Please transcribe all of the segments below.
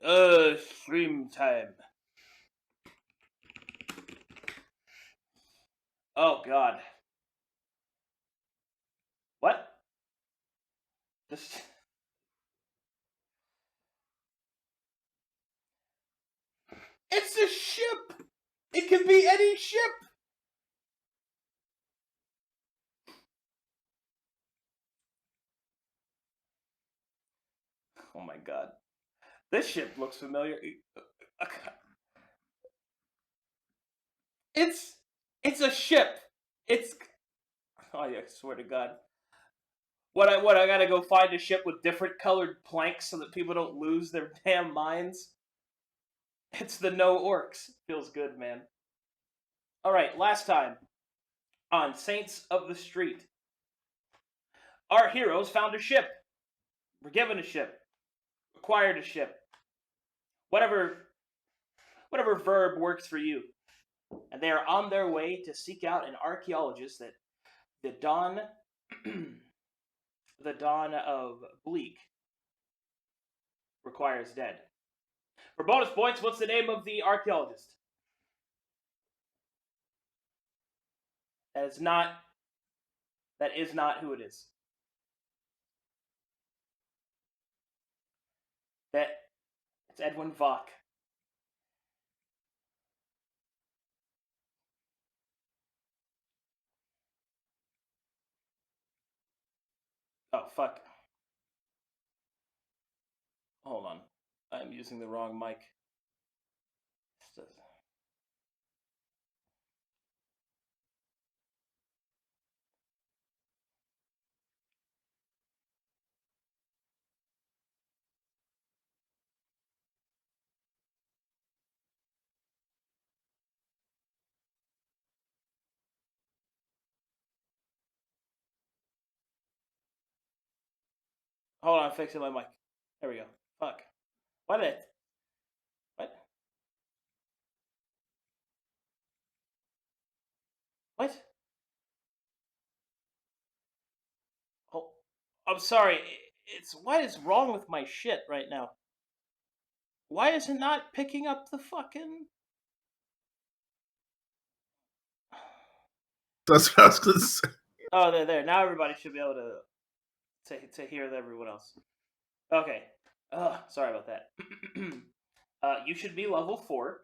Stream time. Oh God. What? This. It's a ship. It can be any ship. Oh my God. This ship looks familiar. It's a ship. It's. Oh yeah, I swear to God. What I gotta go find a ship with different colored planks so that people don't lose their damn minds. It's the no orcs. Feels good, man. All right, last time on Saints of the Street, our heroes found a ship. Were given a ship. Acquired a ship. Whatever verb works for you. And they are on their way to seek out an archaeologist that the dawn the dawn of Bleak requires dead. For bonus points, what's the name of the archaeologist? That is not who it is. It's Edwin Vaughn. Oh fuck. Hold on. I'm using the wrong mic. Hold on, I'm fixing my mic. There we go. Fuck. What it? What? What? Oh, I'm sorry. It's what is wrong with my shit right now? Why is it not picking up the fucking? That's what I was gonna say. Oh, there. Now everybody should be able to hear everyone else. Okay. Sorry about that. You should be level 4.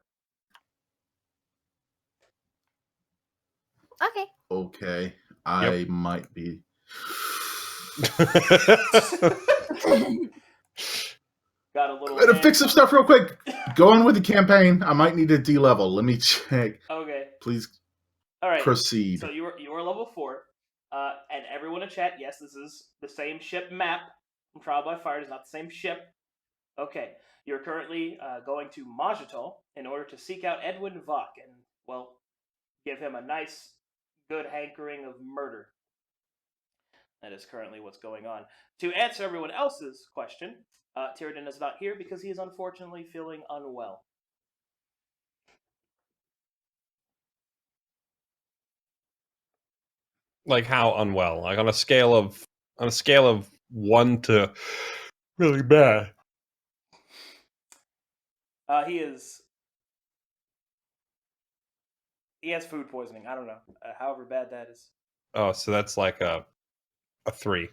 Okay. Okay, I might be. Got a little. I'm gonna fix some stuff real quick. Go on with the campaign. I might need a D level. Let me check. Okay. Please. All right. Proceed. So you are level 4. And everyone in chat, yes, this is the same ship map from Trial by Fire. It's not the same ship. Okay. You're currently going to Majital in order to seek out Edwin Vaughn and, well, give him a nice, good hankering of murder. That is currently what's going on. To answer everyone else's question, Tyrden is not here because he is unfortunately feeling unwell. Like how unwell? Like on a scale of 1 to really bad. He has food poisoning. I don't know. However bad that is. Oh, so that's like a 3.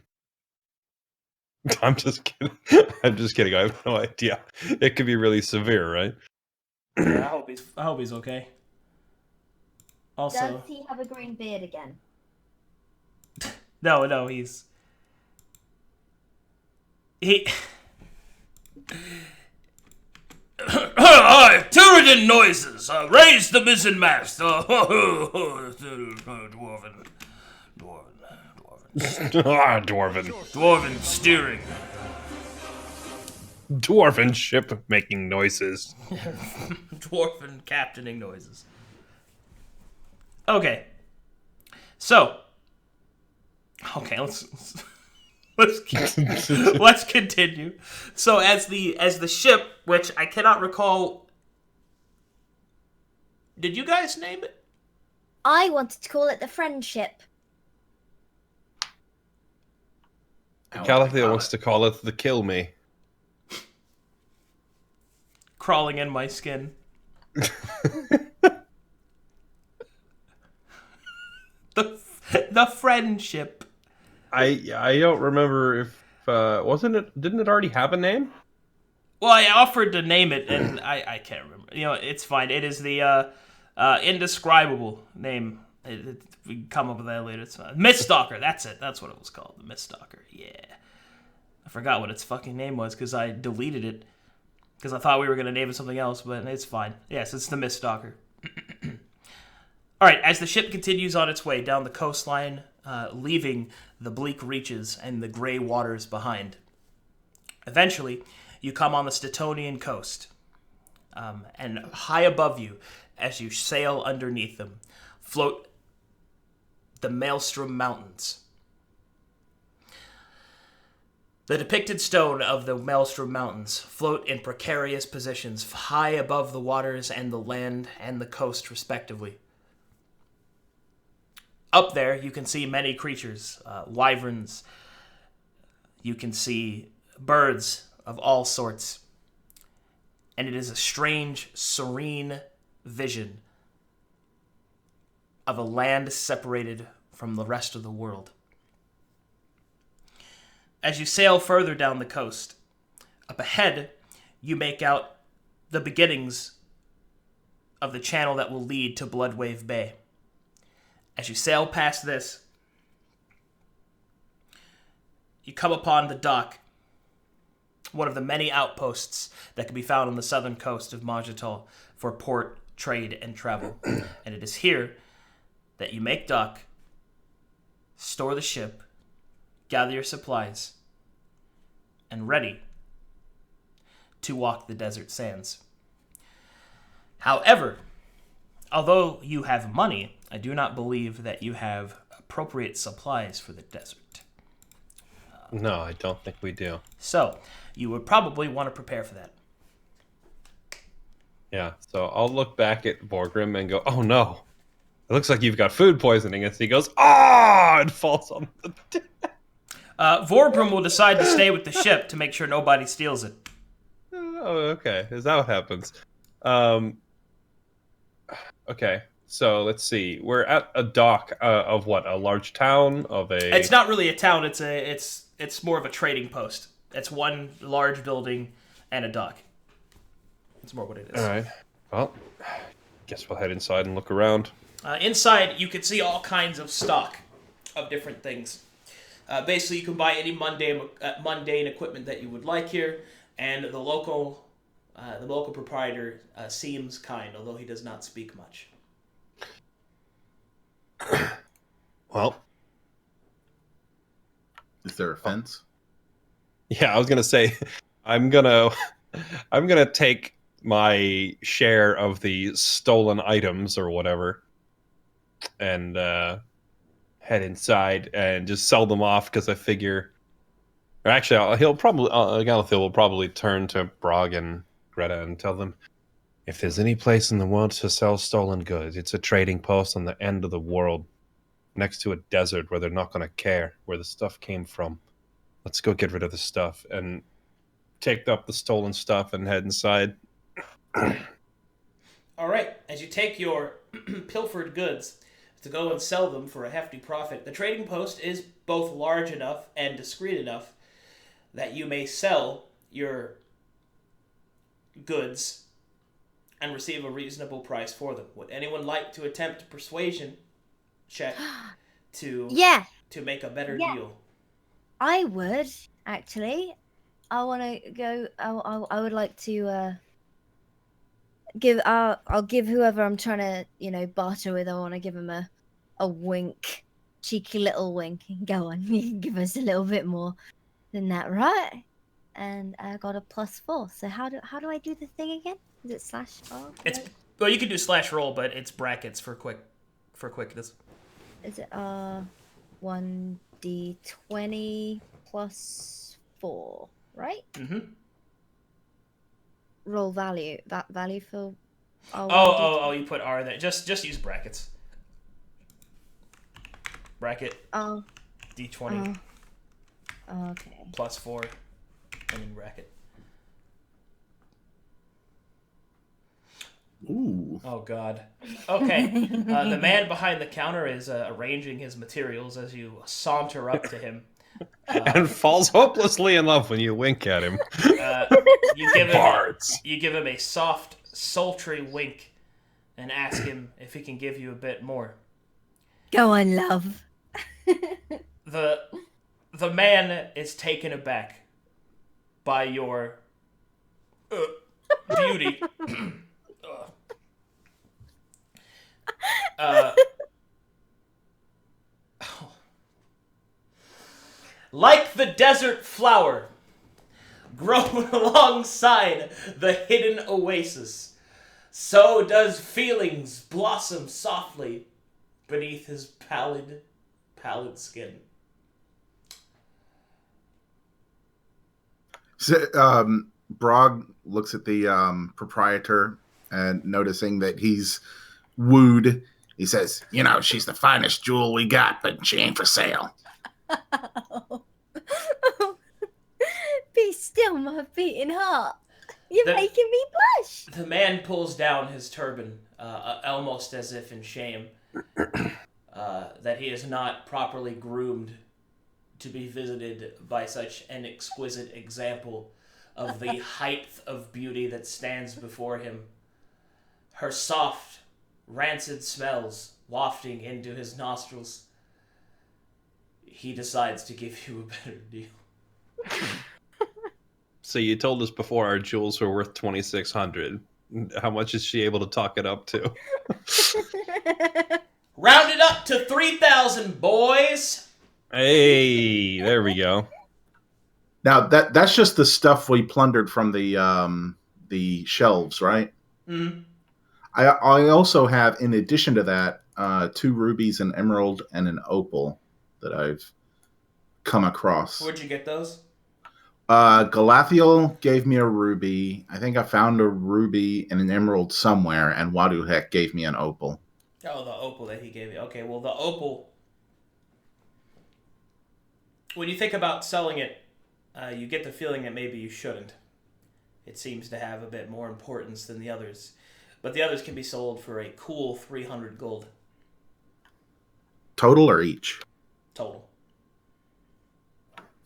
I'm just kidding. I'm just kidding. I have no idea. It could be really severe, right? Yeah, I hope he's okay. Also, does he have a green beard again? No, he. Tyrden noises. Raise the mizzen mast. Dwarven steering. Dwarven ship making noises. Dwarven captaining noises. Okay. So. Okay, let's continue. So as the ship, which I cannot recall. Did you guys name it? I wanted to call it the Friendship. Calathea wants to call it the Kill Me. crawling in my skin. The friendship. I don't remember if didn't it already have a name? Well, I offered to name it, and I can't remember. You know, it's fine. It is the indescribable name. We can come up with that later. It's fine. Miststalker. That's it. That's what it was called. The Miststalker. Yeah. I forgot what its fucking name was because I deleted it because I thought we were going to name it something else, but it's fine. Yes, it's the Miststalker. All right, as the ship continues on its way down the coastline, leaving the bleak reaches and the gray waters behind, eventually you come on the Statonian coast, and high above you, as you sail underneath them, float the Maelstrom Mountains. The depicted stone of the Maelstrom Mountains float in precarious positions high above the waters and the land and the coast, respectively. Up there, you can see many creatures, wyverns. You can see birds of all sorts. And it is a strange, serene vision of a land separated from the rest of the world. As you sail further down the coast, up ahead, you make out the beginnings of the channel that will lead to Bloodwave Bay. As you sail past this, you come upon the dock, one of the many outposts that can be found on the southern coast of Majatal for port, trade, and travel. And it is here that you make dock, store the ship, gather your supplies, and ready to walk the desert sands. However, although you have money, I do not believe that you have appropriate supplies for the desert. No, I don't think we do. So, you would probably want to prepare for that. Yeah, so I'll look back at Borgrim and go, oh no, it looks like you've got food poisoning. And he goes, ah, and falls on the deck. Vorbrum will decide to stay with the ship to make sure nobody steals it. Oh, okay. Is that what happens? Okay, so let's see. We're at a dock of what? A large town of a. It's not really a town. It's more of a trading post. It's one large building and a dock. That's more what it is. All right. Well, guess we'll head inside and look around. Inside, you can see all kinds of stock of different things. Basically, you can buy any mundane equipment that you would like here, and the local proprietor seems kind, although he does not speak much. Well, Is there a fence? yeah, I was gonna say, I'm gonna take my share of the stolen items or whatever, and head inside and just sell them off because I figure. Or actually, Galathil will probably turn to Brog and Greta and tell them, if there's any place in the world to sell stolen goods, it's a trading post on the end of the world, next to a desert where they're not going to care where the stuff came from. Let's go get rid of the stuff and take up the stolen stuff and head inside. All right, as you take your pilfered goods to go and sell them for a hefty profit, the trading post is both large enough and discreet enough that you may sell your goods and receive a reasonable price for them. Would anyone like to attempt a persuasion check to make a better deal? I would, actually. I want to go. I would like to give. I'll give whoever I'm trying to, barter with. I want to give him a wink, cheeky little wink. Go on, you can give us a little bit more than that, right? And I got a +4. So how do I do the thing again? Is it /R? Well, you can do /roll, but it's brackets for quickness. Is it 1d20 +4, right? Mm-hmm. Roll value. That value for. Oh, you put R there. Just use brackets. Bracket. Oh. D20. Okay. +4. And then bracket. Ooh. Oh, God. Okay. The man behind the counter is arranging his materials as you saunter up to him. And falls hopelessly in love when you wink at him. You give him Bards. you give him a soft, sultry wink and ask him if he can give you a bit more. Go on, love. The man is taken aback by your beauty. Like the desert flower grown alongside the hidden oasis, so does feelings blossom softly beneath his pallid skin. So, Brog looks at the proprietor and noticing that he's wooed, he says, "You know, she's the finest jewel we got, but she ain't for sale." Be still, my beating heart. You're The- making me blush. The man pulls down his turban, almost as if in shame, that he is not properly groomed to be visited by such an exquisite example of the height of beauty that stands before him. Her soft, rancid smells wafting into his nostrils. He decides to give you a better deal. So you told us before our jewels were worth 2,600. How much is she able to talk it up to? Round it up to 3,000, boys! Hey, there we go. Now that's just the stuff we plundered from the shelves, right? Mm. I also have, in addition to that, 2 rubies, an emerald, and an opal that I've come across. Where'd you get those? Galathiel gave me a ruby. I think I found a ruby and an emerald somewhere, and Waduhek gave me an opal. Oh, the opal that he gave you. Okay, well, the opal... When you think about selling it, you get the feeling that maybe you shouldn't. It seems to have a bit more importance than the others. But the others can be sold for a cool 300 gold. Total or each? Total.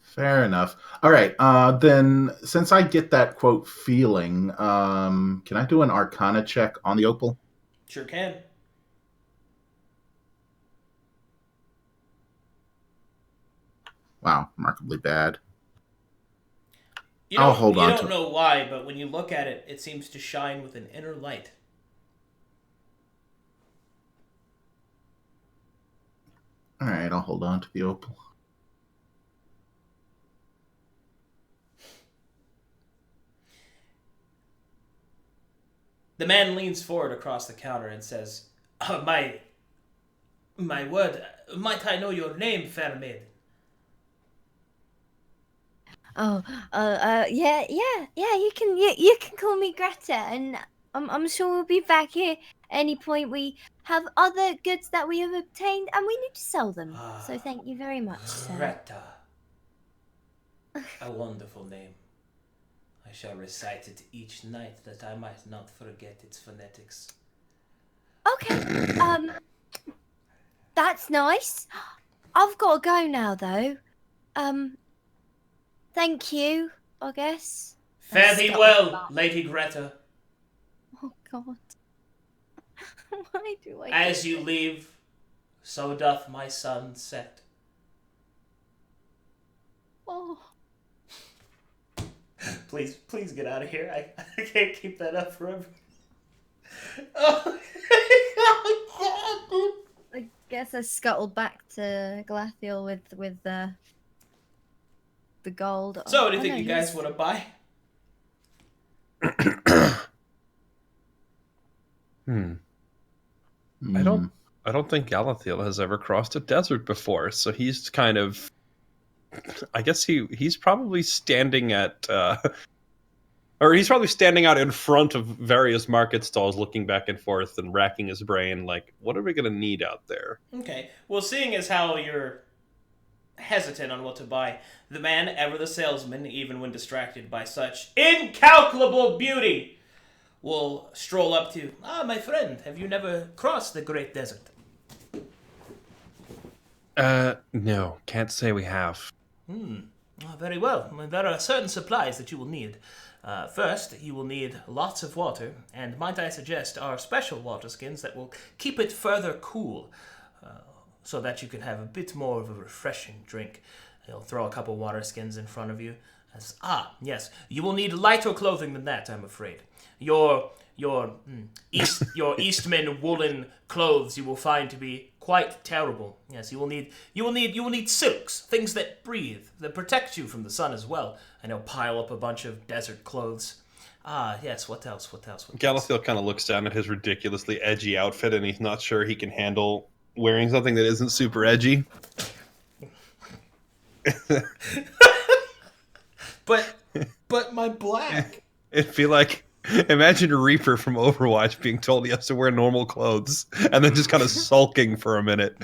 Fair enough. All right. Then, since I get that quote feeling, can I do an Arcana check on the opal? Sure can. Wow, remarkably bad. You I'll don't, hold you on don't to it. know why, but when you look at it, it seems to shine with an inner light. All right, I'll hold on to the opal. The man leans forward across the counter and says, my word, might I know your name, fair maid? Oh, yeah. You can call me Greta, and I'm sure we'll be back here any point. We have other goods that we have obtained, and we need to sell them. So thank you very much, sir. Greta. A wonderful name. I shall recite it each night that I might not forget its phonetics. Okay. That's nice. I've got to go now, though. Thank you, I guess. Fare thee Stop. well, Lady Greta. Oh, God. Why do I... As you leave, so doth my sun set. Oh. Please get out of here. I can't keep that up forever. Oh, I guess I scuttled back to Galathiel with the gold. So, what do I you think know you guys he's- want to buy? I don't think Galathiel has ever crossed a desert before, so he's kind of, I guess he's probably standing at or he's probably standing out in front of various market stalls, looking back and forth and racking his brain, like, what are we going to need out there? Okay. Well, seeing as how you're hesitant on what to buy, the man, ever the salesman, even when distracted by such incalculable beauty, will stroll up to you. Ah, my friend, have you never crossed the Great Desert? No, can't say we have. Very well. Well, there are certain supplies that you will need. First, you will need lots of water, and might I suggest our special water skins that will keep it further cool, so that you can have a bit more of a refreshing drink. He'll throw a couple water skins in front of you. Yes, you will need lighter clothing than that, I'm afraid. Your Eastman woolen clothes you will find to be quite terrible. Yes, you will need silks, things that breathe, that protect you from the sun as well. And he'll pile up a bunch of desert clothes. Yes, what else? Galathiel kind of looks down at his ridiculously edgy outfit, and he's not sure he can handle wearing something that isn't super edgy. But my black. It'd be like, imagine a Reaper from Overwatch being told he has to wear normal clothes, and then just kind of sulking for a minute.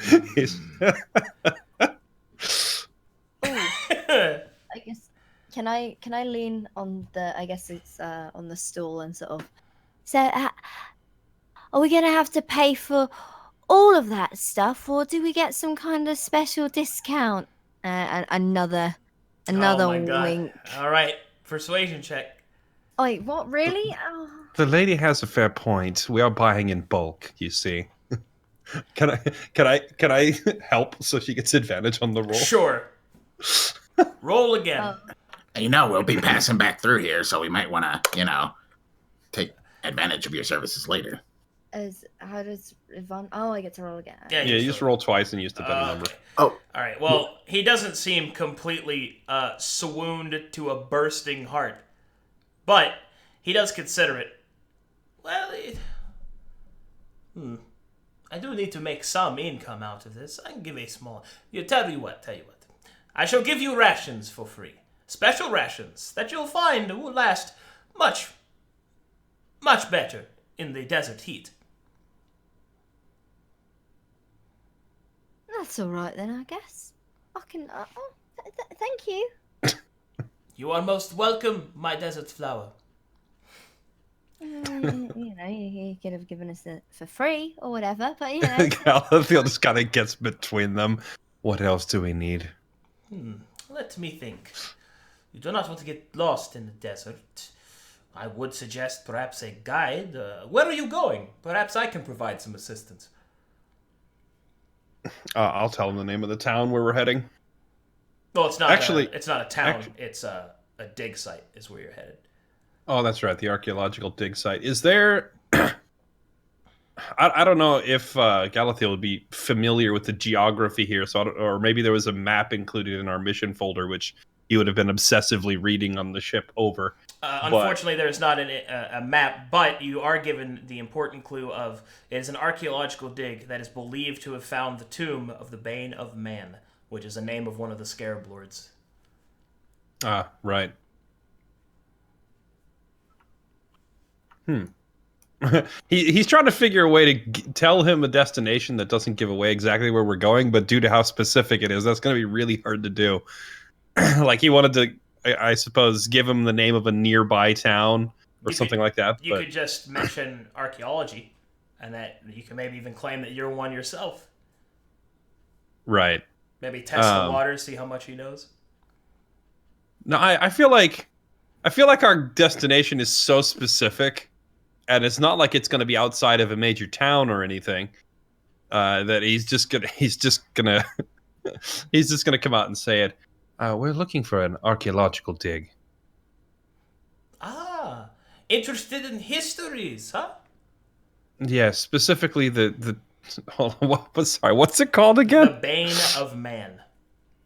I guess can I lean on the on the stool and sort of are we gonna have to pay for all of that stuff, or do we get some kind of special discount? And another Oh my God. wink. All right, persuasion check. Oh, wait, what? Really? Oh. The lady has a fair point. We are buying in bulk, you see. Can I help so she gets advantage on the roll? Sure. Roll again. Oh. We'll be passing back through here, so we might want to, take advantage of your services later. How does Yvonne? Oh, I get to roll again. Yeah, you just roll twice and use the better number. Okay. Oh, All right. Well, he doesn't seem completely swooned to a bursting heart, but he does consider it. Well, I do need to make some income out of this. I can give a small. Tell you what. I shall give you rations for free. Special rations that you'll find will last much better in the desert heat. That's all right then, I guess. I can. Thank you. You are most welcome, my desert flower. He could have given us it for free or whatever, but Galathiel just kind of gets between them. What else do we need? Let me think. You do not want to get lost in the desert. I would suggest perhaps a guide. Where are you going? Perhaps I can provide some assistance. I'll tell him the name of the town where we're heading. Well, it's not Actually- it's not a town. It's a dig site is where you're headed. Oh, that's right, the archaeological dig site. Is there... I don't know if Galathiel would be familiar with the geography here, or maybe there was a map included in our mission folder, which he would have been obsessively reading on the ship over. Unfortunately, there's not a map, but you are given the important clue of it is an archaeological dig that is believed to have found the tomb of the Bane of Man, which is the name of one of the Scarab Lords. Ah, right. He's trying to figure a way to tell him a destination that doesn't give away exactly where we're going, but due to how specific it is, that's going to be really hard to do. Like, he wanted to, I suppose, give him the name of a nearby town or something like that. You could just mention archaeology, and that you can maybe even claim that you're one yourself. Right. Maybe test the water, see how much he knows. No, I feel like our destination is so specific, and it's not like it's going to be outside of a major town or anything. That he's just gonna come out and say it. We're looking for an archaeological dig. Ah, interested in histories, huh? Yeah, specifically the hold on, sorry, what's it called again? The Bane of Man.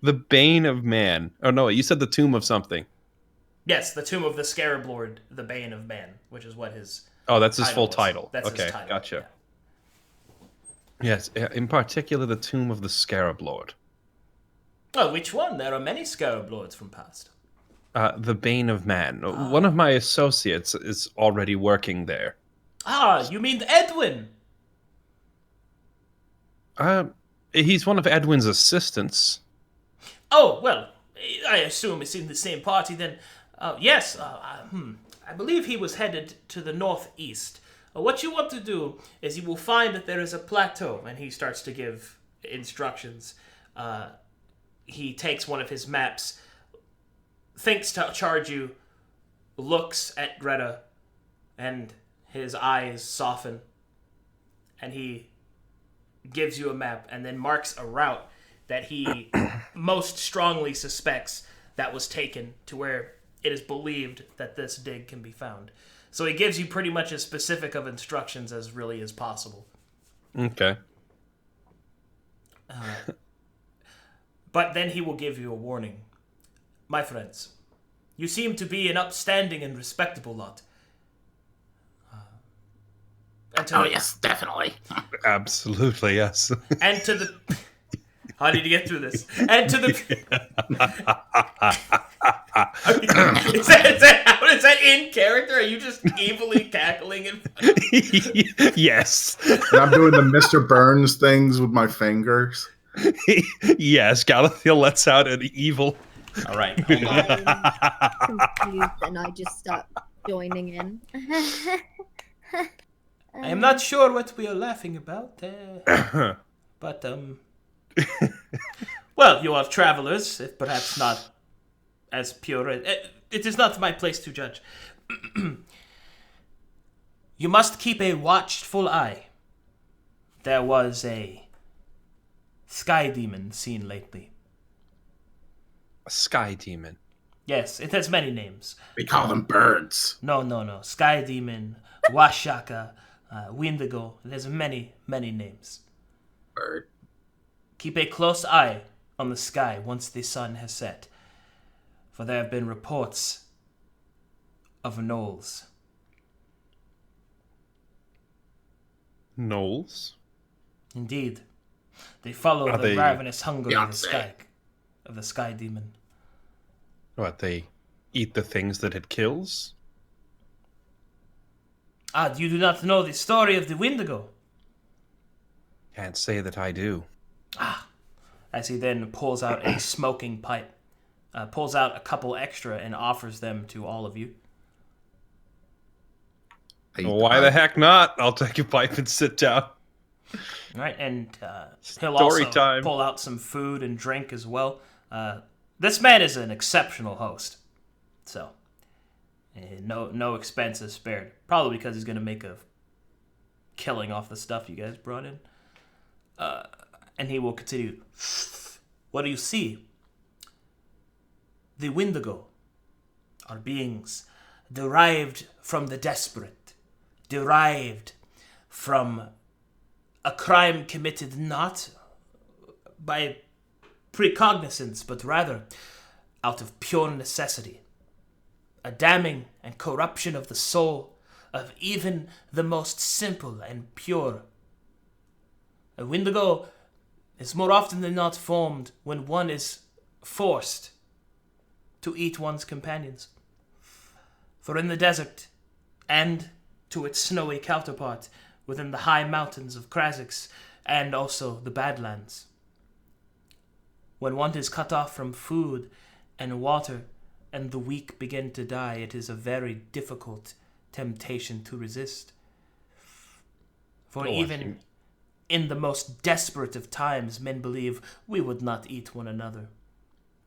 The Bane of Man. Oh no, you said the Tomb of something. Yes, the Tomb of the Scarab Lord, the Bane of Man, which is what his Oh, that's his full was. title. That's okay, his title. gotcha. Yeah. Yes, in particular the Tomb of the Scarab Lord. Oh, which one? There are many Scarab Lords from past. The Bane of Man. One of my associates is already working there. Ah, you mean Edwin? He's one of Edwin's assistants. Oh, well, I assume it's in the same party then. Yes, I believe he was headed to the northeast. What you want to do is you will find that there is a plateau, and he starts to give instructions. He takes one of his maps, thinks to charge you, looks at Greta, and his eyes soften, and he gives you a map and then marks a route that he most strongly suspects that was taken to where it is believed that this dig can be found. So he gives you pretty much as specific of instructions as really is possible. Okay. But then he will give you a warning. My friends, you seem to be an upstanding and respectable lot. Yes, definitely. Absolutely, yes. And to the... How did you get through this? And to the... is that in character? Are you just evilly cackling? Yes. And I'm doing the Mr. Burns things with my fingers. Yes, Galathiel lets out an evil. All right, hold on. I'm confused, and I just start joining in. I am not sure what we are laughing about, but, well, you are travelers, if perhaps not as pure. It is not my place to judge. You must keep a watchful eye. There was a sky demon seen lately. A sky demon. Yes, it has many names. We call them birds. No. Sky demon, Washaka, Windigo. There's many names. Bird. Keep a close eye on the sky once the sun has set, for there have been reports of gnolls. Gnolls? Indeed. They follow Are the they ravenous hunger of Beyonce? the sky demon. What, they eat the things that it kills? You do not know the story of the Windigo. Can't say that I do. As he then pulls out a smoking pipe, pulls out a couple extra and offers them to all of you. Why the heck not? I'll take a pipe and sit down. All right, and he'll Story also time. pull out some food and drink as well. This man is an exceptional host, so no expenses spared. Probably because he's going to make a killing off the stuff you guys brought in. And he will continue. What do you see? The Windigo are beings derived from the desperate, derived from a crime committed not by precognizance, but rather out of pure necessity. A damning and corruption of the soul of even the most simple and pure. A Windigo is more often than not formed when one is forced to eat one's companions. For in the desert, and to its snowy counterpart within the high mountains of Krazix, and also the Badlands, when one is cut off from food and water, and the weak begin to die, it is a very difficult temptation to resist. For even in the most desperate of times, men believe we would not eat one another.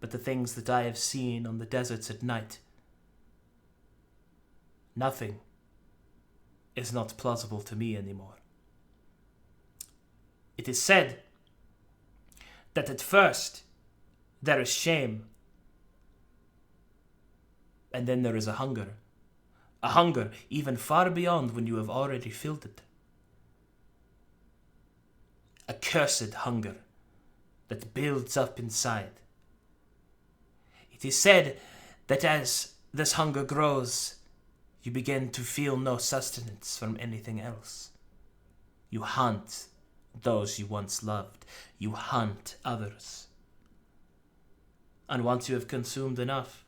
But the things that I have seen on the deserts at night, nothing is not plausible to me anymore. It is said that at first there is shame, and then there is a hunger even far beyond when you have already filled it. A cursed hunger that builds up inside. It is said that as this hunger grows, you begin to feel no sustenance from anything else. You hunt those you once loved. You hunt others. And once you have consumed enough,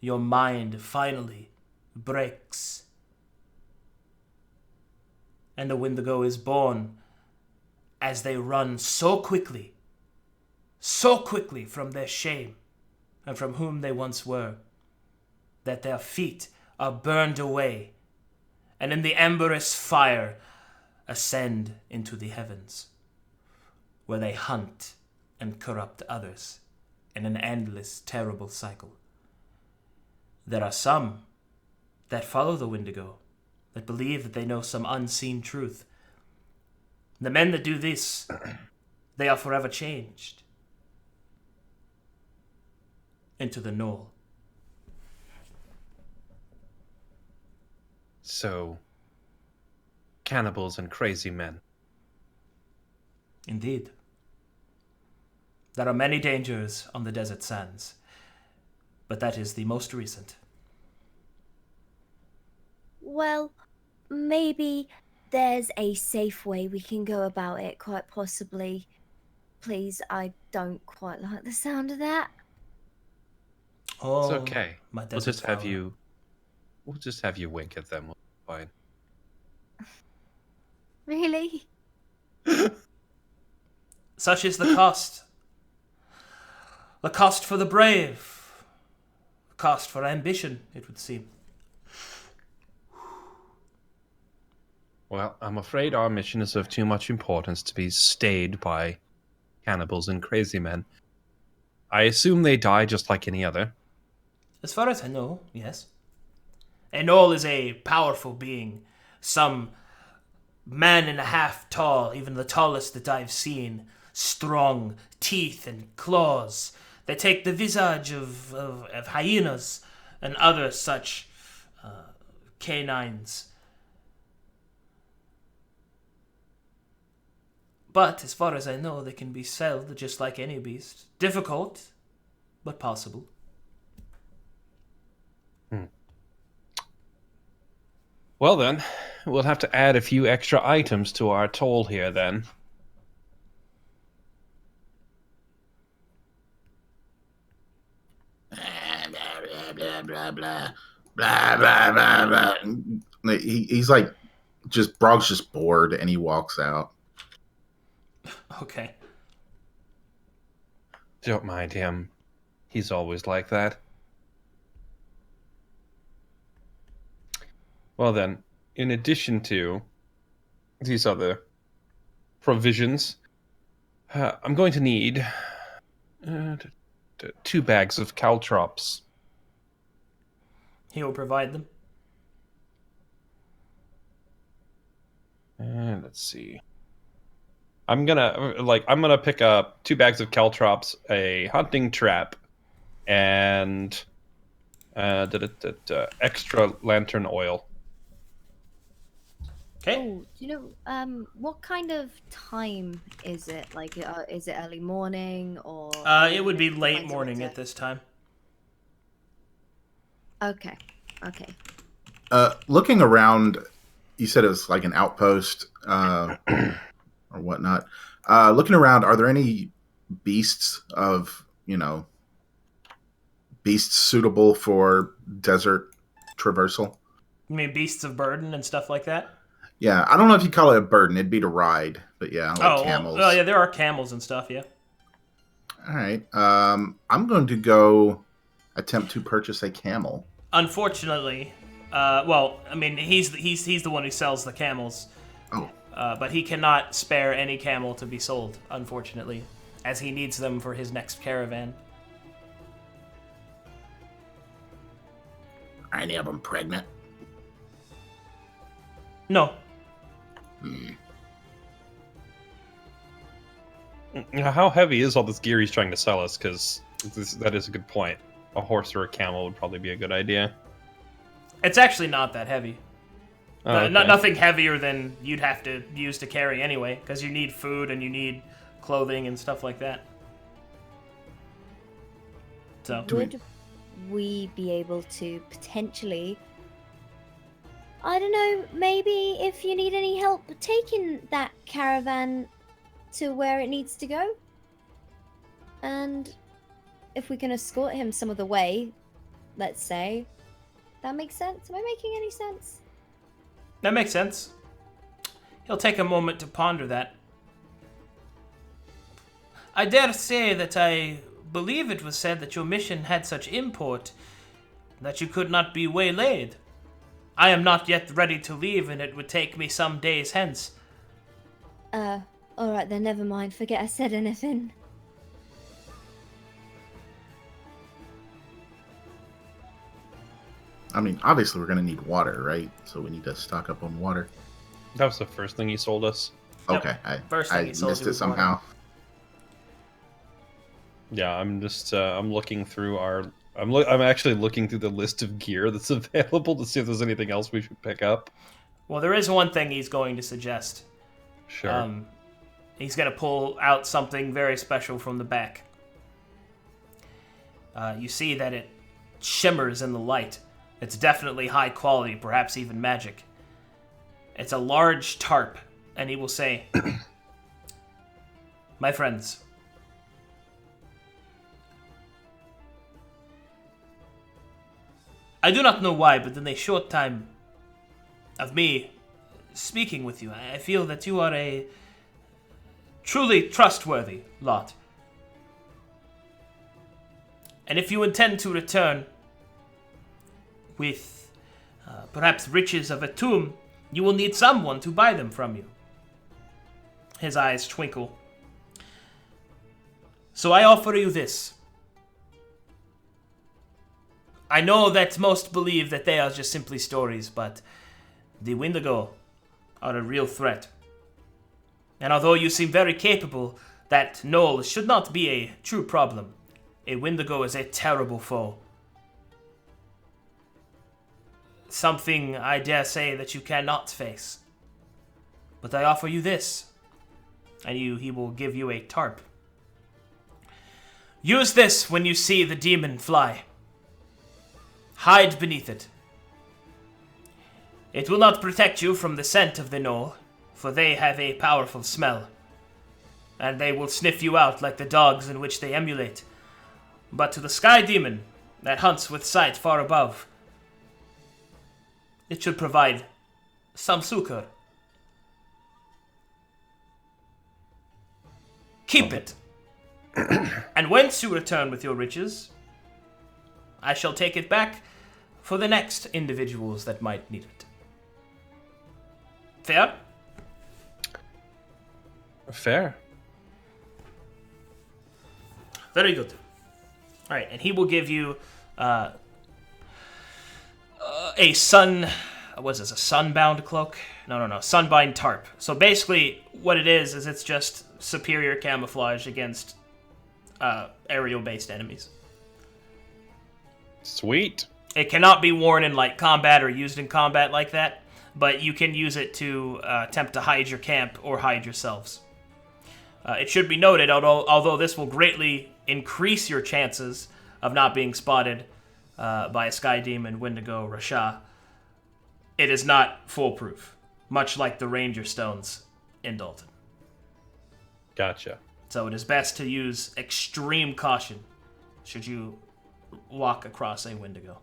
your mind finally breaks. And the Windigo is born as they run so quickly from their shame and from whom they once were, that their feet are burned away, and in the amberous fire ascend into the heavens, where they hunt and corrupt others in an endless, terrible cycle. There are some that follow the Wendigo, that believe that they know some unseen truth. The men that do this, they are forever changed into the Knoll. So, cannibals and crazy men. Indeed. There are many dangers on the desert sands, but that is the most recent. Well, maybe there's a safe way we can go about it, quite possibly. Please, I don't quite like the sound of that. Oh, It's okay. my We'll desert just have flower. you. We'll just have you wink at them. Fine. Really? Such is the cost. The cost for the brave. The cost for ambition, it would seem. Well, I'm afraid our mission is of too much importance to be stayed by cannibals and crazy men. I assume they die just like any other. As far as I know, yes. A Knoll is a powerful being, some man and a half tall, even the tallest that I've seen, strong teeth and claws. They take the visage of hyenas and other such canines. But, as far as I know, they can be sold just like any beast. Difficult, but possible. Well then, we'll have to add a few extra items to our toll here then. Blah, blah, blah, blah, blah, blah, blah, blah, blah. He's like, Brog's just bored, and he walks out. Okay. Don't mind him. He's always like that. Well then, in addition to these other provisions, I'm going to need 2 bags of caltrops. He will provide them. Let's see. I'm gonna pick up 2 bags of caltrops, a hunting trap, and extra lantern oil. Okay. Oh, do you know, what kind of time is it? Like, is it early morning or? It would be Find late some morning winter? at this time. Okay. Okay. Looking around, you said it was like an outpost or whatnot. Looking around, are there any beasts beasts suitable for desert traversal? You mean beasts of burden and stuff like that? Yeah, I don't know if you call it a burden. It'd be to ride, but yeah, like camels. Well, yeah, there are camels and stuff, yeah. All right. I'm going to go attempt to purchase a camel. Unfortunately, well, I mean, he's the one who sells the camels. Oh. But he cannot spare any camel to be sold, unfortunately, as he needs them for his next caravan. Are any of them pregnant? No. How heavy is all this gear he's trying to sell us? Because that is a good point. A horse or a camel would probably be a good idea. It's actually not that heavy. Oh, okay. Nothing heavier than you'd have to use to carry anyway, because you need food and you need clothing and stuff like that. So Would we be able to potentially, I don't know, maybe if you need any help taking that caravan to where it needs to go? And if we can escort him some of the way, let's say, that makes sense? Am I making any sense? that makes sense. He'll take a moment to ponder that. I dare say that I believe it was said that your mission had such import that you could not be waylaid. I am not yet ready to leave, and it would take me some days hence. Alright then, never mind. Forget I said anything. I mean, obviously we're gonna need water, right? So we need to stock up on water. That was the first thing he sold us. Yep. Okay, First thing I he sold missed you it was somehow. Yeah, I'm just I'm looking through I'm actually looking through the list of gear that's available to see if there's anything else we should pick up. Well, there is one thing he's going to suggest. Sure. He's going to pull out something very special from the back. You see that it shimmers in the light. It's definitely high quality, perhaps even magic. It's a large tarp, and he will say, My friends, I do not know why, but in a short time of me speaking with you, I feel that you are a truly trustworthy lot. And if you intend to return with perhaps riches of a tomb, you will need someone to buy them from you. His eyes twinkle. So I offer you this. I know that most believe that they are just simply stories, but the Wendigo are a real threat. And although you seem very capable, that Knoll should not be a true problem. A Wendigo is a terrible foe. Something, I dare say, that you cannot face. But I offer you this. And he will give you a tarp. Use this when you see the demon fly. Hide beneath it. It will not protect you from the scent of the Knoll, for they have a powerful smell. And they will sniff you out like the dogs in which they emulate. But to the sky demon that hunts with sight far above, it should provide some succor. Keep it. And whence you return with your riches, I shall take it back for the next individuals that might need it. Fair? Fair. Very good. All right, and he will give you a sunbound cloak? No, sunbind tarp. So basically, what it is it's just superior camouflage against aerial-based enemies. Sweet. It cannot be worn in light combat or used in combat like that, but you can use it to attempt to hide your camp or hide yourselves. It should be noted, although this will greatly increase your chances of not being spotted by a Sky Demon, Wendigo, Rasha, it is not foolproof, much like the Ranger Stones in Dalton. Gotcha. So it is best to use extreme caution should you walk across a Wendigo.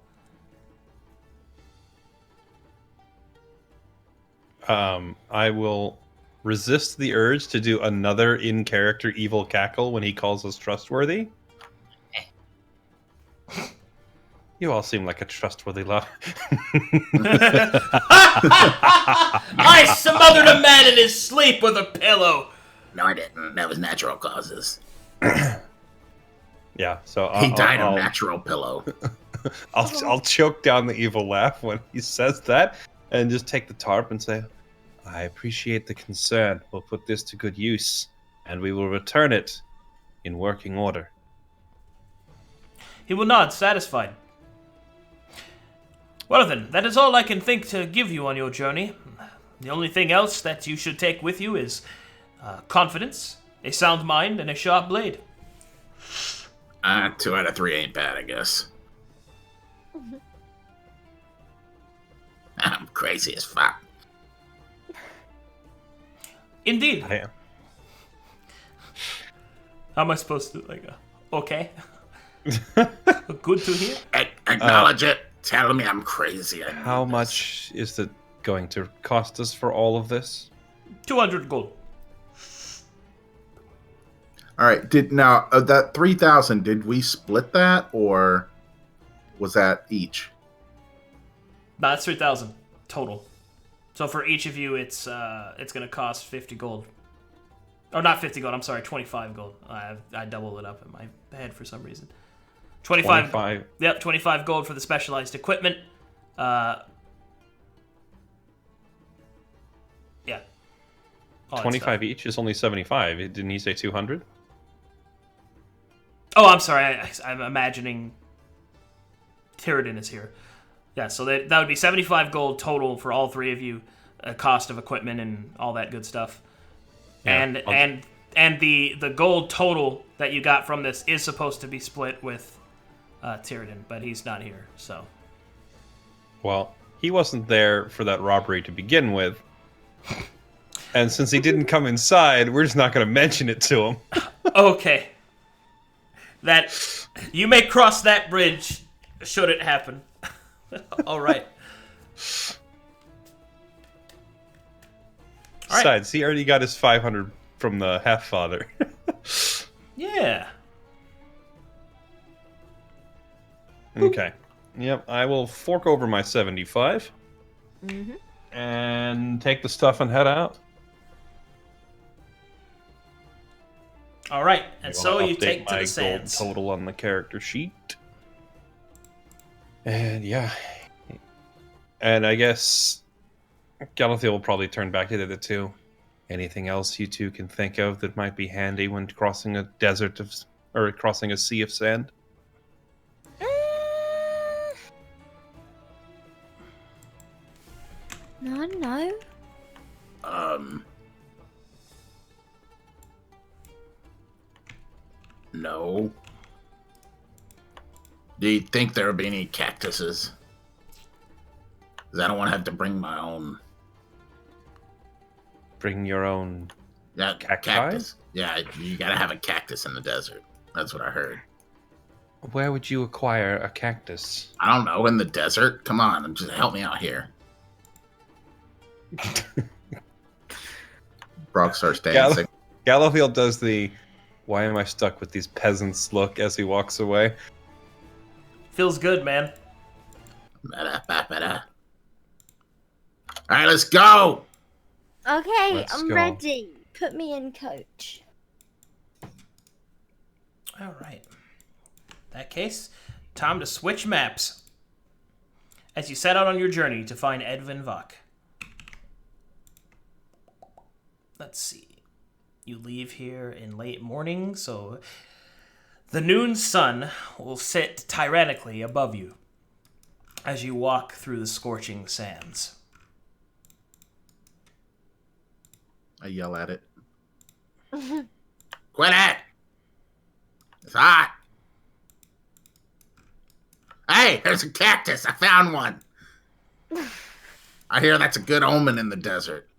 I will resist the urge to do another in-character evil cackle when he calls us trustworthy. You all seem like a trustworthy lot. I smothered a man in his sleep with a pillow. No, I didn't. That was natural causes. Yeah, so He died of natural pillow. I'll choke down the evil laugh when he says that, and just take the tarp and say, "I appreciate the concern. We'll put this to good use, and we will return it in working order." He will nod, satisfied. Well then, that is all I can think to give you on your journey. The only thing else that you should take with you is confidence, a sound mind, and a sharp blade. 2 out of 3 ain't bad, I guess. I'm crazy as fuck. Indeed. I am. How am I supposed to, okay? Good to hear. Acknowledge it. Tell me I'm crazy. How much is it going to cost us for all of this? 200 gold. All right. That 3,000? Did we split that, or was that each? That's 3,000. total. So for each of you, it's going to cost 50 gold. Oh, not 50 gold. I'm sorry, 25 gold. I double it up in my head for some reason. 25. Yep, 25 gold for the specialized equipment. Yeah. All that 25 stuff. each is only 75. Didn't he say 200? Oh, I'm sorry. I'm imagining Tyradin is here. Yeah, so that would be 75 gold total for all three of you, cost of equipment and all that good stuff. Yeah, And the gold total that you got from this is supposed to be split with Tyradin, but he's not here, so. Well, he wasn't there for that robbery to begin with. And since he didn't come inside, we're just not going to mention it to him. Okay. That you may cross that bridge should it happen. All right. Besides, he already got his 500 from the half-father. Yeah. Okay. Yep, I will fork over my 75. Mm-hmm. And take the stuff and head out. All right, and so you Update take to my the sands. gold total on the character sheet. And yeah. And I guess Galathiel will probably turn back to the other two. Anything else you two can think of that might be handy when crossing a desert of, or crossing a sea of sand? No. No. Do you think there'll be any cactuses? 'Cause I don't want to have to bring my own. Bring your own. Yeah, Cacti? cactus. Yeah, you gotta have a cactus in the desert. That's what I heard. Where would you acquire a cactus? I don't know, in the desert? Come on, just help me out here. Brock starts dancing. Galathiel does the "why am I stuck with these peasants" look as he walks away. Feels good, man. Ba-da-ba-ba-da. All right, let's go. Okay, Let's I'm go. ready. Put me in, coach. All right. In that case, time to switch maps. As you set out on your journey to find Edwin Vok. Let's see. You leave here in late morning, so the noon sun will sit tyrannically above you as you walk through the scorching sands. I yell at it. Quit it! It's hot. Hey, there's a cactus. I found one. I hear that's a good omen in the desert.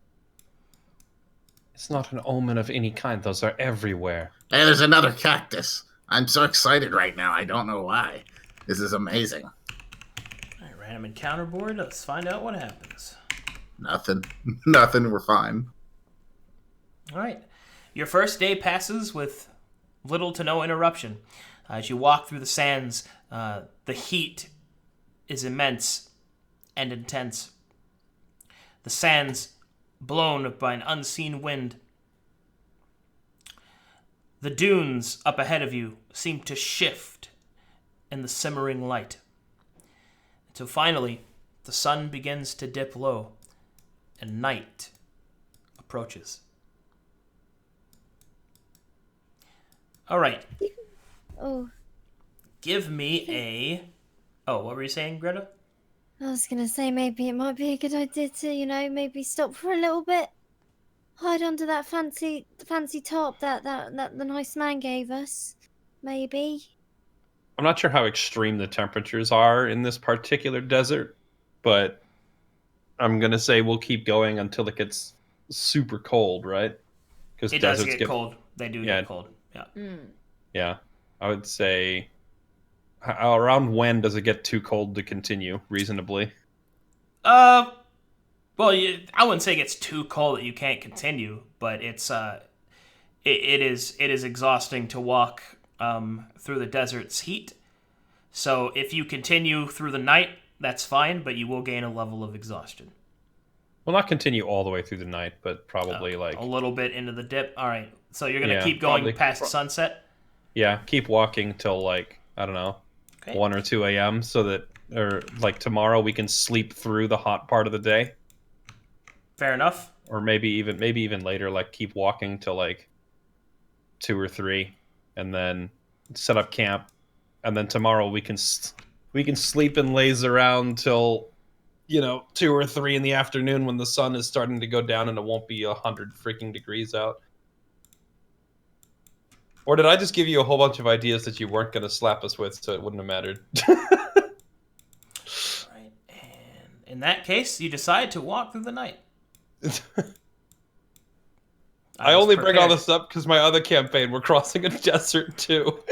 It's not an omen of any kind. Those are everywhere. Hey, there's another cactus. I'm so excited right now. I don't know why. This is amazing. All right, random encounter board. Let's find out what happens. Nothing. Nothing. We're fine. All right. Your first day passes with little to no interruption. As you walk through the sands, the heat is immense and intense. The sands blown by an unseen wind. The dunes up ahead of you seem to shift in the simmering light. Until finally, the sun begins to dip low and night approaches. All right. Oh, Give me a... Oh, what were you saying, Greta? I was gonna say maybe it might be a good idea to, maybe stop for a little bit. Hide under that fancy top that the nice man gave us. Maybe. I'm not sure how extreme the temperatures are in this particular desert, but I'm gonna say we'll keep going until it gets super cold, right? Because It does get cold. They do get cold. Yeah. Yeah, I would say. Around when does it get too cold to continue reasonably? Well, I wouldn't say it gets too cold that you can't continue, but it's it is exhausting to walk through the desert's heat. So if you continue through the night, that's fine, but you will gain a level of exhaustion. Well, not continue all the way through the night, but probably like a little bit into the dip. All right. So you're gonna Yeah, keep going probably. past sunset. yeah, keep walking till like I don't know, Okay. 1 or 2 a.m. so that or like tomorrow we can sleep through the hot part of the day, Fair enough. or maybe even later. Like keep walking till like 2 or 3, and then set up camp, and then tomorrow we can sleep and laze around till 2 or 3 in the afternoon when the sun is starting to go down and it won't be 100 freaking degrees out. Or did I just give you a whole bunch of ideas that you weren't going to slap us with, so it wouldn't have mattered? Right. And in that case, you decide to walk through the night. I was only bring all prepared. this up because my other campaign, we're crossing a desert too.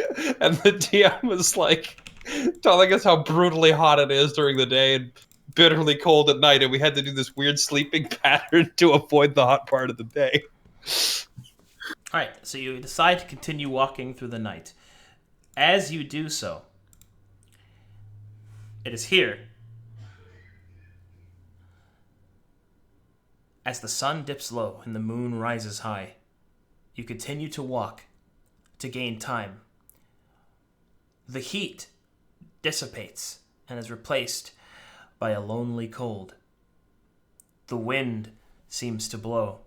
And the DM was like telling us how brutally hot it is during the day and bitterly cold at night. And we had to do this weird sleeping pattern to avoid the hot part of the day. All right, so you decide to continue walking through the night. As you do so, it is here, as the sun dips low and the moon rises high, you continue to walk to gain time. The heat dissipates and is replaced by a lonely cold. The wind seems to blow,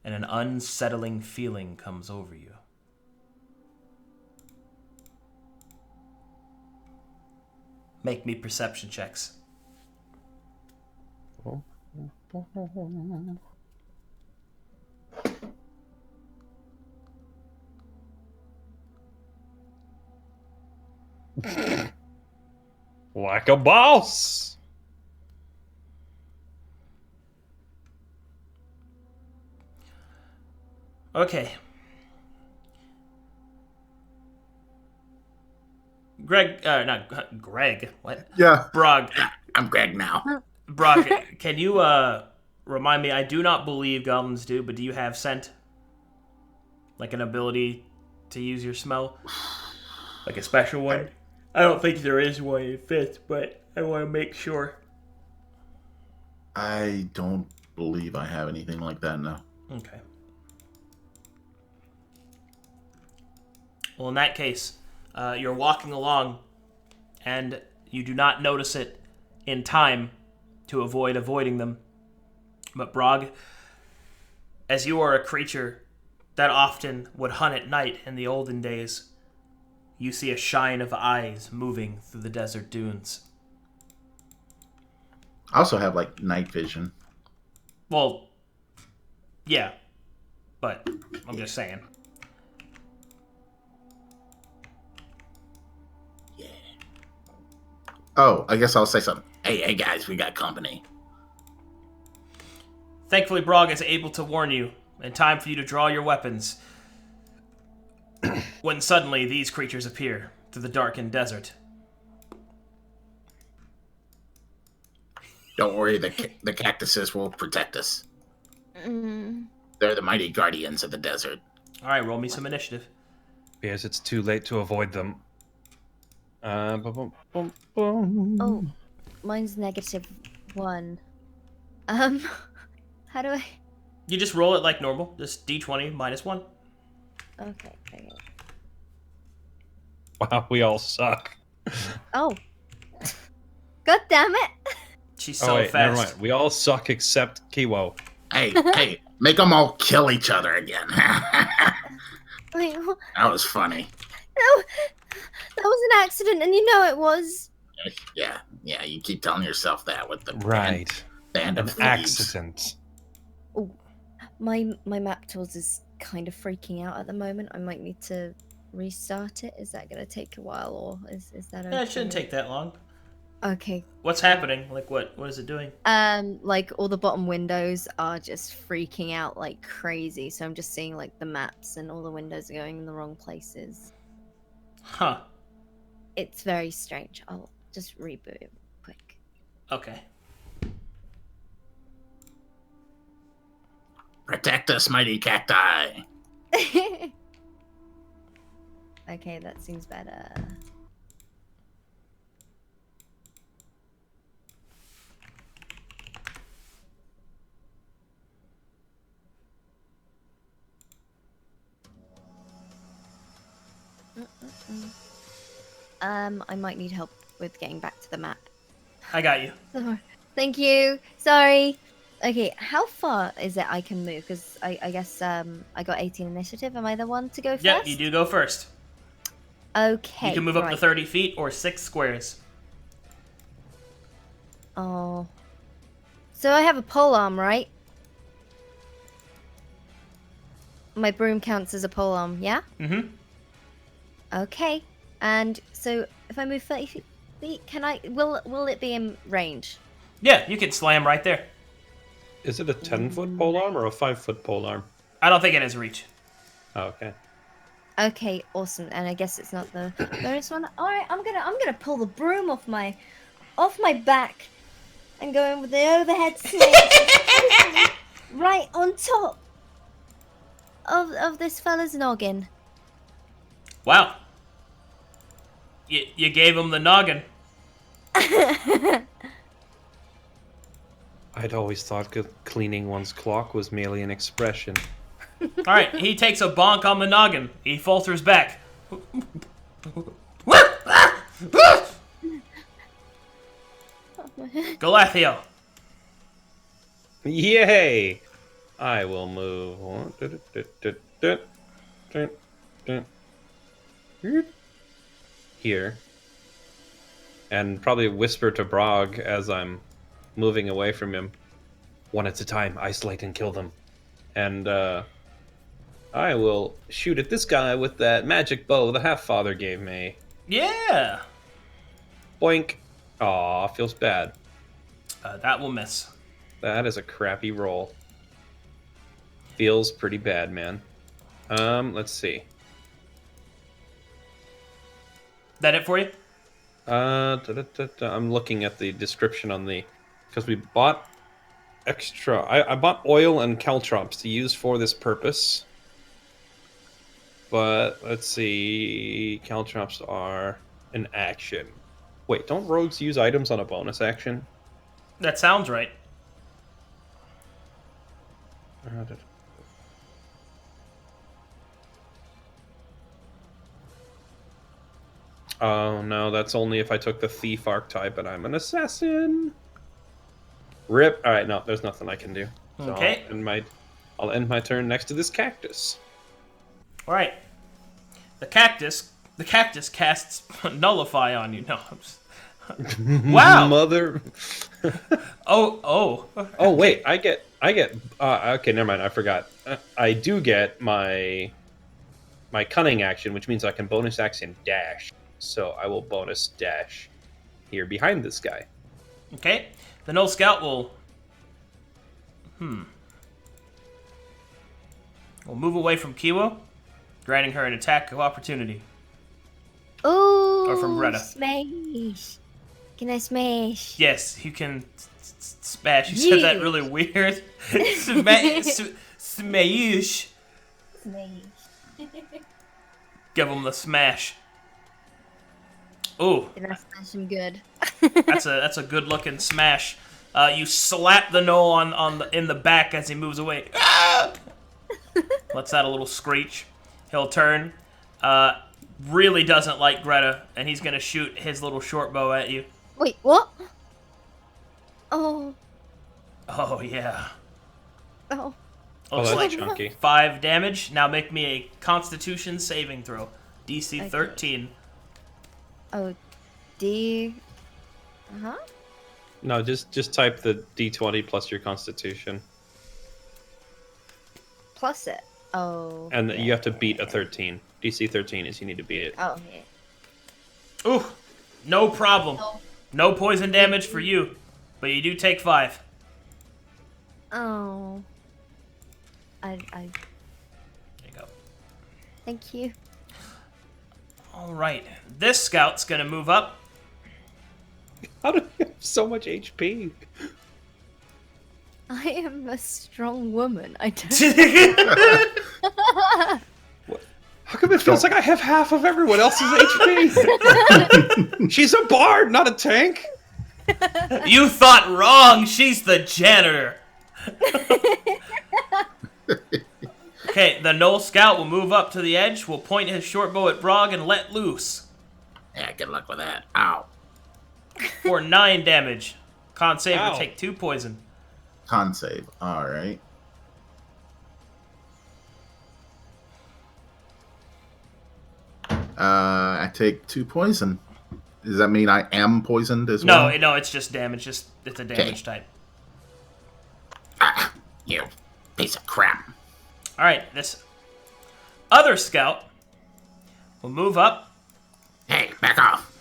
and an unsettling feeling comes over you. Make me perception checks. Like a boss! Okay. Not Greg. What? Yeah. Brog. I'm Greg now. Brog, can you remind me? I do not believe goblins do, but do you have scent? Like an ability to use your smell? Like a special one? I don't think there is one in fifth, but I want to make sure. I don't believe I have anything like that now. Okay. Well, in that case, you're walking along, and you do not notice it in time to avoiding them. But Brog, as you are a creature that often would hunt at night in the olden days, you see a shine of eyes moving through the desert dunes. I also have like night vision. Well, yeah, but I'm just saying. Yeah. Oh, I guess I'll say something. Hey guys, we got company. Thankfully, Brog is able to warn you in time for you to draw your weapons when suddenly these creatures appear through the darkened desert. Don't worry, the cactuses will protect us. Mm. They're the mighty guardians of the desert. All right, roll me some initiative. Because it's too late to avoid them. Oh, mine's -1. How do I? You just roll it like normal, just d20 -1. Okay. Wow, we all suck. Oh. God damn it! She's Oh so wait, never fast. mind. We all suck except Kiwo. Hey, make them all kill each other again. Wait, That was funny. no, that was an accident, and you know it was. Yeah, you keep telling yourself that with the Right. band of An thieves. accident. Oh, my map tools is kind of freaking out at the moment. I might need to restart it. Is that gonna take a while, or is that okay? Yeah, it shouldn't take that long. Okay. What's happening? Like, what is it doing? Like all the bottom windows are just freaking out like crazy. So I'm just seeing like the maps and all the windows are going in the wrong places. Huh. It's very strange. I'll just reboot it quick. Okay. Protect us, mighty cacti. Okay, that seems better. I might need help with getting back to the map. I got you. Thank you. Sorry. Okay, how far is it I can move? Because I guess I got 18 initiative. Am I the one to go first? Yep, you do go first. Okay. You can move up to right. 30 feet or 6 squares. Oh. So I have a pole arm, right? My broom counts as a pole arm, yeah? Mm-hmm. Okay. And so if I move 30 feet, can I... Will it be in range? Yeah, you can slam right there. Is it a 10-foot polearm or a 5-foot polearm? I don't think it has reach. Oh, okay. Okay, awesome. And I guess it's not the bonus one. All right, I'm gonna pull the broom off my back and go in with the overhead smash right on top of this fella's noggin. Wow. You gave him the noggin. I'd always thought cleaning one's clock was merely an expression. Alright, he takes a bonk on the noggin. He falters back. Galathio. Yay! I will move here. And probably whisper to Brog as I'm moving away from him. One at a time, isolate and kill them. And I will shoot at this guy with that magic bow the half-father gave me. Yeah. Boink. Aw, feels bad. That will miss. That is a crappy roll. Feels pretty bad, man. Let's see. That it for you? I'm looking at the description on the... Because we bought extra... I bought oil and caltrops to use for this purpose. But, let's see... Caltrops are an action. Wait, don't rogues use items on a bonus action? That sounds right. Oh, no, that's only if I took the thief archetype and I'm an assassin. Rip. Alright, no, there's nothing I can do. So Okay. I'll end my turn next to this cactus. Alright. The cactus casts Nullify on you. No, I'm just... Wow! Mother... Oh. Oh, wait, I get... okay, never mind, I forgot. I do get my cunning action, which means I can bonus action dash. So I will bonus dash here behind this guy. Okay. The Null Scout will... We'll move away from Kiwo, granting her an attack of opportunity. Ooh. Or from Greta. Smash. Can I smash? Yes, you can smash. You said that really weird. Smash. Smash. Give him the smash. Ooh, Can I smash him good? that's a good looking smash. You slap the Null in the back as he moves away. Ah! Lets out a little screech. He'll turn. Really doesn't like Greta, and he's gonna shoot his little short bow at you. Wait, what? Oh. Oh yeah. Oh. Oh, Looks that's like chunky. 5 damage. Now make me a Constitution saving throw. DC Okay. 13. Oh. D. Huh? No, just type the D20 plus your constitution. Plus it. Oh. And yeah. you have to beat a 13. DC 13 is you need to beat it. Oh, yeah. Ooh, no problem. Oh. No poison damage for you, but you do take 5. Oh. There you go. Thank you. All right, this scout's gonna move up. How do you have so much HP? I am a strong woman. I don't. How come it feels like I have half of everyone else's HP? She's a bard, not a tank. You thought wrong. She's the janitor. Okay, the Knoll Scout will move up to the edge, will point his short bow at Brog and let loose. Yeah, good luck with that. Ow. For 9 damage. Con save Ow. or take 2 poison. Con save. All right. I take 2 poison. Does that mean I am poisoned as well? No, it's just damage. It's a damage type. Ah, you piece of crap. All right, this other scout will move up Hey, back off.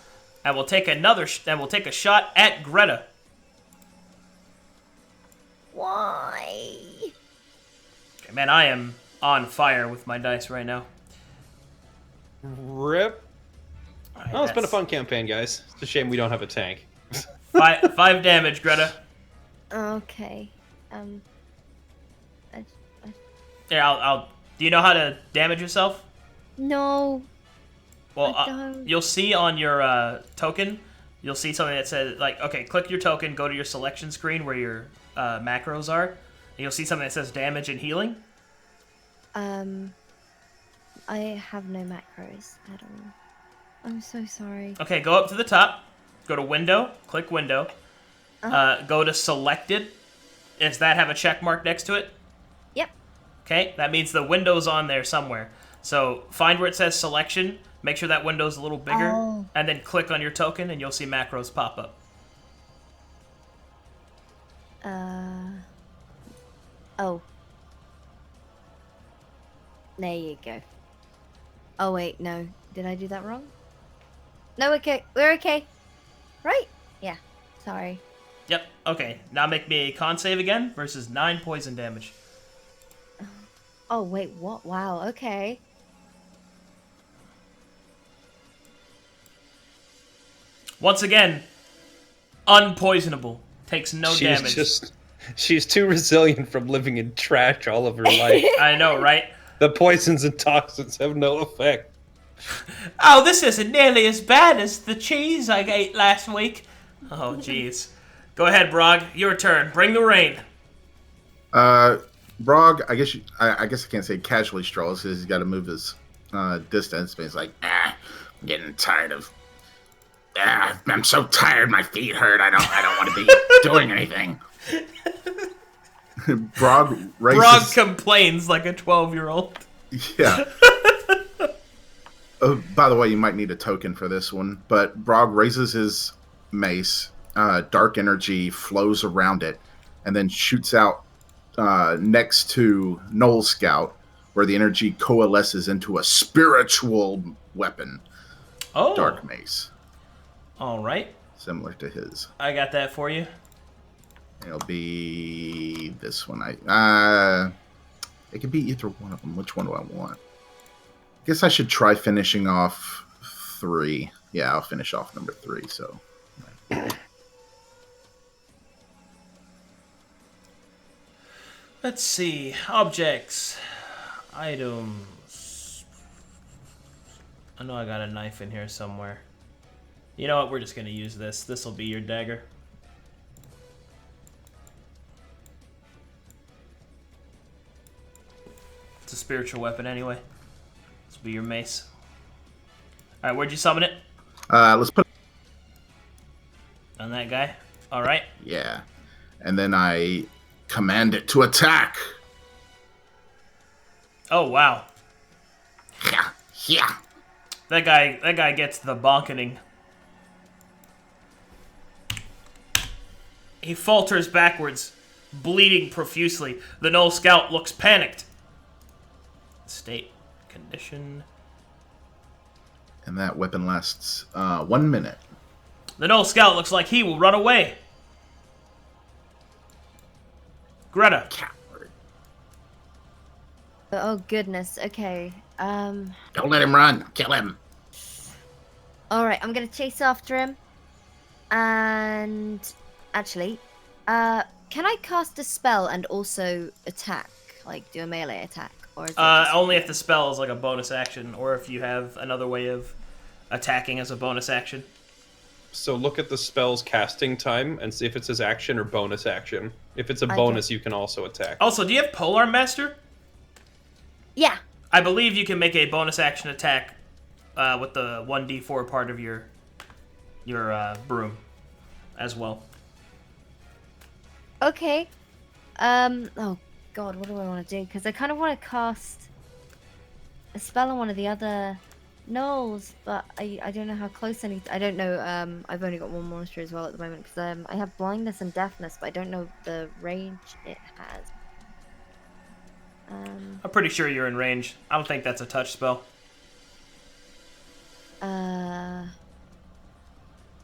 and will take a shot at Greta. Why? Okay, man, I am on fire with my dice right now. Rip. All right, Oh, it's been a that's fun campaign, guys. It's a shame we don't have a tank. 5 damage, Greta. Okay. Here, I'll. Do you know how to damage yourself? No. Well, I don't. you'll see on your token, you'll see something that says, like, okay, click your token, go to your selection screen where your macros are, and you'll see something that says damage and healing. I have no macros at all. I'm so sorry. Okay, go up to the top, go to window, click window, go to selected. Does that have a check mark next to it? Yep. Okay, that means the window's on there somewhere. So find where it says selection, make sure that window's a little bigger, Oh. and then click on your token and you'll see macros pop up. Oh. There you go. Oh wait, no. Did I do that wrong? No, okay. We're okay. Right? Yeah. Sorry. Yep, okay. Now make me a con save again versus 9 poison damage. Oh wait, what? Wow, okay. Once again, unpoisonable. Takes no damage. She's too resilient from living in trash all of her life. I know, right? The poisons and toxins have no effect. Oh, this isn't nearly as bad as the cheese I ate last week. Oh, jeez. Go ahead, Brog. Your turn. Bring the rain. Brog, I guess I can't say casually strolls because he's got to move his distance, but he's like, I'm getting tired of. I'm so tired. My feet hurt. I don't want to be doing anything. Brog raises. Brog complains like a 12-year-old. Yeah. By the way, you might need a token for this one, but Brog raises his mace. Dark energy flows around it, and then shoots out next to Knoll Scout, where the energy coalesces into a spiritual weapon. Oh. Dark mace. All right. Similar to his. I got that for you. It'll be this one. It could be either one of them. Which one do I want? I guess I should try finishing off 3. Yeah, I'll finish off number 3. So. Let's see. Objects. Items. I know I got a knife in here somewhere. You know what? We're just going to use this. This will be your dagger. It's a spiritual weapon anyway. This will be your mace. Alright, where'd you summon it? Let's put. On that guy? Alright. Yeah. And then I command it to attack. Oh, wow. Yeah. Yeah. That guy gets the bonkening. He falters backwards, bleeding profusely. The Knoll Scout looks panicked. State condition. And that weapon lasts 1 minute. The Knoll Scout looks like he will run away. Greta. Coward. Oh goodness. Okay. Don't let him run. Kill him. All right. I'm gonna chase after him. And actually, can I cast a spell and also attack, like do a melee attack, or is it just Only if the spell is like a bonus action, or if you have another way of attacking as a bonus action. So look at the spell's casting time and see if it says action or bonus action. If it's a I bonus, you can also attack. Also, do you have Polearm Master? Yeah. I believe you can make a bonus action attack with the 1d4 part of your broom as well. Okay. Oh God, what do I want to do? Because I kind of want to cast a spell on one of the other gnolls, but I don't know how close I need. I don't know. I've only got one monster as well at the moment because I have blindness and deafness, but I don't know the range it has. I'm pretty sure you're in range. I don't think that's a touch spell. The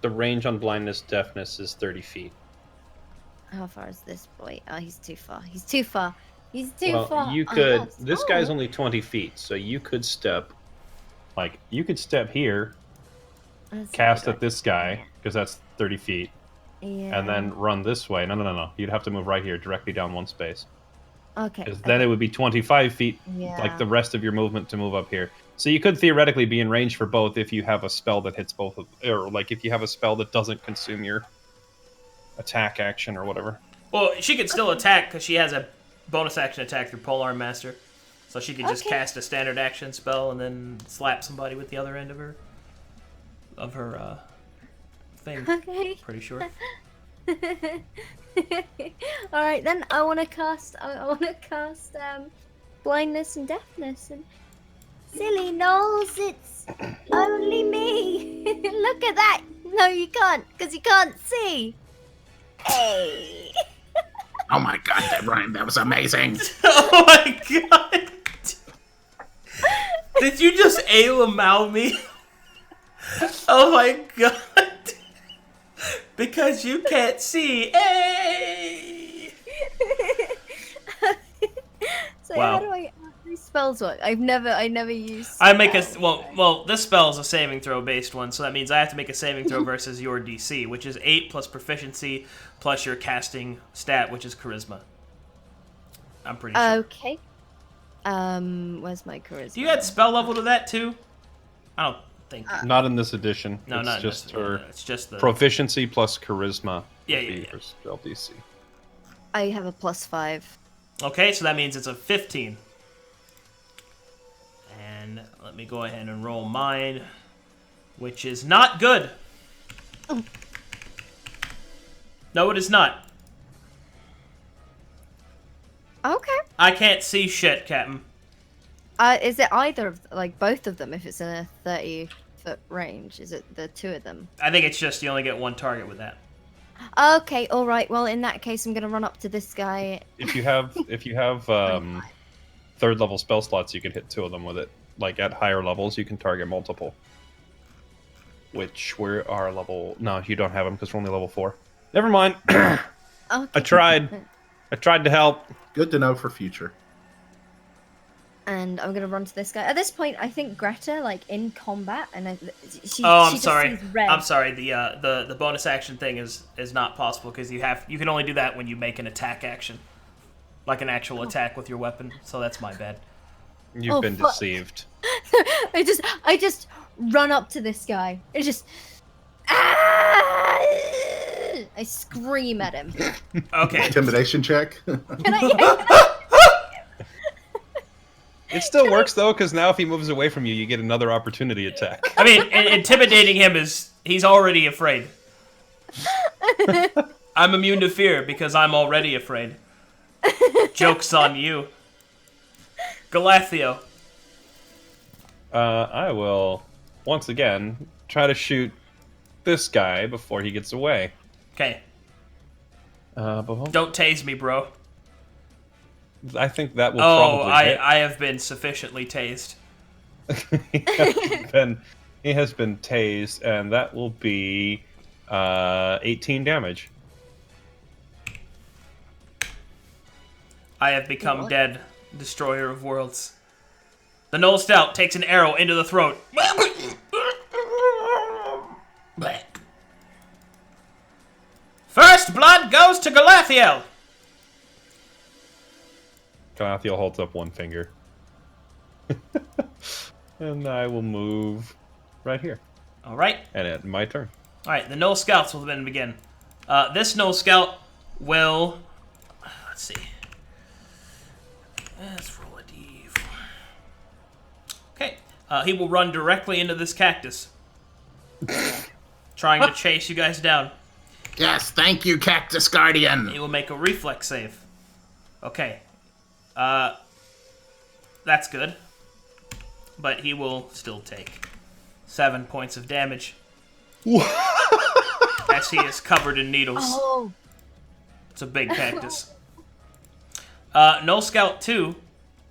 range on blindness deafness is 30 feet. How far is this boy? Oh, he's too far. He's too far. He's too Well, far. you Oh, could. yes. This guy's only 20 feet, so you could step. Like, you could step here, That's a cast good at this guy, because that's 30 feet, idea. and then run this way. No. You'd have to move right here, directly down one space. Okay. Because then it would be 25 feet, Yeah. like the rest of your movement to move up here. So you could theoretically be in range for both if you have a spell that hits both of, or like if you have a spell that doesn't consume your attack action or whatever. Well, she could still attack because she has a bonus action attack through Polearm Master. So she could just cast a standard action spell and then slap somebody with the other end of her thing. Okay. Pretty sure. All right, then I want to cast. I want to cast blindness and deafness. And silly Knowles, it's only me. Look at that. No, you can't, because you can't see. Hey. Oh my god, that rhyme, that was amazing. Oh my god! Did you just ALMOW me? Oh my god! Because you can't see. Hey! So Wow. how do these spells work? I never used. I make a well. This spell is a saving throw based one, so that means I have to make a saving throw versus your DC, which is 8 plus proficiency plus your casting stat, which is charisma. I'm pretty sure. Okay. Where's my charisma? Do you add spell level to that too? I don't think. Not in this edition. No, it's not just necessarily. her It's just the. proficiency plus charisma. Yeah, would yeah, be yeah. her spell DC. I have a +5. Okay, so that means it's a 15. And let me go ahead and roll mine, which is not good. Oh. No, it is not. Okay. I can't see shit, Captain. Is it either of like both of them? If it's in a 30-foot range, is it the two of them? I think it's just you only get one target with that. Okay, all right. Well, in that case, I'm gonna run up to this guy. If you have third level spell slots, you can hit 2 of them with it. Like at higher levels, you can target multiple. Which we are level. No, you don't have them because we're only level 4. Never mind. Okay. I tried. I tried to help. Good to know for future. And I'm gonna run to this guy. At this point, I think Greta, like in combat, and she. Oh, I'm she just sorry. sees red. I'm sorry. The bonus action thing is not possible because you can only do that when you make an attack action, like an actual attack with your weapon. So that's my bad. You've Oh, been fuck. deceived. I just run up to this guy. It just. Ah! I scream at him. Okay. Intimidation check. Can I? It still works though, because now if he moves away from you, you get another opportunity attack. I mean, intimidating him he's already afraid. I'm immune to fear because I'm already afraid. Joke's on you. Galathio. I will, once again, try to shoot this guy before he gets away. Okay. But Don't tase me, bro. I think that will Oh, probably hit. I have been sufficiently tased. He has been tased, and that will be 18 damage. I have become What? dead, destroyer of worlds. The Knoll Stout takes an arrow into the throat. First blood goes to Galathiel. Galathiel holds up one finger. And I will move right here. All right. And it's my turn. All right, the Knoll Scouts will then begin. This Knoll Scout will... Let's see. Let's roll a d4. He will run directly into this cactus, trying to chase you guys down. Yes, thank you, Cactus Guardian. He will make a reflex save. Okay. That's good. But he will still take 7 points of damage. As he is covered in needles. Oh. It's a big cactus. Null Scout 2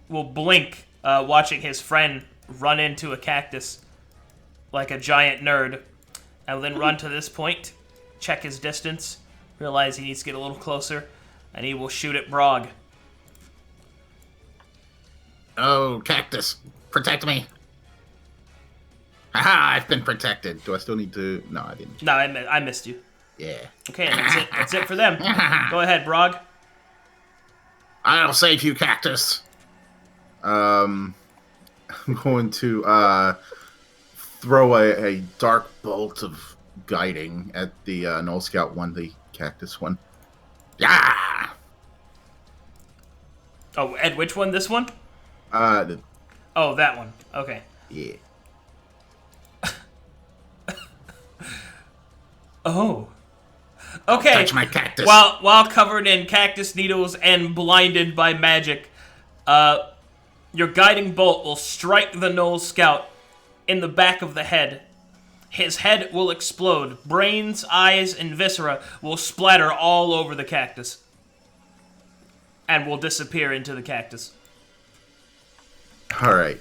will blink, watching his friend run into a cactus like a giant nerd, and will then run to this point, check his distance, realize he needs to get a little closer, and he will shoot at Brog. Oh, Cactus, protect me. Haha, I've been protected. Do I still need to... No, I didn't. No, I missed you. Yeah. Okay, that's it. That's it for them. Go ahead, Brog. I'll save you, Cactus. I'm going to throw a dark bolt of guiding at the Null Scout one, the cactus one. Yeah. Oh, Ed, which one? This one? Oh, that one. Okay. Yeah. Oh. Okay. Touch my cactus. While covered in cactus needles and blinded by magic, your guiding bolt will strike the Null Scout in the back of the head. His head will explode. Brains, eyes, and viscera will splatter all over the cactus. And will disappear into the cactus. All right.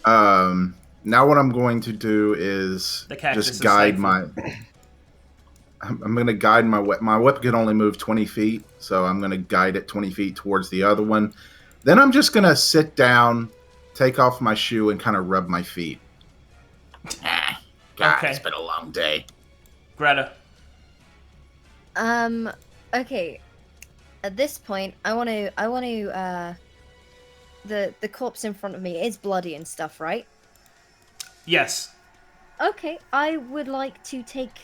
Now what I'm going to do is The cactus just is guide thankful. my... I'm going to guide my whip. My whip can only move 20 feet, so I'm going to guide it 20 feet towards the other one. Then I'm just going to sit down, take off my shoe, and kind of rub my feet. God, Okay. It's been a long day. Greta. Okay. At this point, I want to, the corpse in front of me is bloody and stuff, right? Yes. Okay, I would like to take,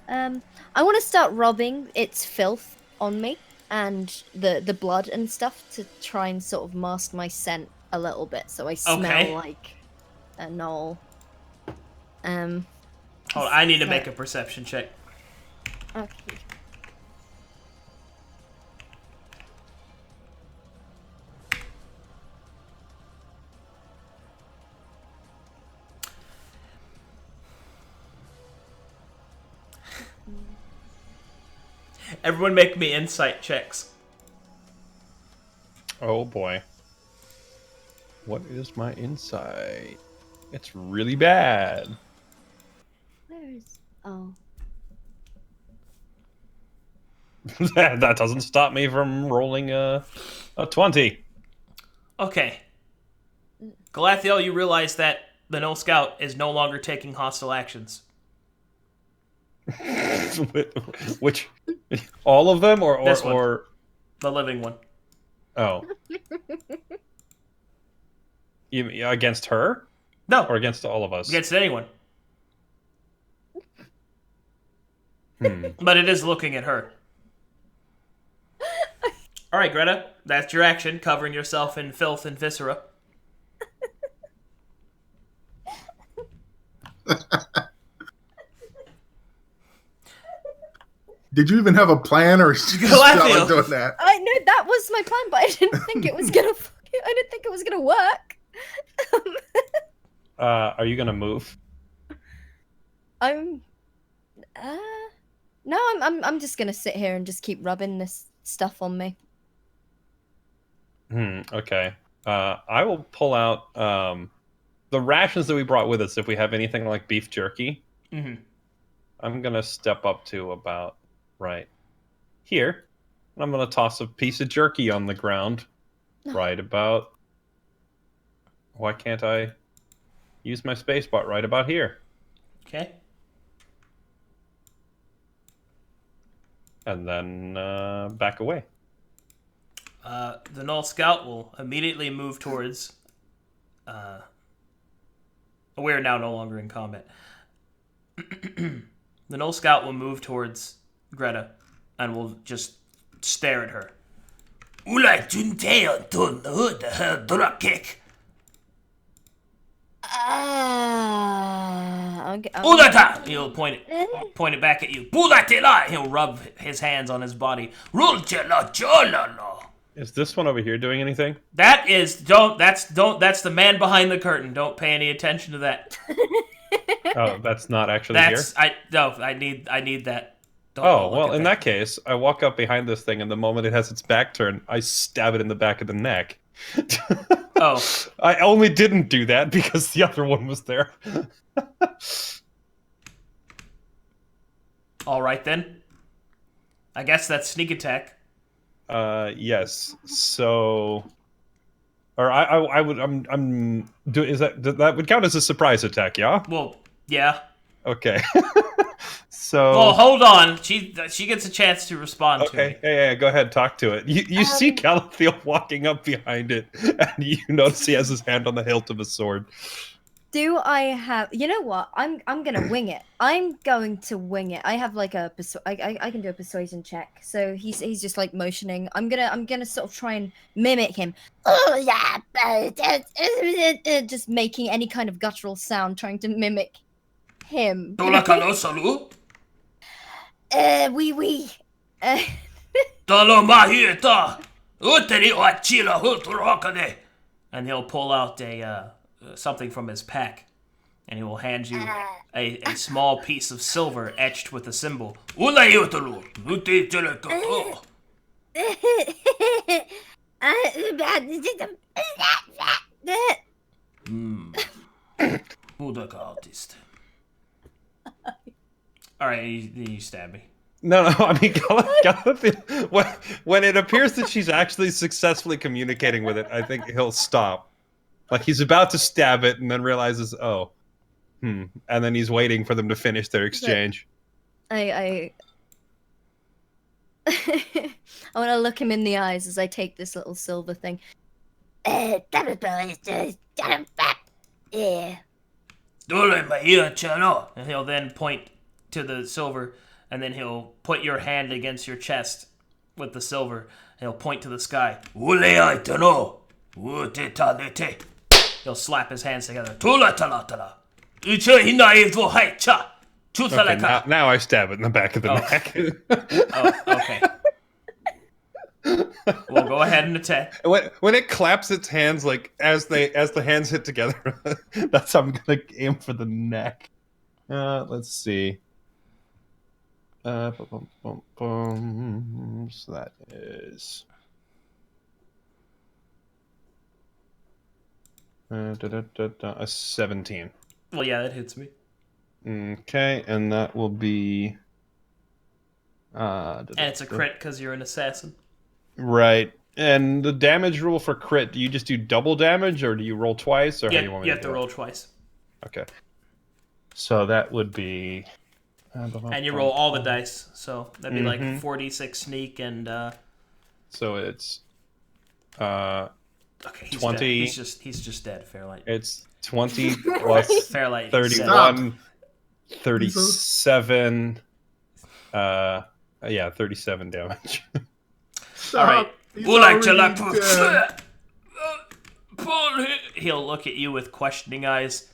I want to start rubbing its filth on me and the blood and stuff to try and sort of mask my scent a little bit, so I smell Okay. like a gnoll. Hold on, I need to make a perception check. Okay. Everyone make me insight checks. Oh boy. What is my insight? It's really bad. Where is... Oh. That doesn't stop me from rolling a 20. Okay. Galathiel, you realize that the Null Scout is no longer taking hostile actions. Which, all of them, or This one. or The living one. oh, you against her No, or against all of us? against anyone. Hmm. But it is looking at her. Alright, Greta, that's your action, covering yourself in filth and viscera. Did you even have a plan, or just Galathiel. doing that? I know that was my plan, but I didn't think it was gonna. I didn't think it was gonna work. Are you gonna move? I'm. No, I'm just gonna sit here and just keep rubbing this stuff on me. Okay. I will pull out the rations that we brought with us. If we have anything like beef jerky, Mm-hmm. I'm gonna step up to about right here. And I'm gonna toss a piece of jerky on the ground. Right about. Why can't I use my space bar right about here? Okay. And then back away. The Null Scout will immediately move towards... we're now no longer in combat. The Null Scout will move towards Greta and will just stare at her. Pulata! He'll point it back at you. Pulatela! He'll rub his hands on his body. Rulchelachololo. Is this one over here doing anything? That's the man behind the curtain. Don't pay any attention to that. Oh, that's not actually here? I need that. Don't Oh, look well, at in that case, I walk up behind this thing, and the moment it has its back turned, I stab it in the back of the neck. Oh. I only didn't do that because the other one was there. Alright then. I guess that's sneak attack. Yes. So, or that would count as a surprise attack, yeah? Well, yeah. Okay. So. Well, hold on. She gets a chance to respond to me. Okay, yeah, go ahead, talk to it. You see Calafiel walking up behind it, and you notice he has his hand on the hilt of a sword. Do I have? You know what? I'm gonna wing it. I'm going to wing it. I have like I can do a persuasion check. So he's just like motioning. I'm gonna sort of try and mimic him. Oh yeah, just making any kind of guttural sound, trying to mimic him. Oui. And he'll pull out something from his pack, and he will hand you a small piece of silver etched with a symbol. Alright, you stab me. No, I mean, when it appears that she's actually successfully communicating with it, I think he'll stop. Like, he's about to stab it and then realizes, and then he's waiting for them to finish their exchange. I want to look him in the eyes as I take this little silver thing. Yeah. And he'll then point to the silver, and then he'll put your hand against your chest with the silver, and he'll point to the sky. He'll slap his hands together. Okay, now I stab it in the back of the neck. Okay. Well, go ahead and attack. When it claps its hands, like as the hands hit together, that's how I'm gonna aim for the neck. Let's see. So that is a 17. Well, yeah, that hits me. Okay, and that will be. And it's a crit because you're an assassin. Right. And the damage rule for crit, do you just do double damage, or do you roll twice, or how do you want me you have to roll twice. Okay. So that would be. And you roll all the dice, so that'd be like 46 sneak and. So it's. Okay, he's 20. Dead. He's just dead. Fairlight. It's 20 plus Fairlight 31, 37. 37 damage. All right. He's already dead. He'll look at you with questioning eyes.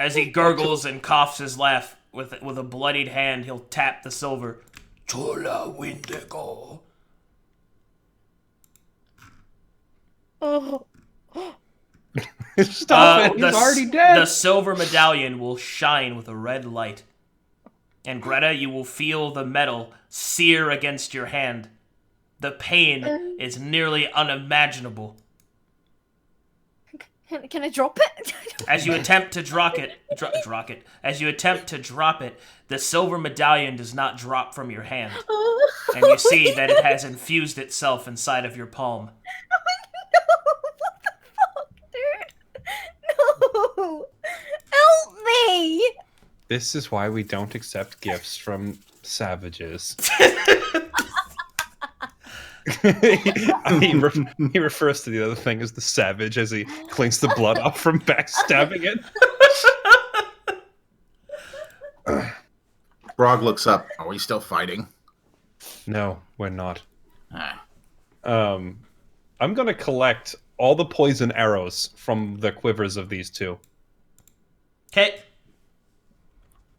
As he gurgles and coughs his laugh, with a bloodied hand, he'll tap the silver. Chola Windigo. Stop it! He's already dead. The silver medallion will shine with a red light. And Greta, you will feel the metal sear against your hand. The pain is nearly unimaginable. Can I drop it? As you attempt to drop it, the silver medallion does not drop from your hand, and you see that it has infused itself inside of your palm. No! Help me! This is why we don't accept gifts from savages. he refers to the other thing as the savage as he cleans the blood off from backstabbing it. Brog looks up. Are we still fighting? No, we're not. I'm gonna collect all the poison arrows from the quivers of these two. Okay.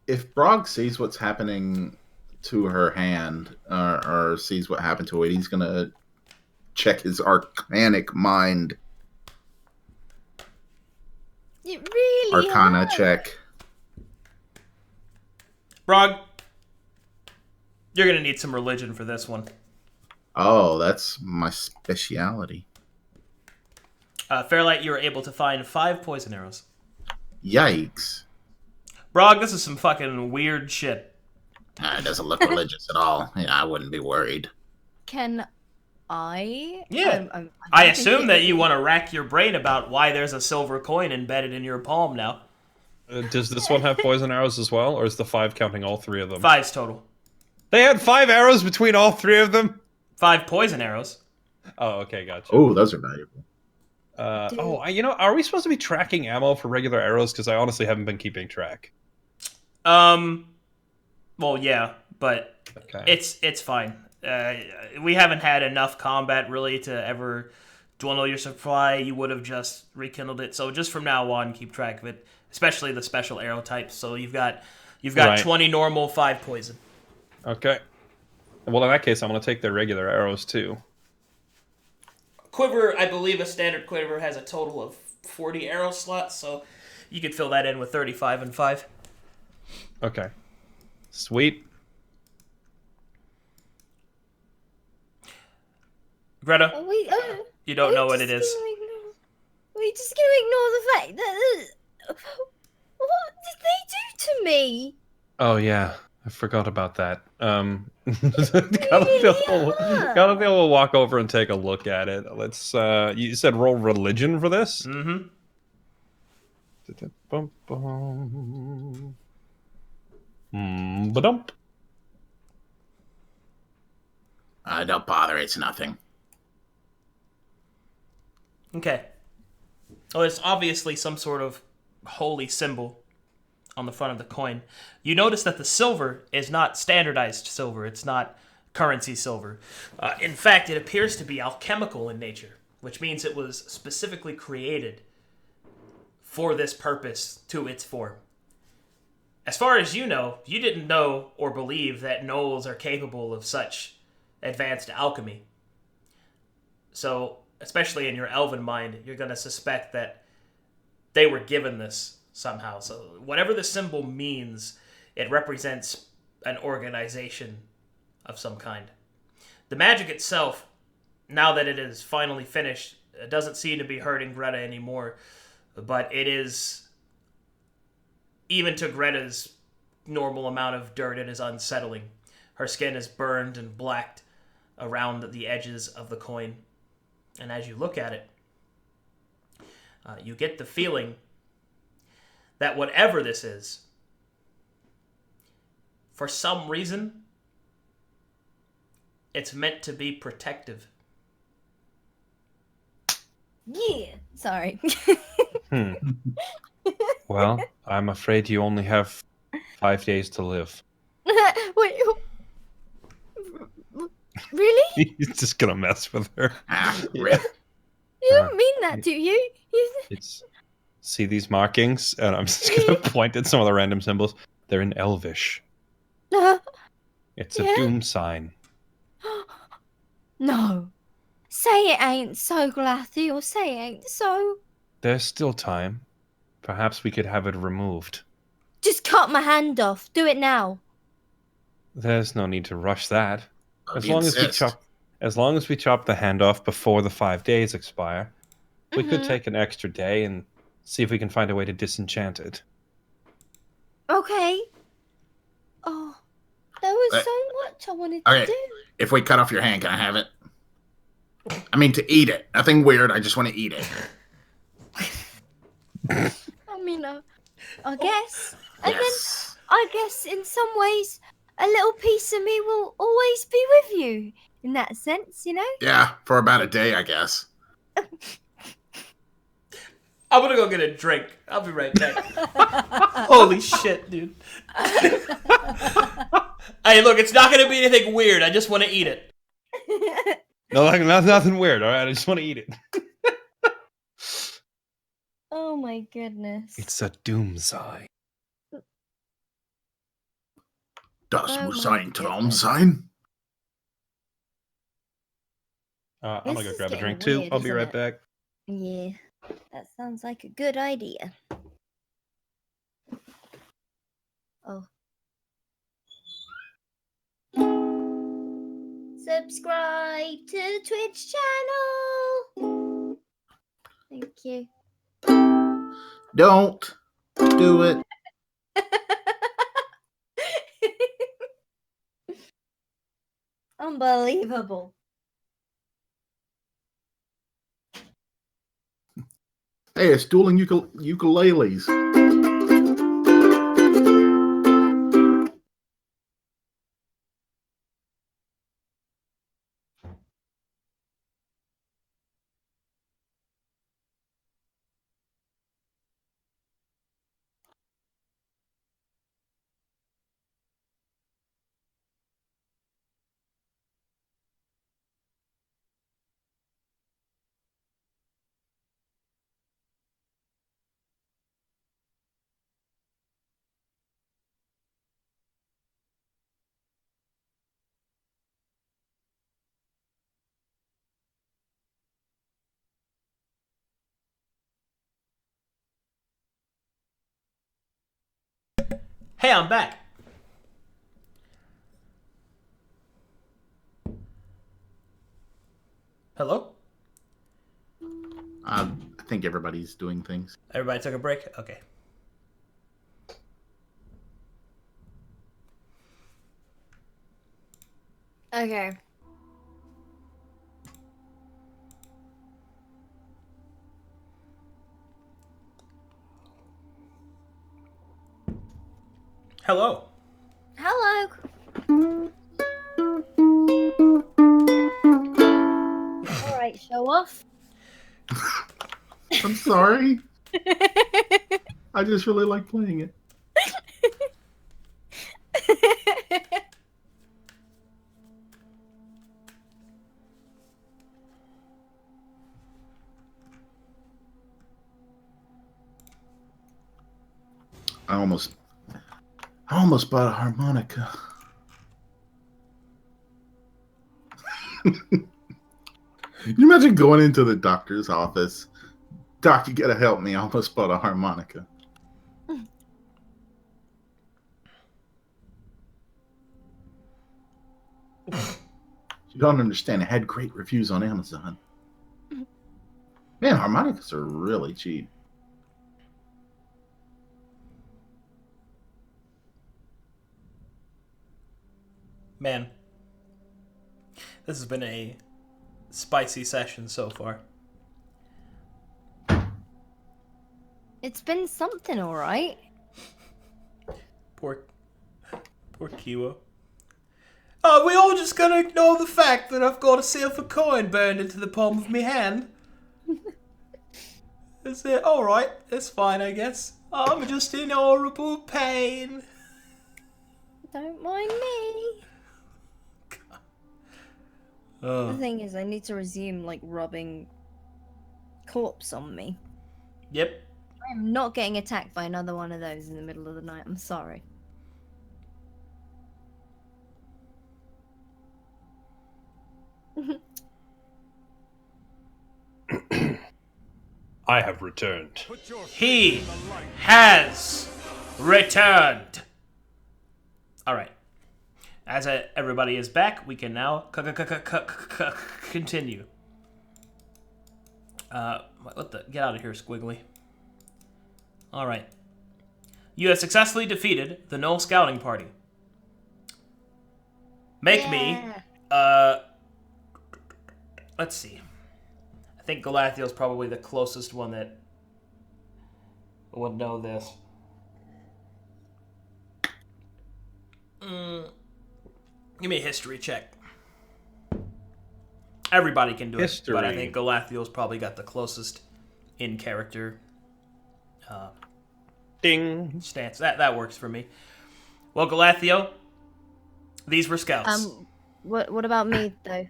If Brog sees what's happening to her hand, or sees what happened to it, he's gonna check his arcanic mind. It really Arcana hurt. check. Brog, you're gonna need some religion for this one. Oh, that's my speciality. Fairlight, you were able to find 5 poison arrows. Yikes. Brog, this is some fucking weird shit. It doesn't look religious at all. Yeah, I wouldn't be worried. Can I? Yeah. I'm I thinking assume that it- you want to rack your brain about why there's a silver coin embedded in your palm now. Does this one have poison arrows as well, or is the 5 counting all 3 of them? 5's total. They had 5 arrows between all 3 of them? 5 poison arrows. Oh, okay, gotcha. Oh, those are valuable. Are we supposed to be tracking ammo for regular arrows? Because I honestly haven't been keeping track. Well, yeah, but Okay. it's fine. We haven't had enough combat really to ever dwindle your supply. You would have just rekindled it. So just from now on, keep track of it, especially the special arrow types. So you've got Right. 20 normal, 5 poison. Okay. Well, in that case, I'm going to take their regular arrows, too. Quiver, I believe a standard quiver has a total of 40 arrow slots, so you could fill that in with 35 and 5. Okay. Sweet. Greta, Are we, you don't know what it is. Are we just gonna ignore the fact that? What did they do to me? Oh, yeah. I forgot about that. Really Gotta be able to walk over and take a look at it. Let's, you said roll religion for this? Mm-hmm. Ba-dump. Don't bother, it's nothing. Okay. Well, it's obviously some sort of holy symbol on the front of the coin. You notice that the silver is not standardized silver. It's not currency silver. In fact, it appears to be alchemical in nature, which means it was specifically created for this purpose to its form. As far as you know, you didn't know or believe that gnolls are capable of such advanced alchemy. So, especially in your elven mind, you're going to suspect that they were given this somehow. So, whatever the symbol means, it represents an organization of some kind. The magic itself, now that it is finally finished, it doesn't seem to be hurting Greta anymore, but it is, even to Greta's normal amount of dirt, it is unsettling. Her skin is burned and blacked around the edges of the coin. And as you look at it, you get the feeling that whatever this is, for some reason, it's meant to be protective. Yeah. Sorry. Well, I'm afraid you only have 5 days to live. Wait. Really? He's just gonna mess with her. Rip. You don't mean that, do you? It's see these markings, and I'm just gonna point at some of the random symbols. They're in Elvish. It's a Yeah? doom sign. No. Say it ain't so, Glathy, or say it ain't so. There's still time. Perhaps we could have it removed. Just cut my hand off. Do it now. There's no need to rush that. As You long insist. as long as we chop the hand off before the 5 days expire, we could Mhm. take an extra day and see if we can find a way to disenchant it. Okay. Oh, there was Uh, so much I wanted to okay. do. If we cut off your hand, can I have it? I mean, to eat it. Nothing weird. I just want to eat it. I mean, I guess. And Yes. then I guess in some ways, a little piece of me will always be with you. In that sense, you know? Yeah, for about a day, I guess. I'm gonna go get a drink. I'll be right back. Holy shit, dude. Hey, look, it's not gonna be anything weird. I just want to eat it. No, like nothing weird. All right, I just want to eat it. Oh my goodness. It's a doom sign. Das Oh muss my ein Traum goodness. sein. I'm This gonna go is grab a getting drink too. weird, I'll be isn't right it? back. Yeah, that sounds like a good idea. Oh. Subscribe to the Twitch channel. Thank you. Don't do it. Unbelievable. Hey, it's dueling ukuleles. Hey, I'm back. Hello? I think everybody's doing things. Everybody took a break? Okay. Okay. Hello. Hello. All right, show off. I'm sorry. I just really like playing it. I almost bought a harmonica. Can you imagine going into the doctor's office? Doc, you gotta help me. I almost bought a harmonica. You don't understand. It had great reviews on Amazon. Man, harmonicas are really cheap. Man. This has been a spicy session so far. It's been something, all right. Poor Kiwo. Are we all just gonna ignore the fact that I've got a silver coin burned into the palm of my hand? Is it alright? It's fine, I guess. I'm just in horrible pain. Don't mind me. The thing is, I need to resume, like, rubbing corpse on me. Yep. I'm not getting attacked by another one of those in the middle of the night. I'm sorry. I have returned. He has returned. Alright. As everybody is back, we can now continue. What the? Get out of here, Squiggly. Alright. You have successfully defeated the Null Scouting Party. Make me, let's see. I think Galathiel's probably the closest one that would know this. Give me a history check. Everybody can do it, but I think Galathiel's probably got the closest in character Ding. stance. That works for me. Well, Galathio, these were scouts. What about me though?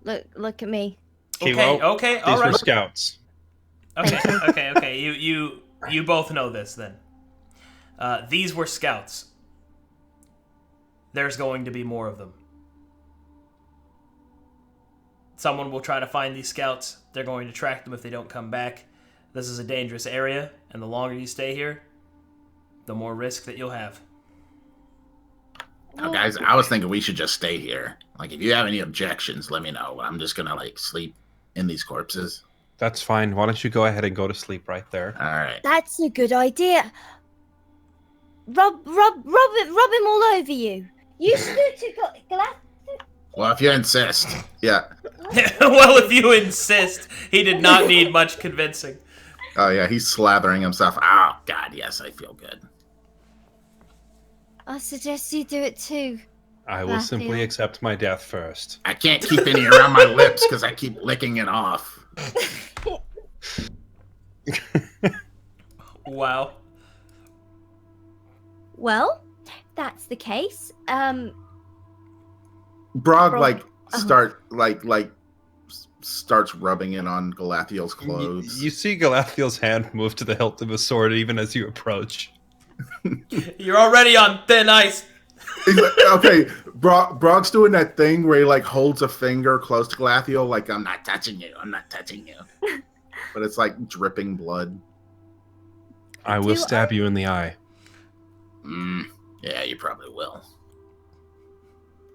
Look at me. Kilo, Okay, these all were right. scouts. Okay. You both know this then. These were scouts. There's going to be more of them. Someone will try to find these scouts. They're going to track them if they don't come back. This is a dangerous area, and the longer you stay here, the more risk that you'll have. Oh, guys, I was thinking we should just stay here. Like, if you have any objections, let me know. I'm just gonna like sleep in these corpses. That's fine. Why don't you go ahead and go to sleep right there? All right. That's a good idea. Rub him all over you. You stood to glass. Well, if you insist. Yeah. Well, if you insist, he did not need much convincing. Oh yeah, he's slathering himself. Oh God, yes, I feel good. I suggest you do it too. I will simply accept my death first. I can't keep any around my lips because I keep licking it off. Wow. Well, that's the case. Brog starts rubbing it on Galathiel's clothes. You see Galathiel's hand move to the hilt of his sword even as you approach. You're already on thin ice. Okay, Brog's doing that thing where he like holds a finger close to Galathiel, like I'm not touching you, but it's like dripping blood. I will stab you in the eye. Yeah, you probably will.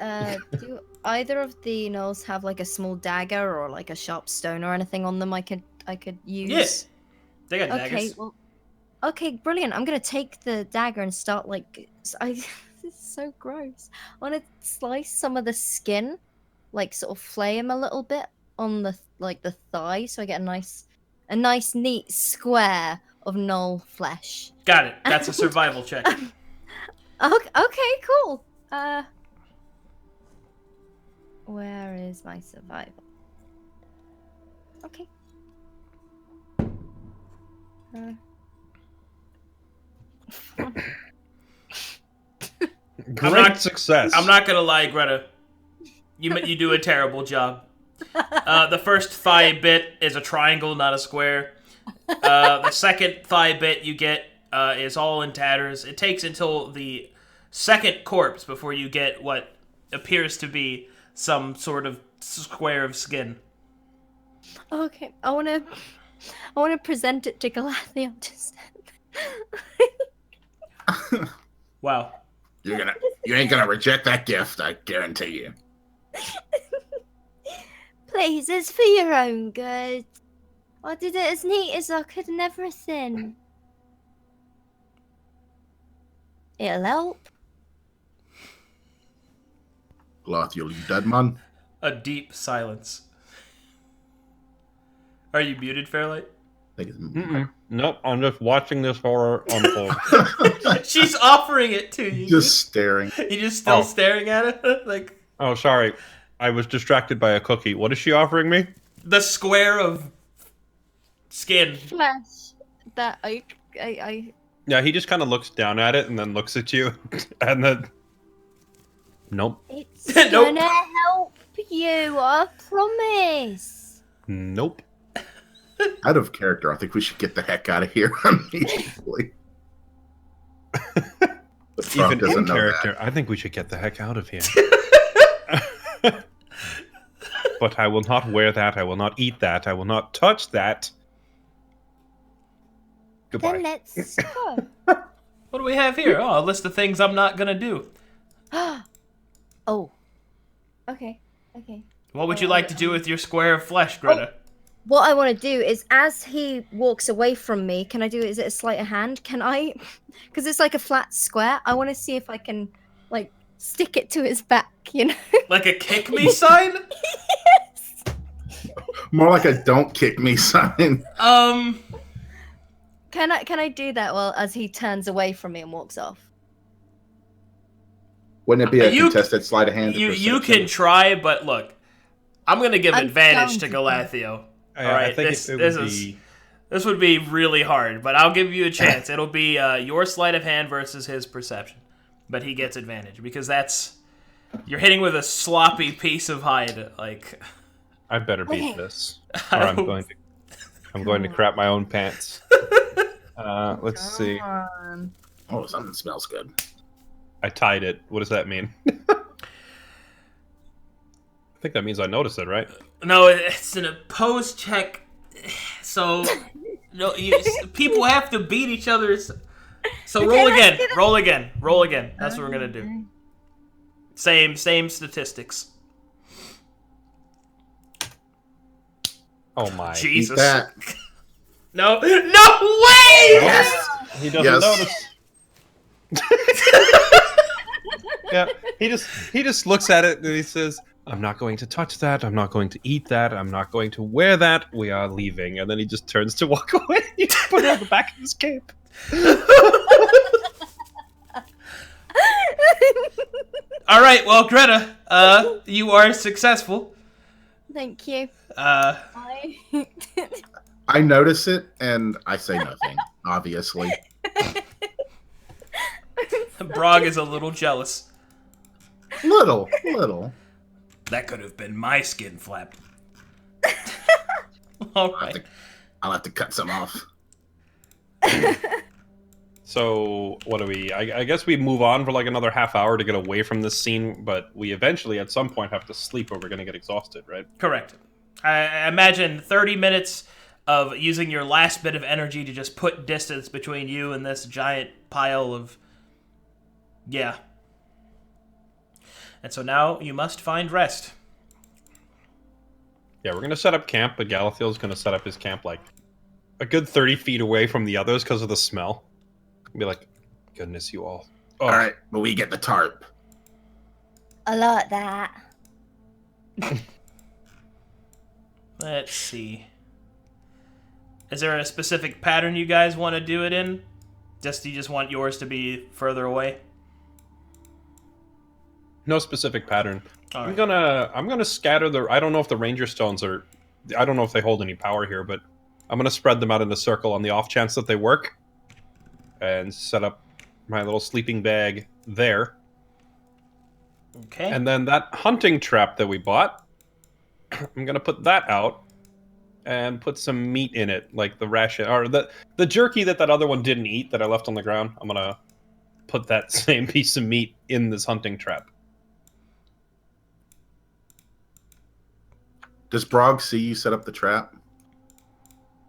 Do either of the gnolls have like a small dagger or like a sharp stone or anything on them I could use? Yes. They got daggers. Okay, brilliant. I'm gonna take the dagger and start like this is so gross. I want to slice some of the skin, like sort of flay him a little bit on the thigh, so I get a nice neat square of gnoll flesh. Got it. That's a survival check. Okay, cool. Where is my survival? Okay. Great success. I'm not gonna lie, Greta. You do a terrible job. The first thigh bit is a triangle, not a square. The second thigh bit you get is all in tatters. It takes until the second corpse before you get what appears to be some sort of square of skin. Okay, I wanna present it to Galathiel. Wow. You ain't gonna reject that gift, I guarantee you. Please, it's for your own good. I did it as neat as I could and everything. It'll help. Galathiel, you dead man? A deep silence. Are you muted, Fairlight? Nope, I'm just watching this horror unfold. She's offering it to you. Just staring. You just still staring at it? Like, oh, sorry. I was distracted by a cookie. What is she offering me? the square of skin. Flesh. That I Yeah, he just kind of looks down at it and then looks at you, and then... Nope. It's Nope. gonna help you, I promise. Nope. Out of character, I think we should get the heck out of here immediately. The frog Even doesn't in know character, that. I think we should get the heck out of here. But I will not wear that. I will not eat that. I will not touch that. Goodbye. Then let's go. What do we have here? Oh, a list of things I'm not gonna do. Oh. Okay. Okay. What would you like to do with your square of flesh, Greta? What I want to do is, as he walks away from me, can I do? Is it a sleight of hand? Can I? Because it's like a flat square. I want to see if I can, like, stick it to his back. You know? Like a kick me sign? Yes. More like a "don't kick me" sign. Can I do that? Well, as he turns away from me and walks off. Wouldn't it be a You- contested sleight of hand? You can try, but look, I'm gonna give I'm advantage to down to Galathio. I Alright, think this it is would be... this would be really hard, but I'll give you a chance. It'll be your sleight of hand versus his perception, but he gets advantage because you're hitting with a sloppy piece of hide. Like, I better beat Okay. this, I or I'm hope- going to crap my own pants. Let's see. On. Oh, something smells good. I tied it. What does that mean? I think that means I noticed it, right? No, it's an opposed check. So, no, people have to beat each other's. So Okay, roll let's again. do that. Roll again. Roll again. That's what we're gonna do. Same statistics. Oh my. Jesus. Eat that. No way! Yes. He doesn't Yes. notice. Yeah, he just looks at it and he says, "I'm not going to touch that. I'm not going to eat that. I'm not going to wear that. We are leaving." And then he just turns to walk away. He put it on the back of his cape. All right, well, Greta, you are successful. Thank you. I notice it and I say nothing, obviously. Brog is a little jealous. Little. That could have been my skin flap. All right. I'll have to cut some off. So what do we? I guess we move on for like another half hour to get away from this scene, but we eventually at some point have to sleep or we're going to get exhausted, right? Correct. I imagine 30 minutes of using your last bit of energy to just put distance between you and this giant pile of... Yeah. And so now you must find rest. Yeah, we're going to set up camp, but Galathiel's going to set up his camp like a good 30 feet away from the others because of the smell. Be like, goodness, you all. Oh. All right, but we get the tarp. I like that. Let's see. Is there a specific pattern you guys want to do it in? You just want yours to be further away? No specific pattern. All right. I'm gonna scatter the. I don't know if the ranger stones are. I don't know if they hold any power here, but I'm gonna spread them out in a circle on the off chance that they work, and set up my little sleeping bag there. Okay. And then that hunting trap that we bought, I'm gonna put that out and put some meat in it, like the ration or the jerky that other one didn't eat that I left on the ground. I'm gonna put that same piece of meat in this hunting trap. Does Brog see you set up the trap?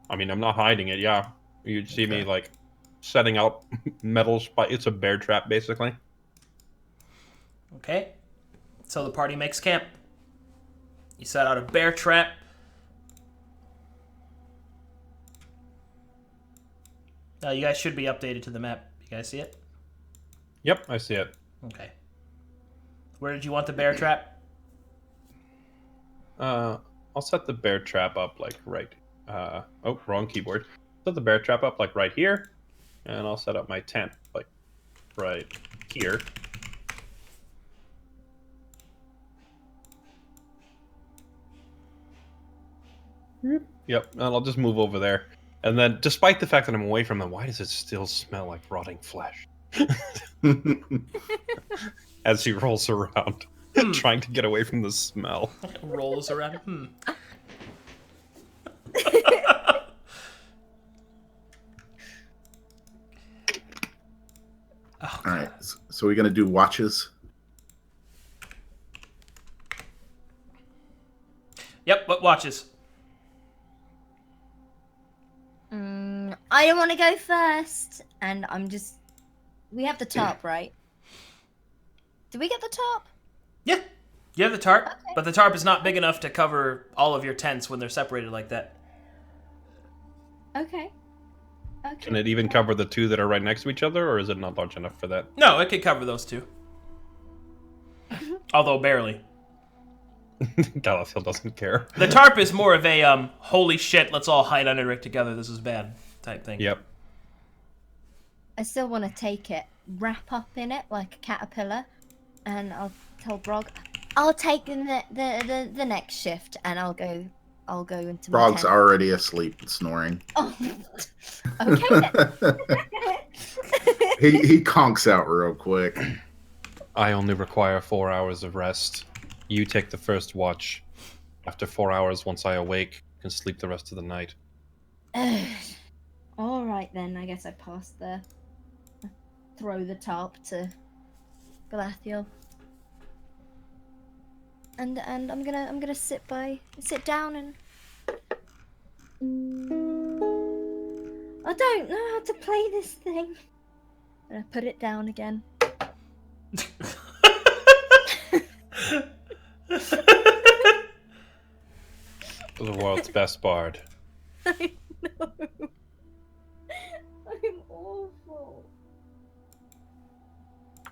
I mean, I'm not hiding it. Yeah, you'd see me Okay. like setting out metal spike. It's a bear trap, basically. Okay. So the party makes camp. You set out a bear trap. You guys should be updated to the map. You guys see it? Yep, I see it. Okay. Where did you want the bear trap? I'll set the bear trap up like right. Oh, wrong keyboard. Set the bear trap up like right here, and I'll set up my tent like right here. Yep, and I'll just move over there. And then, despite the fact that I'm away from them, why does it still smell like rotting flesh? As he rolls around, trying to get away from the smell. Rolls around. Oh, All right, so we're gonna do watches. Yep, what watches? I don't want to go first, and I'm just. We have the tarp, right? Did we get the tarp? Yeah, you have the tarp, Okay. but the tarp is not big enough to cover all of your tents when they're separated like that. Okay. Can it even cover the two that are right next to each other, or is it not large enough for that? No, it could cover those two. Although barely. Galathiel doesn't care. The tarp is more of a, holy shit, let's all hide under it together, this is bad type thing. Yep. I still want to take it, wrap up in it like a caterpillar, and I'll tell Brog, I'll take the next shift, and I'll go into my Brog's tent. already asleep and snoring. Oh, okay then. he conks out real quick. I only require 4 hours of rest. You take the first watch. After 4 hours, once I awake, I can sleep the rest of the night. All right then. I guess I passed the throw the tarp to Galathiel. And I'm gonna sit down and I don't know how to play this thing. I'm gonna put it down again. The world's best bard. I know. I'm awful.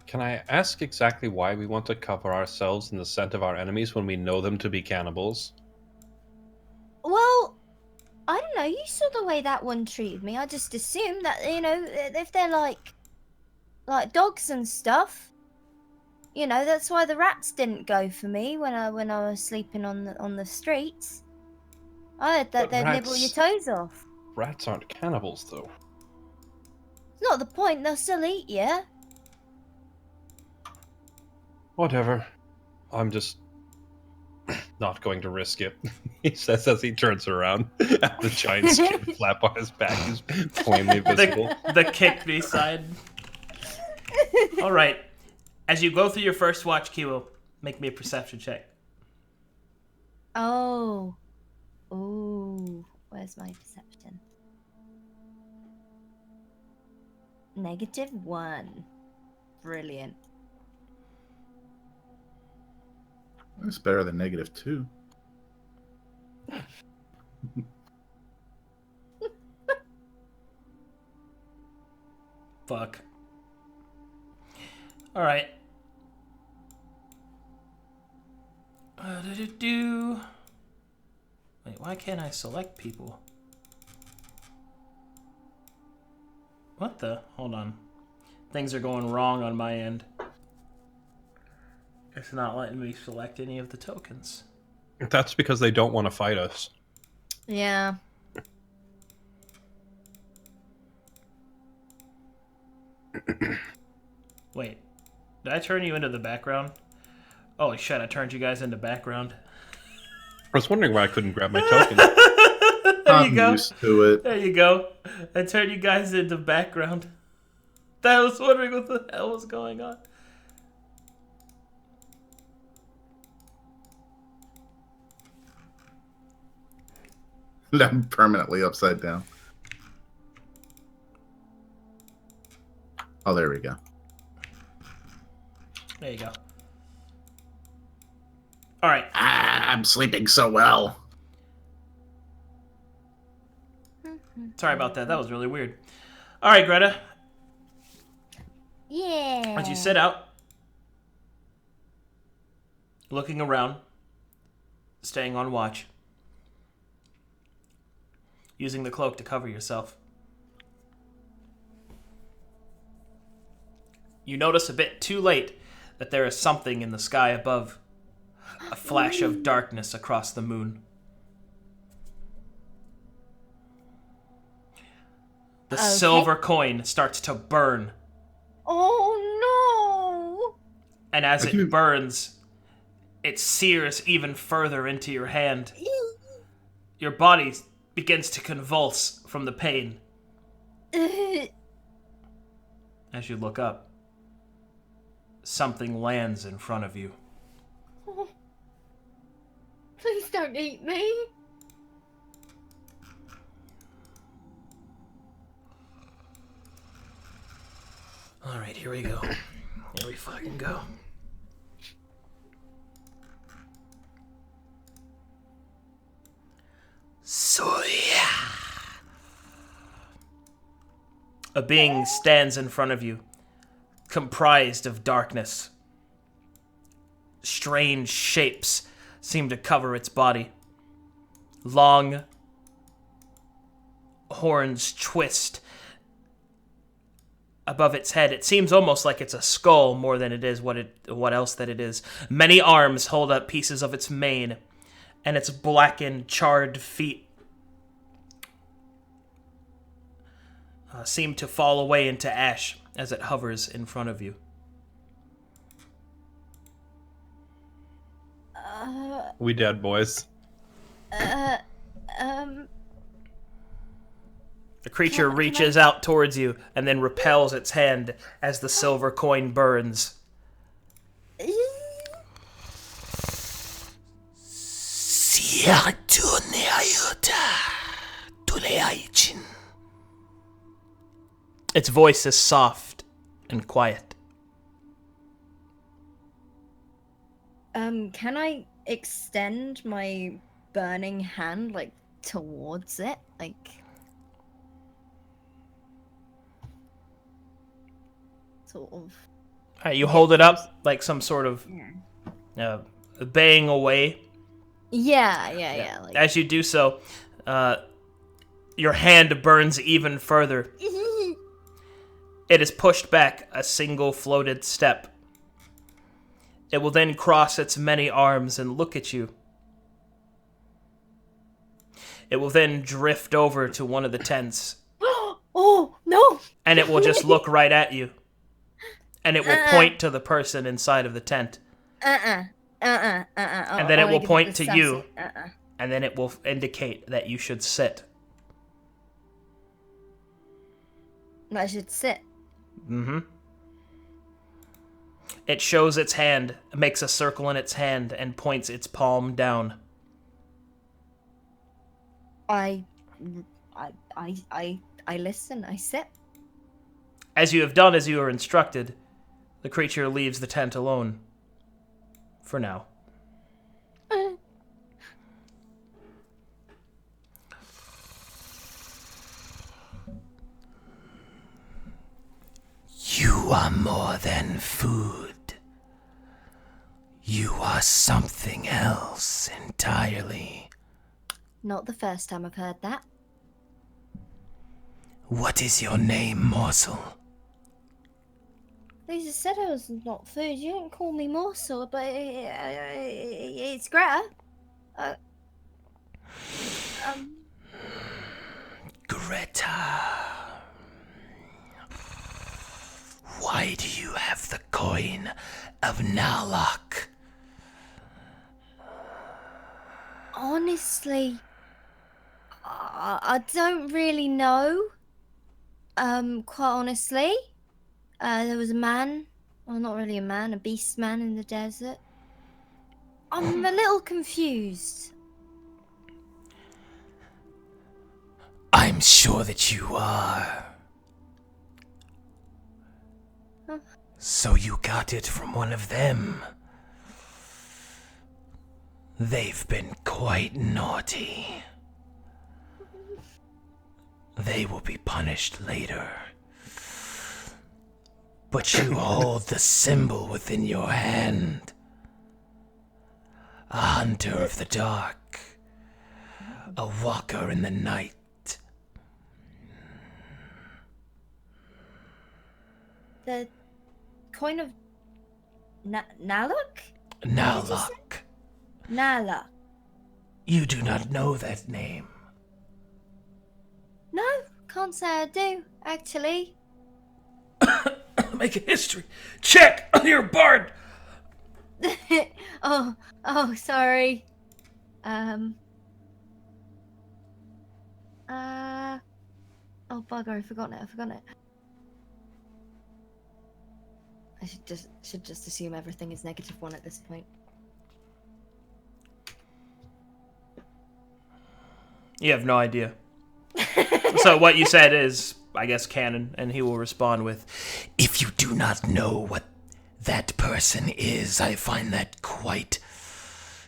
Can I ask exactly why we want to cover ourselves in the scent of our enemies when we know them to be cannibals? Well, I don't know. You saw the way that one treated me. I just assumed that, you know, if they're like dogs and stuff, you know, that's why the rats didn't go for me when I was sleeping on the streets. I heard that But they'd nibble your toes off. Rats aren't cannibals, though. It's not the point. They'll still eat you. Whatever. I'm just not going to risk it. He says as he turns around at the giant skin flap on his back is plainly visible. The kick beside. All right. As you go through your first watch, Kiwo, make me a perception check. Oh. Ooh. Where's my perception? -1. Brilliant. That's better than -2. Fuck. All right. Wait, why can't I select people? What the? Hold on. Things are going wrong on my end. It's not letting me select any of the tokens. That's because they don't want to fight us. Yeah. Wait, did I turn you into the background? Holy shit, I turned you guys into background. I was wondering why I couldn't grab my token. There you go. I'm used to it. There you go. I turned you guys into background. I was wondering what the hell was going on. I'm permanently upside down. Oh, there we go. There you go. All right. I'm sleeping so well. Sorry about that. That was really weird. All right, Greta. Yeah. As you sit out, looking around, staying on watch, using the cloak to cover yourself, you notice a bit too late that there is something in the sky above, a flash of darkness across the moon. The silver coin starts to burn. Oh no! And as it burns, it sears even further into your hand. Your body begins to convulse from the pain. As you look up, something lands in front of you. Oh. Please don't eat me. Alright, here we go. Here we fucking go. So yeah. A being stands in front of you, comprised of darkness. Strange shapes seem to cover its body. Long horns twist above its head. It seems almost like it's a skull more than it is what else that it is. Many arms hold up pieces of its mane, and its blackened, charred feet seem to fall away into ash as it hovers in front of you. We dead, boys. The creature reaches out towards you and then repels its hand as the silver coin burns. Its voice is soft and quiet. Can I extend my burning hand, like, towards it? Like... sort of... Alright, you hold it up like some sort of baying away. Yeah. Like... As you do so, your hand burns even further. It is pushed back a single floated step. It will then cross its many arms and look at you. It will then drift over to one of the tents. Oh, no! And it will just look right at you. And it will point to the person inside of the tent. And then it will point to you. And then it will indicate that you should sit. I should sit. Mm-hmm. It shows its hand, makes a circle in its hand, and points its palm down. I listen, I sit. As you have done as you are instructed, the creature leaves the tent alone. For now. You are more than food. You are something else entirely. Not the first time I've heard that. What is your name, morsel? Lisa said I was not food. You didn't call me morsel, but it's Greta. Greta. Why do you have the coin of Nalok? Honestly, I don't really know. Quite honestly. There was a man, well, not really a man, a beast man in the desert. I'm a little confused. I'm sure that you are. Huh? So you got it from one of them. They've been quite naughty. They will be punished later. But you hold the symbol within your hand. A hunter of the dark. A walker in the night. The coin of Nalok? Nalok. Nala. You do not know that name. No, can't say I do, actually. Make a history check on your bard. oh, sorry. Oh bugger! I forgot it. I should just assume everything is -1 at this point. You have no idea. So what you said is, I guess, canon, and he will respond with, If you do not know what that person is, I find that quite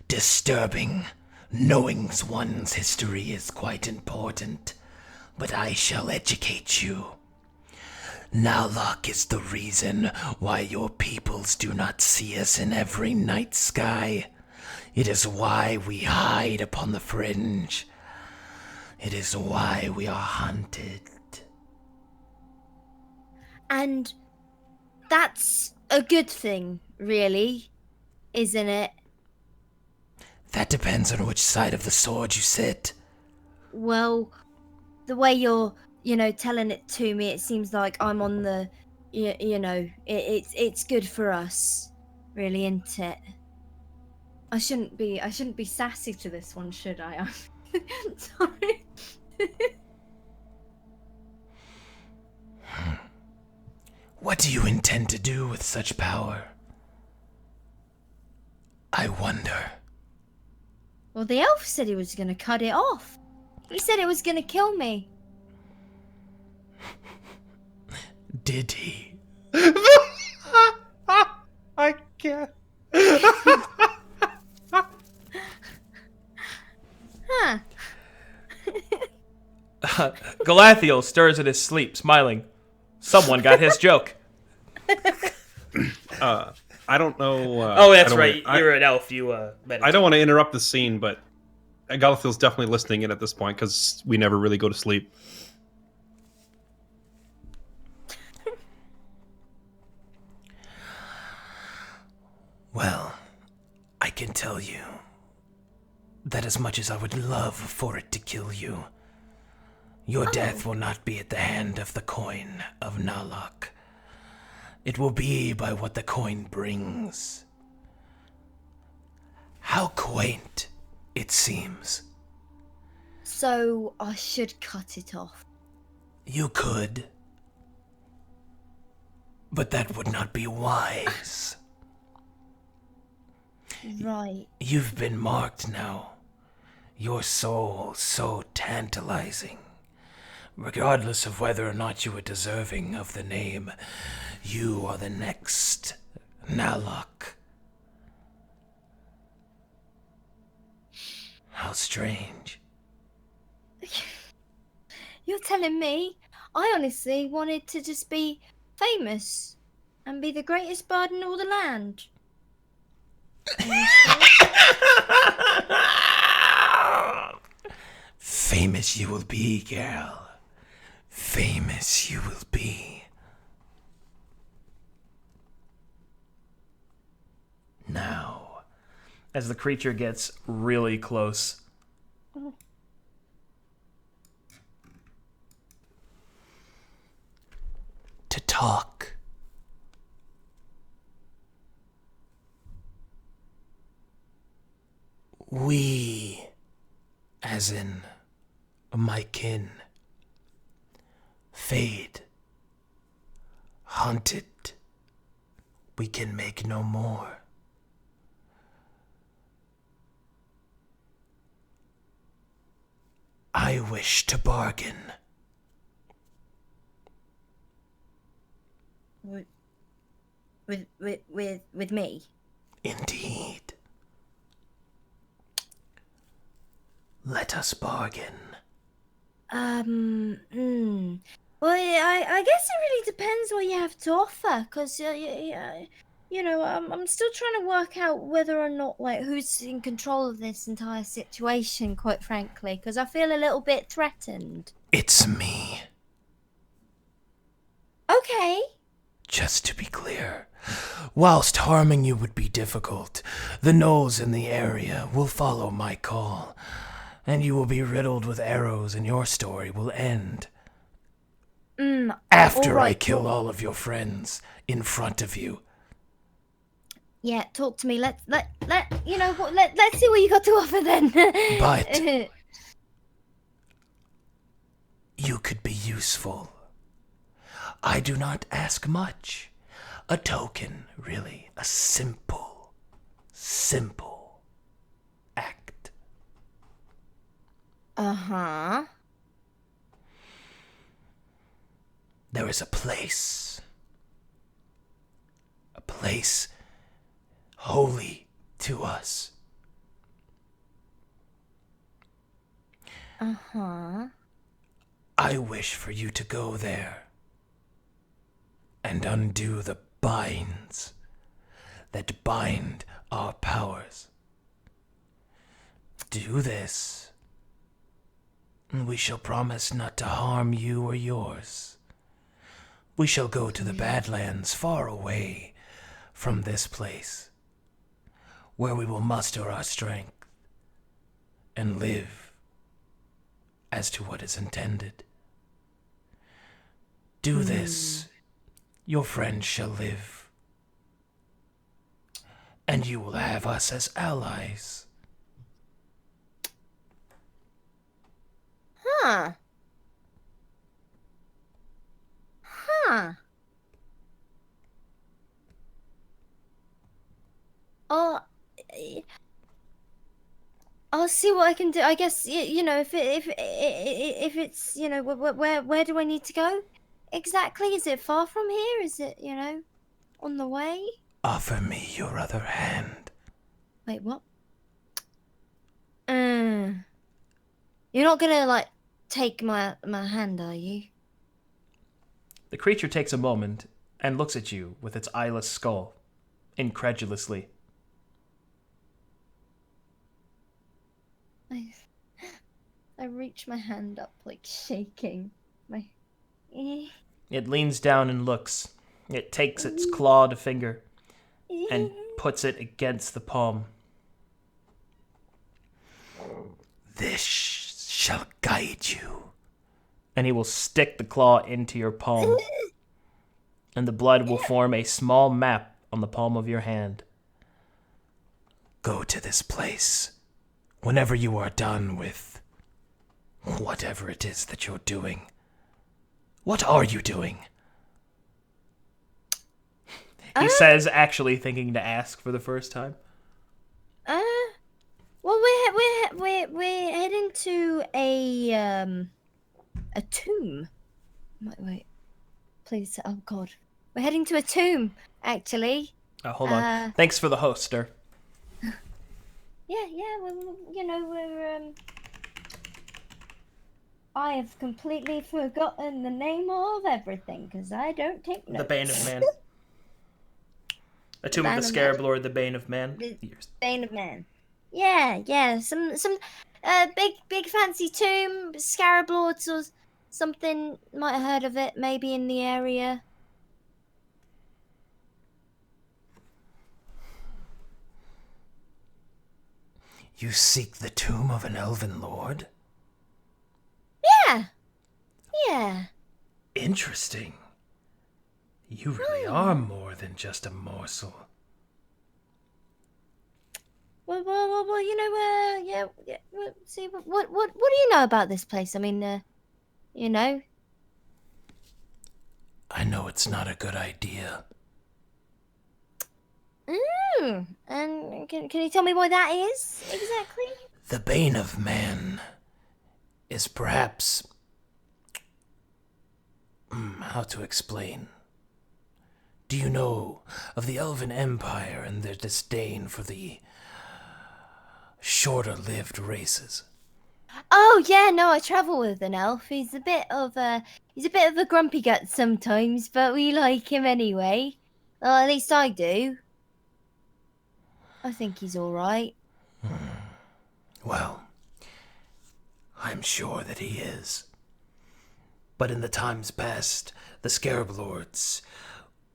disturbing. Knowing one's history is quite important, but I shall educate you. Nalok is the reason why your peoples do not see us in every night sky. It is why we hide upon the fringe. It is why we are hunted. And that's a good thing, really, isn't it? That depends on which side of the sword you sit. Well, the way you're, telling it to me, it seems like I'm on the, it's good for us, really, isn't it? I shouldn't be sassy to this one, should I? I'm sorry. What do you intend to do with such power? I wonder. Well, the elf said he was gonna cut it off. He said it was gonna kill me. Did he? I can't. Huh. Galathiel stirs in his sleep, smiling. Someone got his joke. I don't know. Oh, that's I don't right. wanna- You're an elf. You meditate. I don't want to interrupt the scene, but Galathiel's definitely listening in at this point because we never really go to sleep. Well, I can tell you that as much as I would love for it to kill you, your death will not be at the hand of the coin of Nalak. It will be by what the coin brings. How quaint it seems. So I should cut it off. You could, but that would not be wise. Right. You've been marked now. Your soul so tantalizing. Regardless of whether or not you are deserving of the name, you are the next Nalak. How strange. You're telling me? I honestly wanted to just be famous and be the greatest bard in all the land. Famous you will be, girl. Famous you will be. Now, As the creature gets really close. to talk. We, as in my kin, fade, hunted, we can make no more. I wish to bargain. With me? Indeed. Let us bargain. Well, I guess it really depends what you have to offer, because you know, I'm still trying to work out whether or not, like, who's in control of this entire situation, quite frankly, because I feel a little bit threatened. It's me. Okay. Just to be clear, whilst harming you would be difficult, the gnolls in the area will follow my call, and you will be riddled with arrows and your story will end. After alright, I kill all of your friends in front of you. Yeah, talk to me. Let's you know what? Let's see what you got to offer then. But you could be useful. I do not ask much. A token, really. A simple act. Uh-huh. There is a place holy to us. Uh-huh. I wish for you to go there and undo the binds that bind our powers. Do this, and we shall promise not to harm you or yours. We shall go to the Badlands far away from this place, where we will muster our strength and live as to what is intended. Do this, your friend shall live, And you will have us as allies. Huh. Huh. Oh, I'll see what I can do. I guess you know if it's where do I need to go exactly? Is it far from here? Is it on the way? Offer me your other hand. Wait, what? You're not gonna take my hand, are you? The creature takes a moment and looks at you with its eyeless skull, incredulously. I reach my hand up, shaking. It leans down and looks. It takes its clawed finger and puts it against the palm. This shall guide you. And he will stick the claw into your palm. And the blood will form a small map on the palm of your hand. Go to this place whenever you are done with whatever it is that you're doing. What are you doing? He says, actually thinking to ask for the first time. Well, we're heading to a tomb. Wait, please. Oh God, we're heading to a tomb. Actually. Hold on. Thanks for the host, sir. Yeah. We're I have completely forgotten the name of everything because I don't take notes. The Bane of Man. A tomb of the Scarab Lord, the Bane of Man. Bane of Man. Yeah. Some big fancy tomb, Scarab Lords or something. Might have heard of it, maybe in the area. You seek the tomb of an elven lord? Yeah. Interesting. You really are more than just a morsel. Well, yeah. See, what do you know about this place? I mean, I know it's not a good idea. And can you tell me why that is exactly? The Bane of Man is perhaps... how to explain? Do you know of the Elven Empire and their disdain for the shorter-lived races? Oh yeah, no, I travel with an elf. He's a bit of a grumpy gut sometimes, but we like him anyway. Well, at least I do. I think he's all right. Well, I'm sure that he is. But in the times past, the Scarab Lords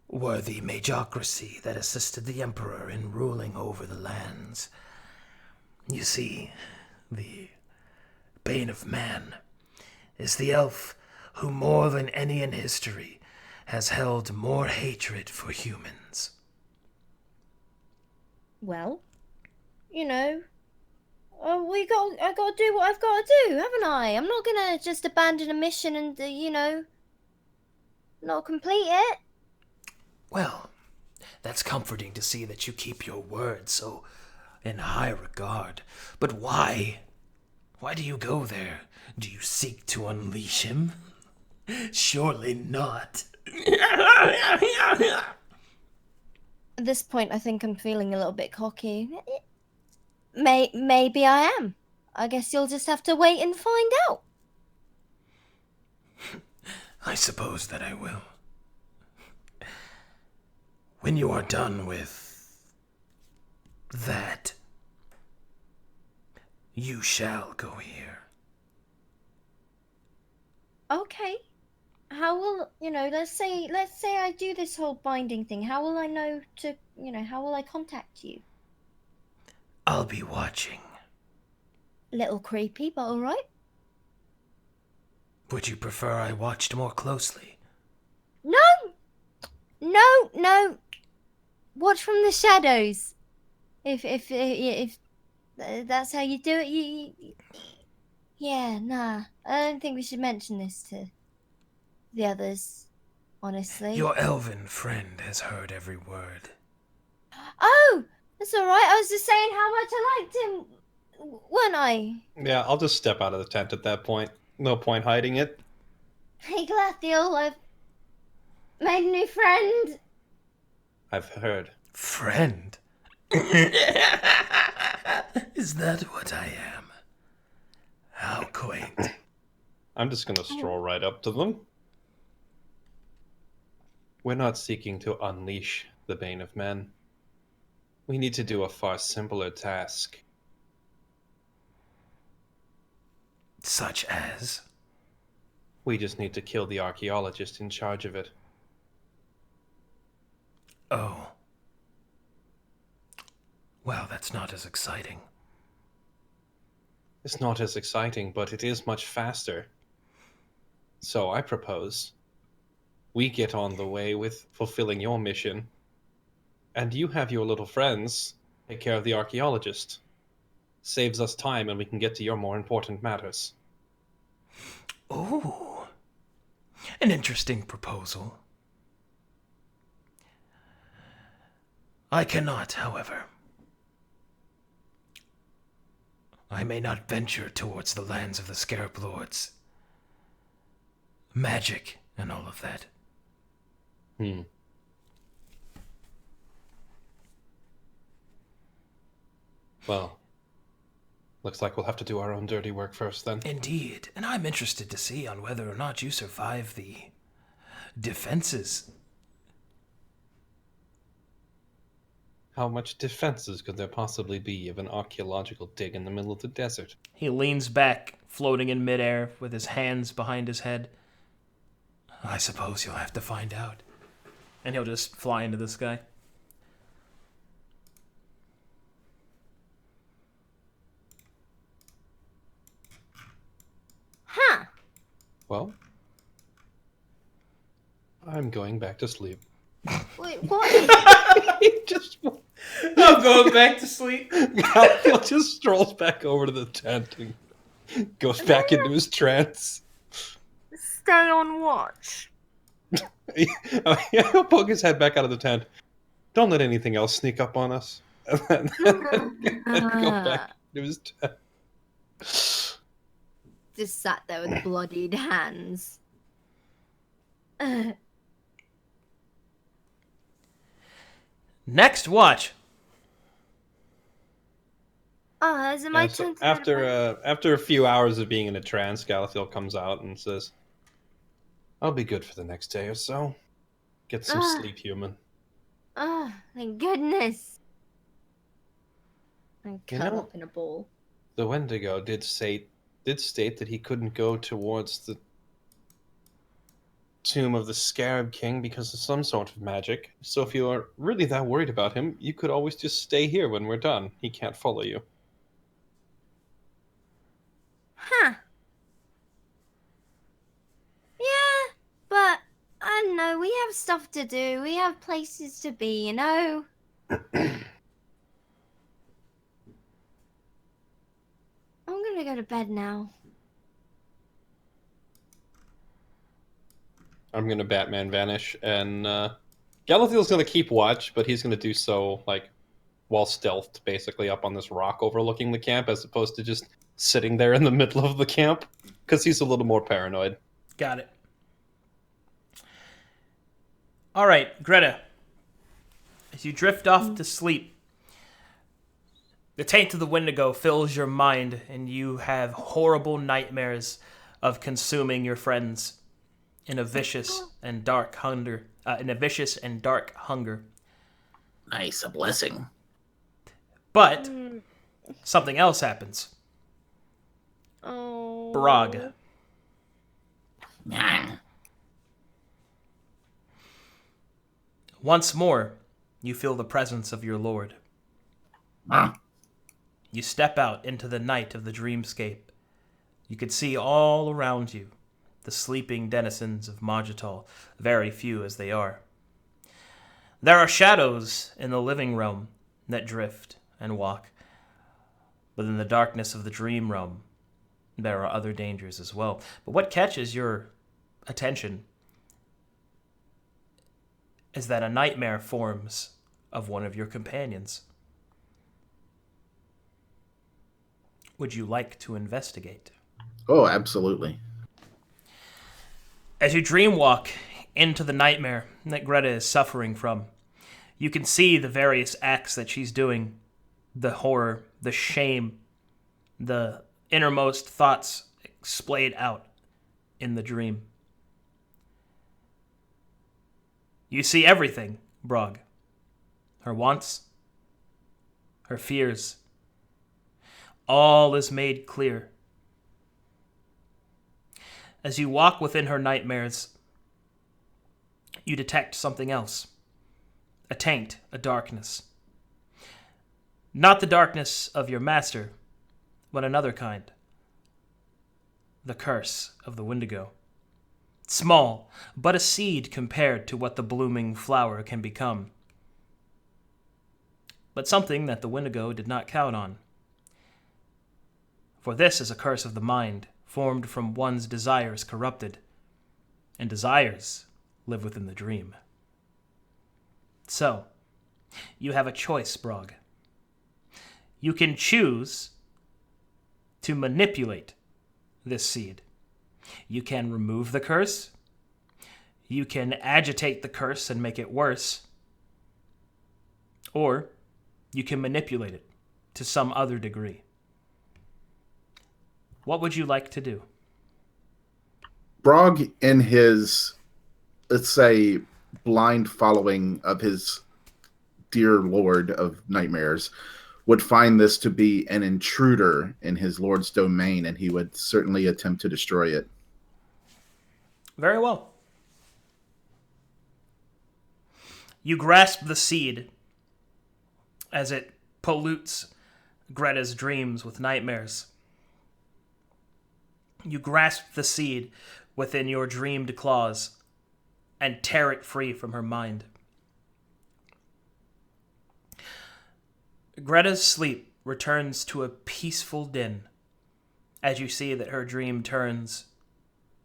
were the magocracy that assisted the Emperor in ruling over the lands. You see, the Bane of Man is the elf who more than any in history has held more hatred for humans. Well, I gotta do what I've gotta do, haven't I? I'm not gonna just abandon a mission and, not complete it. Well, that's comforting to see that you keep your word so in high regard. But why? Why do you go there? Do you seek to unleash him? Surely not. At this point, I think I'm feeling a little bit cocky. Maybe I am. I guess you'll just have to wait and find out. I suppose that I will. When you are done with that, you shall go here. Okay. How will, let's say I do this whole binding thing. How will I know to, how will I contact you? I'll be watching. A little creepy, but all right. Would you prefer I watched more closely? No. Watch from the shadows. If that's how you do it, yeah, nah. I don't think we should mention this to the others, honestly. Your elven friend has heard every word. Oh, that's all right. I was just saying how much I liked him, weren't I? Yeah, I'll just step out of the tent at that point. No point hiding it. Hey, Glathiel, I've made a new friend. I've heard. Friend? Is that what I am? How quaint. I'm just gonna stroll right up to them. We're not seeking to unleash the Bane of Men. We need to do a far simpler task. Such as? We just need to kill the archaeologist in charge of it. Oh. Well, that's not as exciting. It's not as exciting, but it is much faster. So I propose we get on the way with fulfilling your mission, and you have your little friends take care of the archaeologist. Saves us time and we can get to your more important matters. Ooh. An interesting proposal. I cannot, however. I may not venture towards the lands of the Scarab Lords. Magic and all of that. Well, looks like we'll have to do our own dirty work first then. Indeed, and I'm interested to see on whether or not you survive the defenses. How much defenses could there possibly be of an archaeological dig in the middle of the desert? He leans back, floating in midair, with his hands behind his head, I suppose you'll have to find out. and he'll just fly into the sky. Huh. Well, I'm going back to sleep. Wait, what? Just I'm going back to sleep. Galil just strolls back over to the tent and goes back into his trance. Stay on watch. He'll poke his head back out of the tent. Don't let anything else sneak up on us. And then go back to his tent. Just sat there with bloodied hands. Next watch. Oh, is it my Yeah, so turn to after a few hours of being in a trance, Galithil comes out and says, "I'll be good for the next day or so. Get some sleep, human." Oh, thank goodness. And You curl know- up in a ball. The Wendigo did state that he couldn't go towards the tomb of the Scarab King because of some sort of magic. So if you are really that worried about him, you could always just stay here when we're done. He can't follow you. Huh. Yeah, but I don't know, we have stuff to do. We have places to be, you know? I'm gonna go to bed now. I'm gonna Batman vanish, and Galithil's gonna keep watch, but he's gonna do so like while stealthed, basically up on this rock overlooking the camp, as opposed to just sitting there in the middle of the camp, because he's a little more paranoid. Got it. All right, Greta. As you drift off to sleep, the taint of the Wendigo fills your mind, and you have horrible nightmares of consuming your friends in a vicious and dark hunger. Nice, a blessing. But something else happens. Oh. Brog. Nyang. Once more, you feel the presence of your lord. Huh? You step out into the night of the dreamscape. You could see all around you the sleeping denizens of Mogital, very few as they are. There are shadows in the living realm that drift and walk. But in the darkness of the dream realm, there are other dangers as well. But what catches your attention is that a nightmare forms of one of your companions. Would you like to investigate? Oh, absolutely. As you dreamwalk into the nightmare that Greta is suffering from, you can see the various acts that she's doing, the horror, the shame, the innermost thoughts splayed out in the dream. You see everything, Brog. Her wants, her fears. All is made clear. As you walk within her nightmares, you detect something else. A taint, a darkness. Not the darkness of your master, but another kind. The curse of the Wendigo. Small, but a seed compared to what the blooming flower can become. But something that the Wendigo did not count on. For this is a curse of the mind, formed from one's desires corrupted, and desires live within the dream. So, you have a choice, Brog. You can choose to manipulate this seed. You can remove the curse. You can agitate the curse and make it worse. Or you can manipulate it to some other degree. What would you like to do? Brog, in his, let's say, blind following of his dear lord of nightmares, would find this to be an intruder in his lord's domain, and he would certainly attempt to destroy it. Very well. You grasp the seed as it pollutes Greta's dreams with nightmares. You grasp the seed within your dreamed claws and tear it free from her mind. Greta's sleep returns to a peaceful din as you see that her dream turns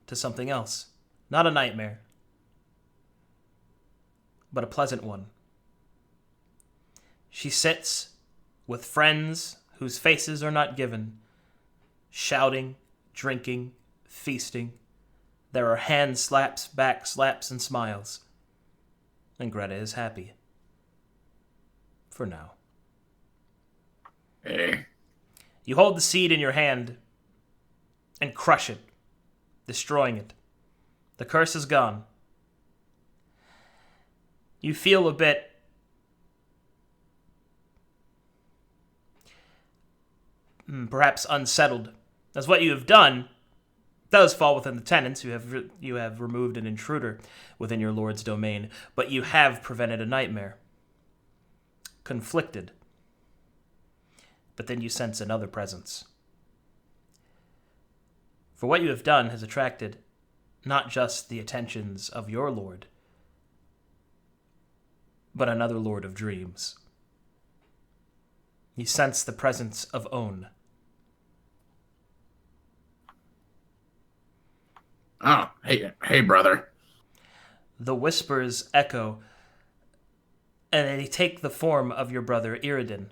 to something else. Not a nightmare, but a pleasant one. She sits with friends whose faces are not given, shouting, drinking, feasting. There are hand slaps, back slaps, and smiles. And Greta is happy. For now. You hold the seed in your hand and crush it, destroying it. The curse is gone. You feel a bit perhaps unsettled, as what you have done does fall within the tenets. You have removed an intruder within your lord's domain, but you have prevented a nightmare. Conflicted. But then you sense another presence. For what you have done has attracted not just the attentions of your lord, but another lord of dreams. You sense the presence of Own. Oh, hey, brother. The whispers echo, and they take the form of your brother Iridan.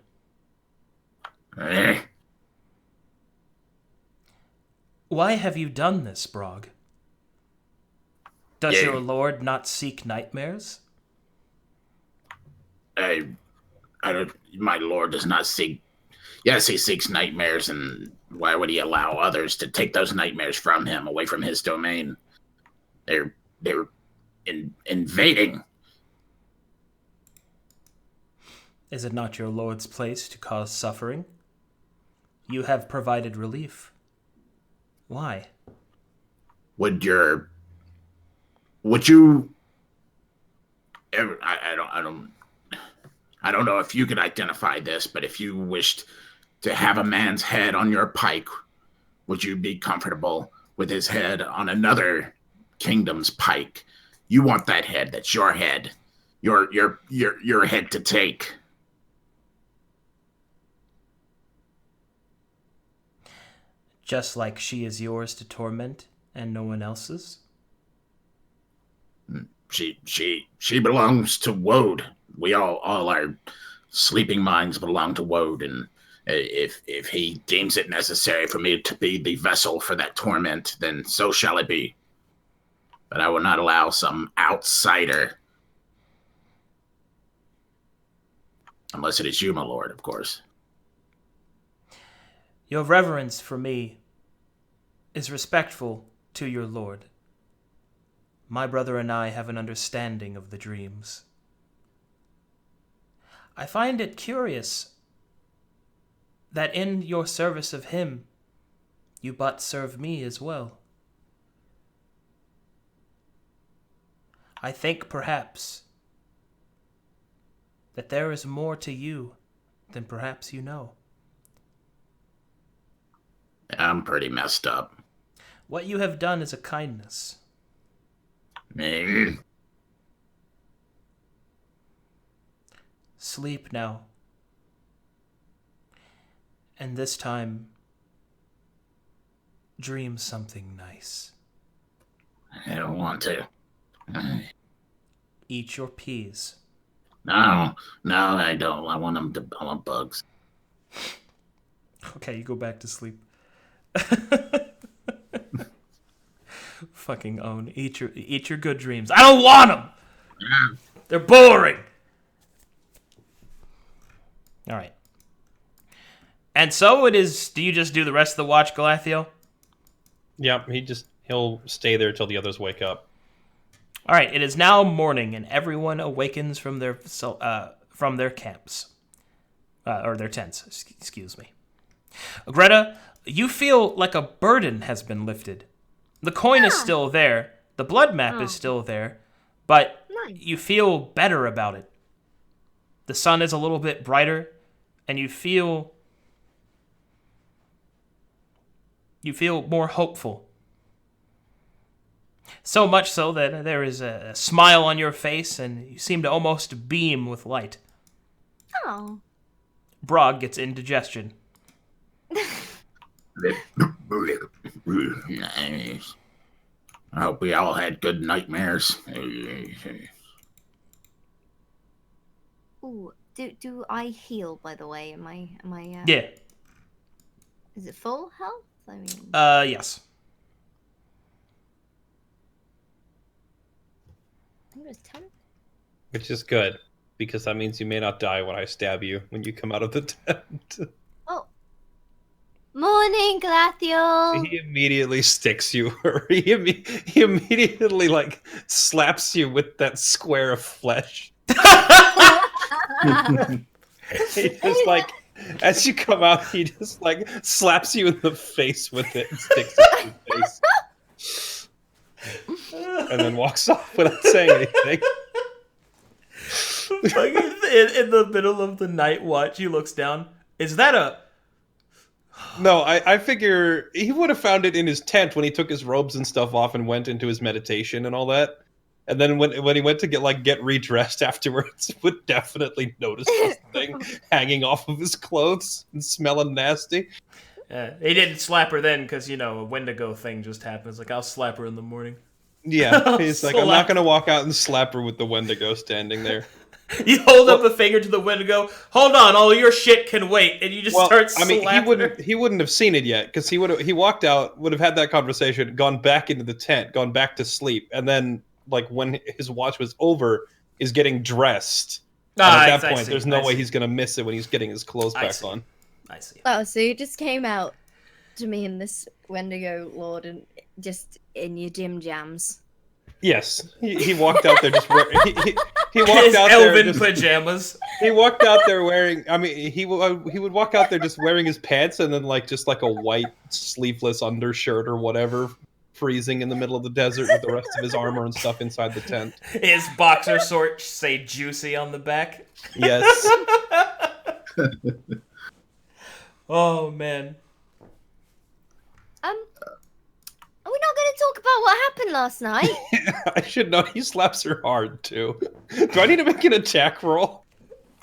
Why have you done this, Brog? Does your lord not seek nightmares? I don't. My lord does not seek. Yes, he seeks nightmares, and why would he allow others to take those nightmares from him, away from his domain? They're invading. Is it not your lord's place to cause suffering? You have provided relief. Why? Would you? I don't know if you could identify this, but if you wished to have a man's head on your pike, would you be comfortable with his head on another kingdom's pike? You want that head. That's your head. Your head to take. just like she is yours to torment and no one else's? She belongs to Woad. We all our sleeping minds belong to Woad, and if he deems it necessary for me to be the vessel for that torment, then so shall it be. But I will not allow some outsider, unless it is you, my lord, of course. Your reverence for me is respectful to your lord. My brother and I have an understanding of the dreams. I find it curious that in your service of him, you but serve me as well. I think perhaps that there is more to you than perhaps you know. I'm pretty messed up. What you have done is a kindness. Sleep now. And this time, dream something nice. I don't want to. Eat your peas. No, I don't. I want bugs. Okay, you go back to sleep. Fucking own. Eat your good dreams. I don't want them. They're boring. All right. And so it is. Do you just do the rest of the watch, Galathiel? Yep, he'll stay there till the others wake up. All right. It is now morning, and everyone awakens from their camps, or their tents. Excuse me. Greta, you feel like a burden has been lifted. The coin is still there. The blood map is still there, but you feel better about it. The sun is a little bit brighter, and you feel more hopeful. So much so that there is a smile on your face, and you seem to almost beam with light. Oh. Brog gets indigestion. Nice. I hope we all had good nightmares. Ooh, do I heal, by the way? Am I Yeah. Is it full health? I mean, Yes. I think it was 10. Which is good, because that means you may not die when I stab you when you come out of the tent. Oh. Morning, Galathiel. He immediately sticks you, or he immediately, like, slaps you with that square of flesh. He just, like, as you come out, he just, like, slaps you in the face with it and sticks it in your face. And then walks off without saying anything. Like in the middle of the night watch, he looks down. Is that a... No, I figure he would have found it in his tent when he took his robes and stuff off and went into his meditation and all that. And then when he went to get redressed afterwards, would definitely notice this thing hanging off of his clothes and smelling nasty. He didn't slap her then because, a Wendigo thing just happened. It's like, I'll slap her in the morning. Yeah, he's like, I'm not going to walk out and slap her with the Wendigo standing there. You hold up a finger to the Wendigo. Hold on, all your shit can wait, and you just start slapping her. He wouldn't have seen it yet because he walked out, would have had that conversation, gone back into the tent, gone back to sleep, and then like when his watch was over, is getting dressed. At that point, there's no way he's gonna miss it when he's getting his clothes back on. I see. Oh, so you just came out to me in this Wendigo Lord and just in your dim jams. Yes, he walked out there just wearing. He walked his out elven there just, pajamas. He walked out there wearing. I mean, he would walk out there just wearing his pants and then just like a white sleeveless undershirt or whatever, freezing in the middle of the desert with the rest of his armor and stuff inside the tent. His boxer shorts say "juicy" on the back. Yes. Oh man. Are we not going to talk about what happened last night? I should know. He slaps her hard too. Do I need to make an attack roll?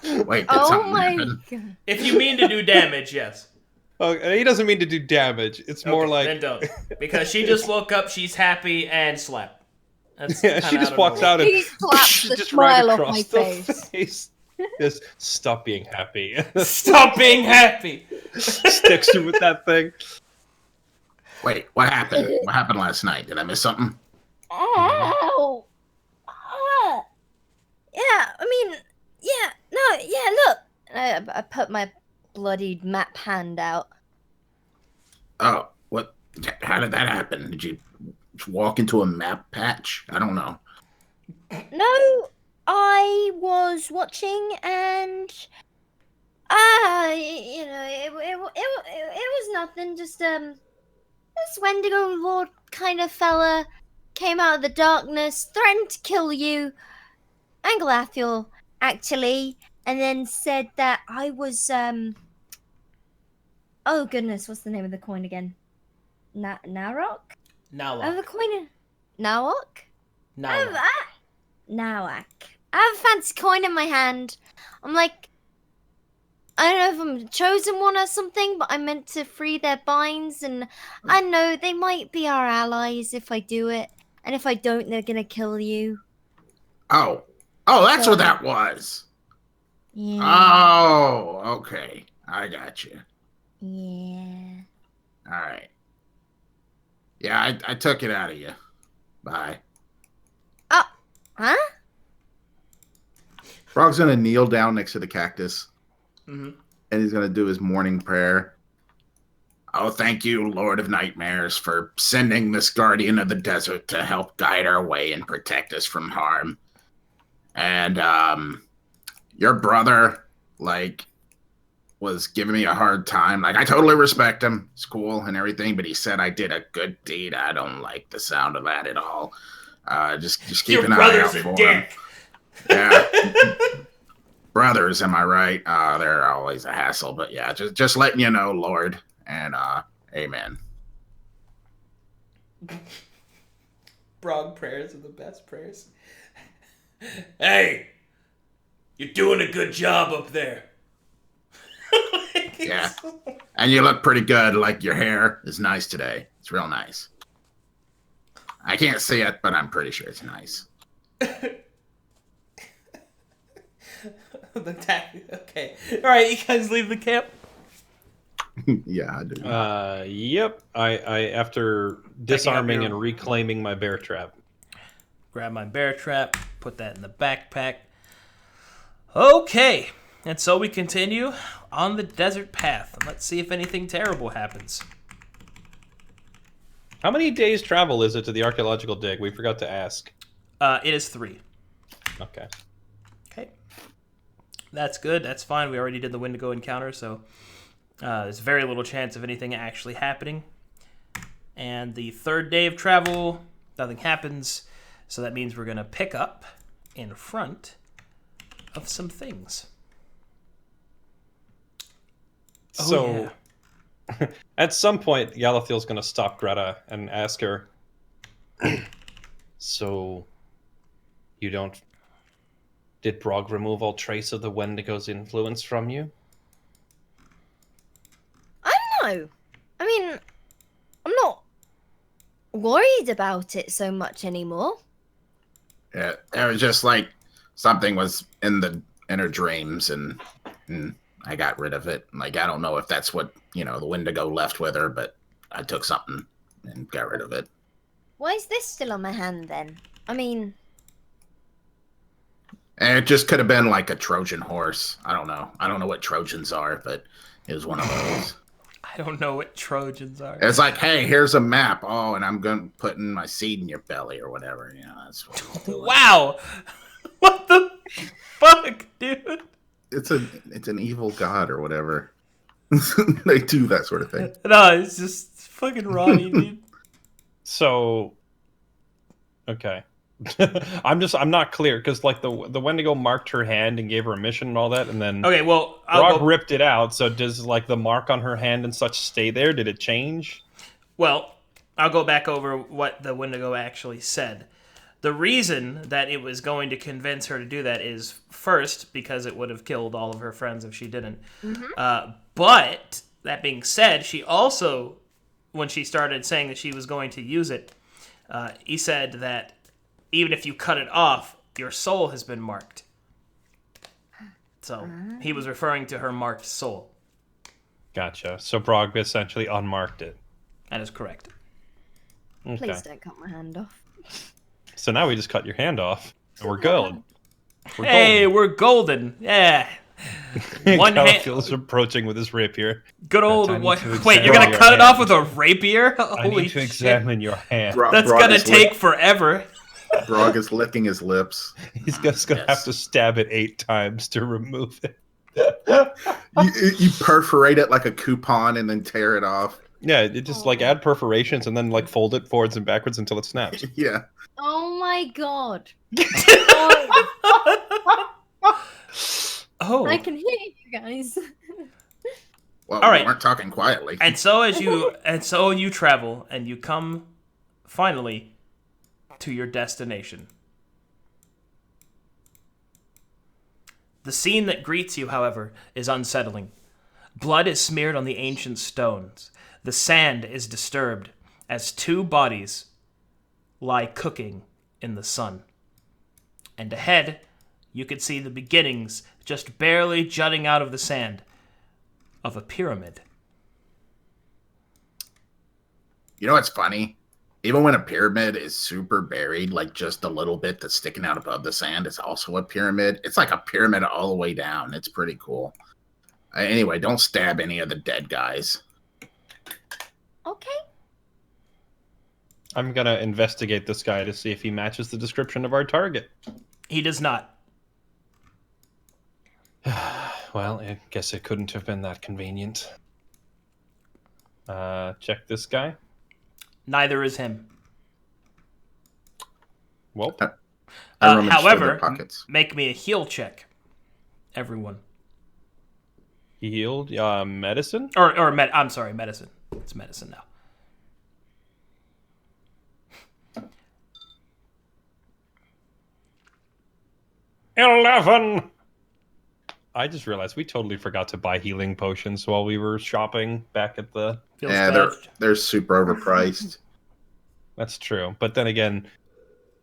Wait, Oh my god. If you mean to do damage, yes. Oh, and he doesn't mean to do damage. It's more Okay, like then don't. Because she just woke up, she's happy, and slept. That's yeah, kinda she just out of walks nowhere. out and He slaps the just right smile off across my the face. face. Just stop being happy. Stop being happy! Sticks you with that thing. Wait, what happened? What happened last night? Did I miss something? Ow! Ah. Yeah, I mean, yeah, no, yeah, look. I put my bloodied map hand out. Oh, what? How did that happen? Did you walk into a map patch? I don't know. No, I was watching and you know, it was nothing. Just this Wendigo Lord kind of fella came out of the darkness, threatened to kill you, and Glathiel actually, and then said that I was oh goodness, what's the name of the coin again? Narok? Now I have a look. coin. Nawok? Now look. Nawak. I have a fancy coin in my hand. I'm like, I don't know if I'm the chosen one or something, but I'm meant to free their binds, and I know they might be our allies if I do it, and if I don't, they're gonna kill you. Oh, that's So what I- that was. Yeah. Oh, okay. I got you. Yeah. All right. Yeah, I took it out of you. Bye. Oh, huh? Frog's gonna kneel down next to the cactus, Mm-hmm. and he's gonna do his morning prayer. Oh, thank you, Lord of Nightmares, for sending this guardian of the desert to help guide our way and protect us from harm. And your brother, like, was giving me a hard time. Like, I totally respect him. It's cool and everything, but he said I did a good deed. I don't like the sound of that at all. Just keep Your an eye brother's out a for him. dick. Yeah. Brothers, am I right? They're always a hassle, but yeah, just letting you know, Lord, and amen. Brog prayers are the best prayers. Hey, you're doing a good job up there. Yeah. And you look pretty good. Like, your hair is nice today. It's real nice. I can't see it, but I'm pretty sure it's nice. Okay. All right, you guys leave the camp. Yeah, I do. Yep. I after disarming and reclaiming my bear trap. Grab my bear trap, put that in the backpack. Okay, and so we continue on the desert path. Let's see if anything terrible happens. How many days travel is it to the archaeological dig? We forgot to ask. It is 3. Okay. Okay. That's good. That's fine. We already did the Wendigo encounter, so there's very little chance of anything actually happening. And the 3rd day of travel, nothing happens. So that means we're going to pick up in front of some things. Oh, So, at some point, Yalathiel's going to stop Greta and ask her, so, you don't... Did Brog remove all trace of the Wendigo's influence from you? I don't know. I mean, I'm not worried about it so much anymore. Yeah, it was just like something was in the inner dreams, and I got rid of it. Like, I don't know if that's what, the Wendigo left with her, but I took something and got rid of it. Why is this still on my hand then? I mean, And it just could have been like a Trojan horse. I don't know. I don't know what Trojans are, but it was one of those. I don't know what Trojans are. It's like, hey, here's a map. Oh, and I'm going to put in my seed in your belly or whatever. That's what I'm doing. Wow! What the fuck, dude? It's an evil god or whatever. They do that sort of thing. No, it's just fucking Ronnie, dude. So, okay. I'm not clear, because like the Wendigo marked her hand and gave her a mission and all that, and then Okay, well, Brog ripped it out. So does like the mark on her hand and such stay there? Did it change? Well, I'll go back over what the Wendigo actually said. The reason that it was going to convince her to do that is, first, because it would have killed all of her friends if she didn't. But That being said, she also, when she started saying that she was going to use it, he said that even if you cut it off, your soul has been marked. So he was referring to her marked soul. Gotcha. So Brog essentially unmarked it. That is correct. Okay. Please don't cut my hand off. So now we just cut your hand off, and we're good. We're golden. Yeah. One hand. Galafil's approaching with his rapier. Good old I need one. to Wait, you're examine gonna your cut it off hand. with a rapier? I Holy need to shit. examine your hand. That's gonna take forever. Brog is licking his lips. He's just gonna have to stab it 8 times to remove it. You perforate it like a coupon and then tear it off. Yeah, it just like add perforations and then like fold it forwards and backwards until it snaps. Yeah. Oh my god. Oh. I can hear you guys. Well, All we right. weren't talking quietly. And so you travel and you come finally to your destination. The scene that greets you, however, is unsettling. Blood is smeared on the ancient stones. The sand is disturbed as 2 bodies lie cooking in the sun. And ahead, you can see the beginnings, just barely jutting out of the sand, of a pyramid. You know what's funny? Even when a pyramid is super buried, like just a little bit that's sticking out above the sand, it's also a pyramid. It's like a pyramid all the way down. It's pretty cool. Anyway, don't stab any of the dead guys. Okay. I'm gonna investigate this guy to see if he matches the description of our target. He does not. Well, I guess it couldn't have been that convenient. Check this guy. Neither is him. Well, I rummaged through however, their pockets. make me a heal check, everyone. he healed. Medicine? I'm sorry, medicine. It's medicine now. $11! I just realized we totally forgot to buy healing potions while we were shopping back at the... Feels Yeah, bad. they're super overpriced. That's true. But then again,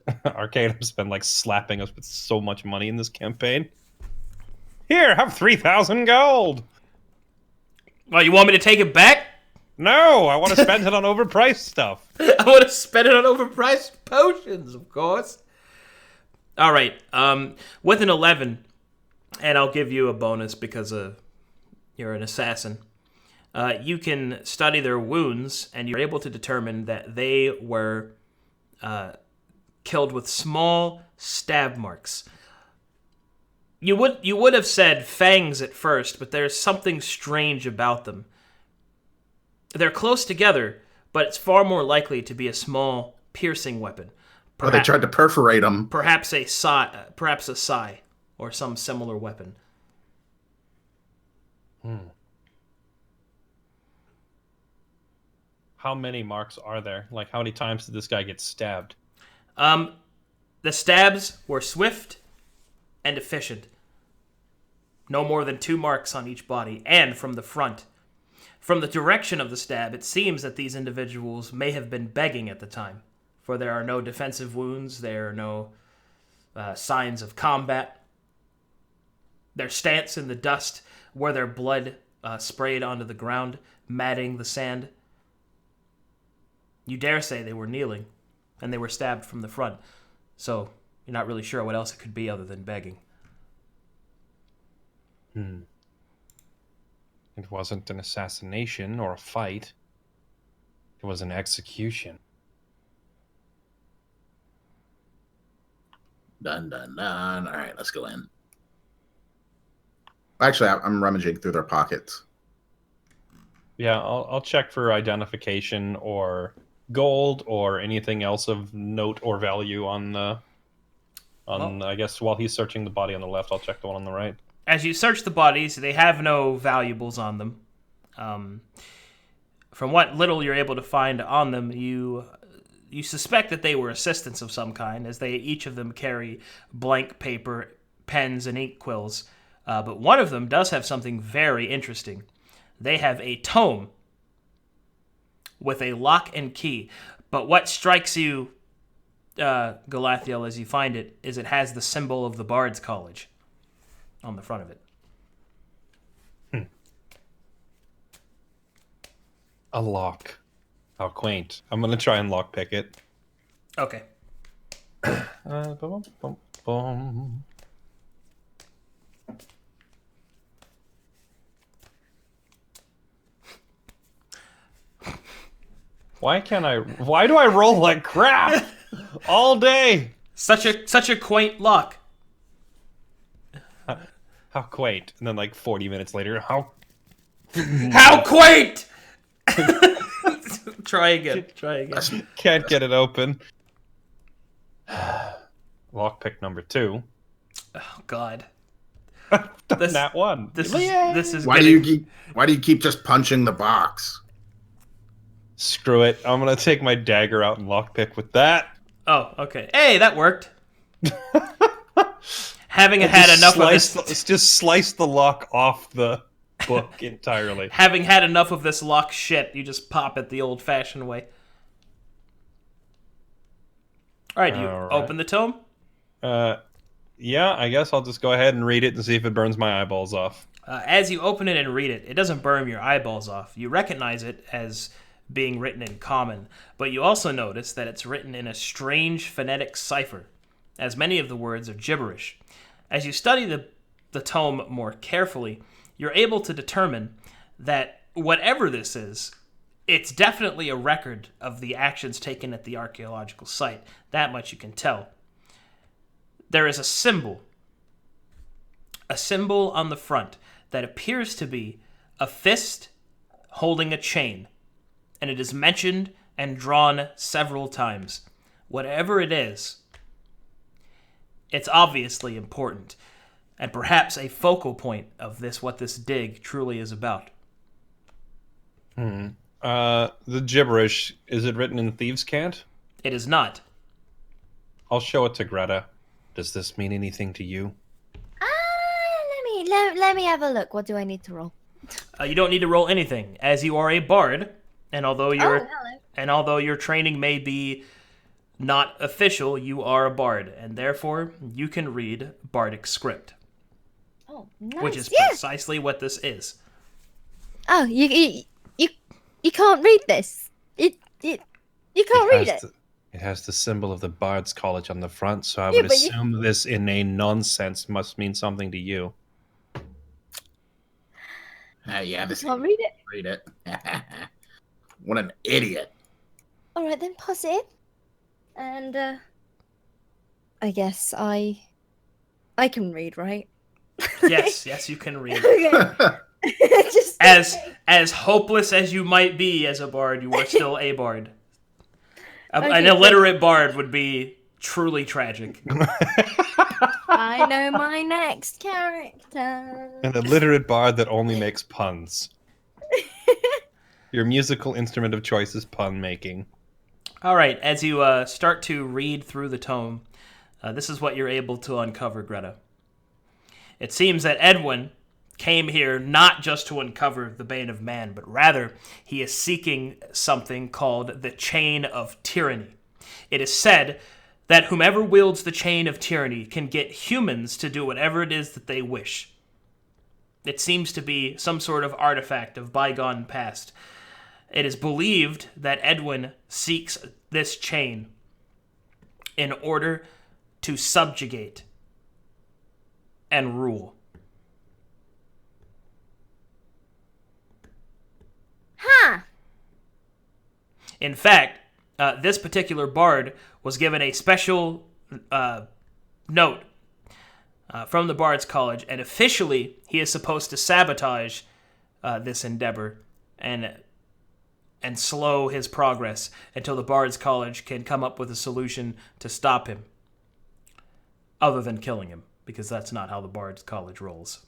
Arcadum's been like slapping us with so much money in this campaign. Here, have 3,000 gold! Well, you want me to take it back? No, I want to spend it on overpriced stuff. I want to spend it on overpriced potions, of course. All right. With an 11, and I'll give you a bonus because you're an assassin. You can study their wounds, and you're able to determine that they were killed with small stab marks. You would have said fangs at first, but there's something strange about them. They're close together, but it's far more likely to be a small piercing weapon. Oh, they tried to perforate them. Perhaps a sai, or some similar weapon. How many marks are there? Like, how many times did this guy get stabbed? The stabs were swift and efficient. No more than 2 marks on each body, and from the front. From the direction of the stab, it seems that these individuals may have been begging at the time, for there are no defensive wounds, there are no signs of combat. Their stance in the dust, where their blood sprayed onto the ground, matting the sand. You dare say they were kneeling, and they were stabbed from the front, so you're not really sure what else it could be other than begging. It wasn't an assassination or a fight. It was an execution. Dun, dun, dun. All right, let's go in. Actually, I'm rummaging through their pockets. Yeah, I'll check for identification or gold or anything else of note or value on I guess while he's searching the body on the left, I'll check the one on the right. As you search the bodies, they have no valuables on them. From what little you're able to find on them, you suspect that they were assistants of some kind, as they each of them carry blank paper, pens, and ink quills. But one of them does have something very interesting. they have a tome with a lock and key. But what strikes you, Galathiel, as you find it, is it has the symbol of the Bard's College on the front of it. A lock. How quaint. I'm gonna try and lockpick it. Okay. Bum, bum, bum. Why do I roll like crap all day? Such a quaint lock. How quaint. And then like 40 minutes later, how quaint! Try again. can't get it open. Lockpick number 2. Oh God. That one. This is Why do you keep just punching the box? Screw it. I'm gonna take my dagger out and lockpick with that. Oh, okay. Hey, that worked. Having had enough of this, just slice the lock off the book entirely. having had enough of this lock shit, you just pop it the old-fashioned way. All right, do you open the tome? Yeah, I guess I'll just go ahead and read it and see if it burns my eyeballs off. As you open it and read it, it doesn't burn your eyeballs off. You recognize it as being written in common, but you also notice that it's written in a strange phonetic cipher, as many of the words are gibberish. As you study the tome more carefully, you're able to determine that whatever this is, it's definitely a record of the actions taken at the archaeological site. That much you can tell. There is a symbol on the front that appears to be a fist holding a chain, and it is mentioned and drawn several times. Whatever it is, it's obviously important, and perhaps a focal point of what this dig truly is about. The gibberish, is it written in thieves' cant? It is not. I'll show it to Greta. Does this mean anything to you? Let me have a look. What do I need to roll? You don't need to roll anything, as you are a bard, and although Hello. your training may be not official, you are a bard, and therefore you can read bardic script, Oh, nice. which is precisely what this is. Oh, you can't read this. You can't read it. It has the symbol of the Bard's College on the front, so I would assume this innate nonsense must mean something to you. Yeah, this Can't read it. read it. What an idiot. All right, then pause it. And I guess I can read, right? Yes, you can read. Okay. Just As hopeless as you might be as a bard, you are still a bard. An Okay, illiterate bard would be truly tragic. I know my next character. An illiterate bard that only makes puns. Your musical instrument of choice is pun making. All right, as you start to read through the tome, this is what you're able to uncover, Greta. It seems that Edwin came here not just to uncover the Bane of Man, but rather he is seeking something called the Chain of Tyranny. It is said that whomever wields the Chain of Tyranny can get humans to do whatever it is that they wish. It seems to be some sort of artifact of bygone past. It is believed that Edwin seeks this chain in order to subjugate and rule. Huh. In fact, this particular bard was given a special note from the Bard's College, and officially he is supposed to sabotage this endeavor and slow his progress until the Bard's College can come up with a solution to stop him, other than killing him, because that's not how the Bard's College rolls.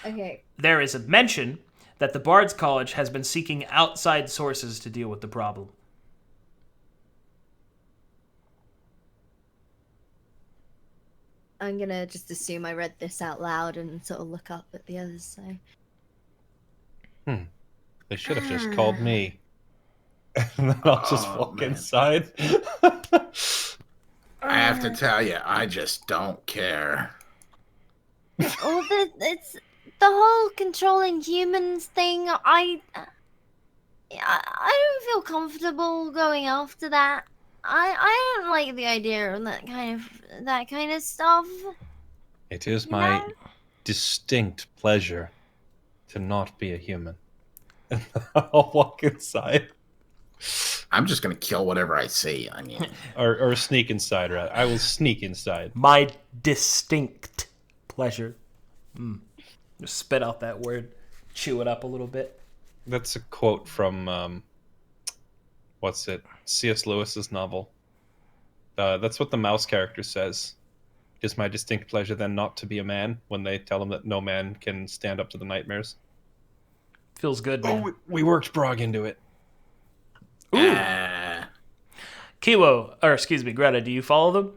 Okay. There is a mention that the Bard's College has been seeking outside sources to deal with the problem. I'm gonna just assume I read this out loud and sort of look up at the others. So. They should have just called me. And then I'll just Oh, walk man. inside. I have to tell you, I just don't care. Well, it's the whole controlling humans thing. I don't feel comfortable going after that. I don't like the idea of that kind of stuff. It is You my know? distinct pleasure to not be a human. And I'll walk inside. I'm just gonna kill whatever I see. I mean, Or sneak inside, rather. I will sneak inside. My distinct pleasure. Just spit out that word. Chew it up a little bit. That's a quote from, what's it? C.S. Lewis's novel. That's what the mouse character says. It is my distinct pleasure then not to be a man when they tell him that no man can stand up to the nightmares. Feels good, man. Oh, we worked Brog into it. Kiwo, or excuse me, Greta, do you follow them?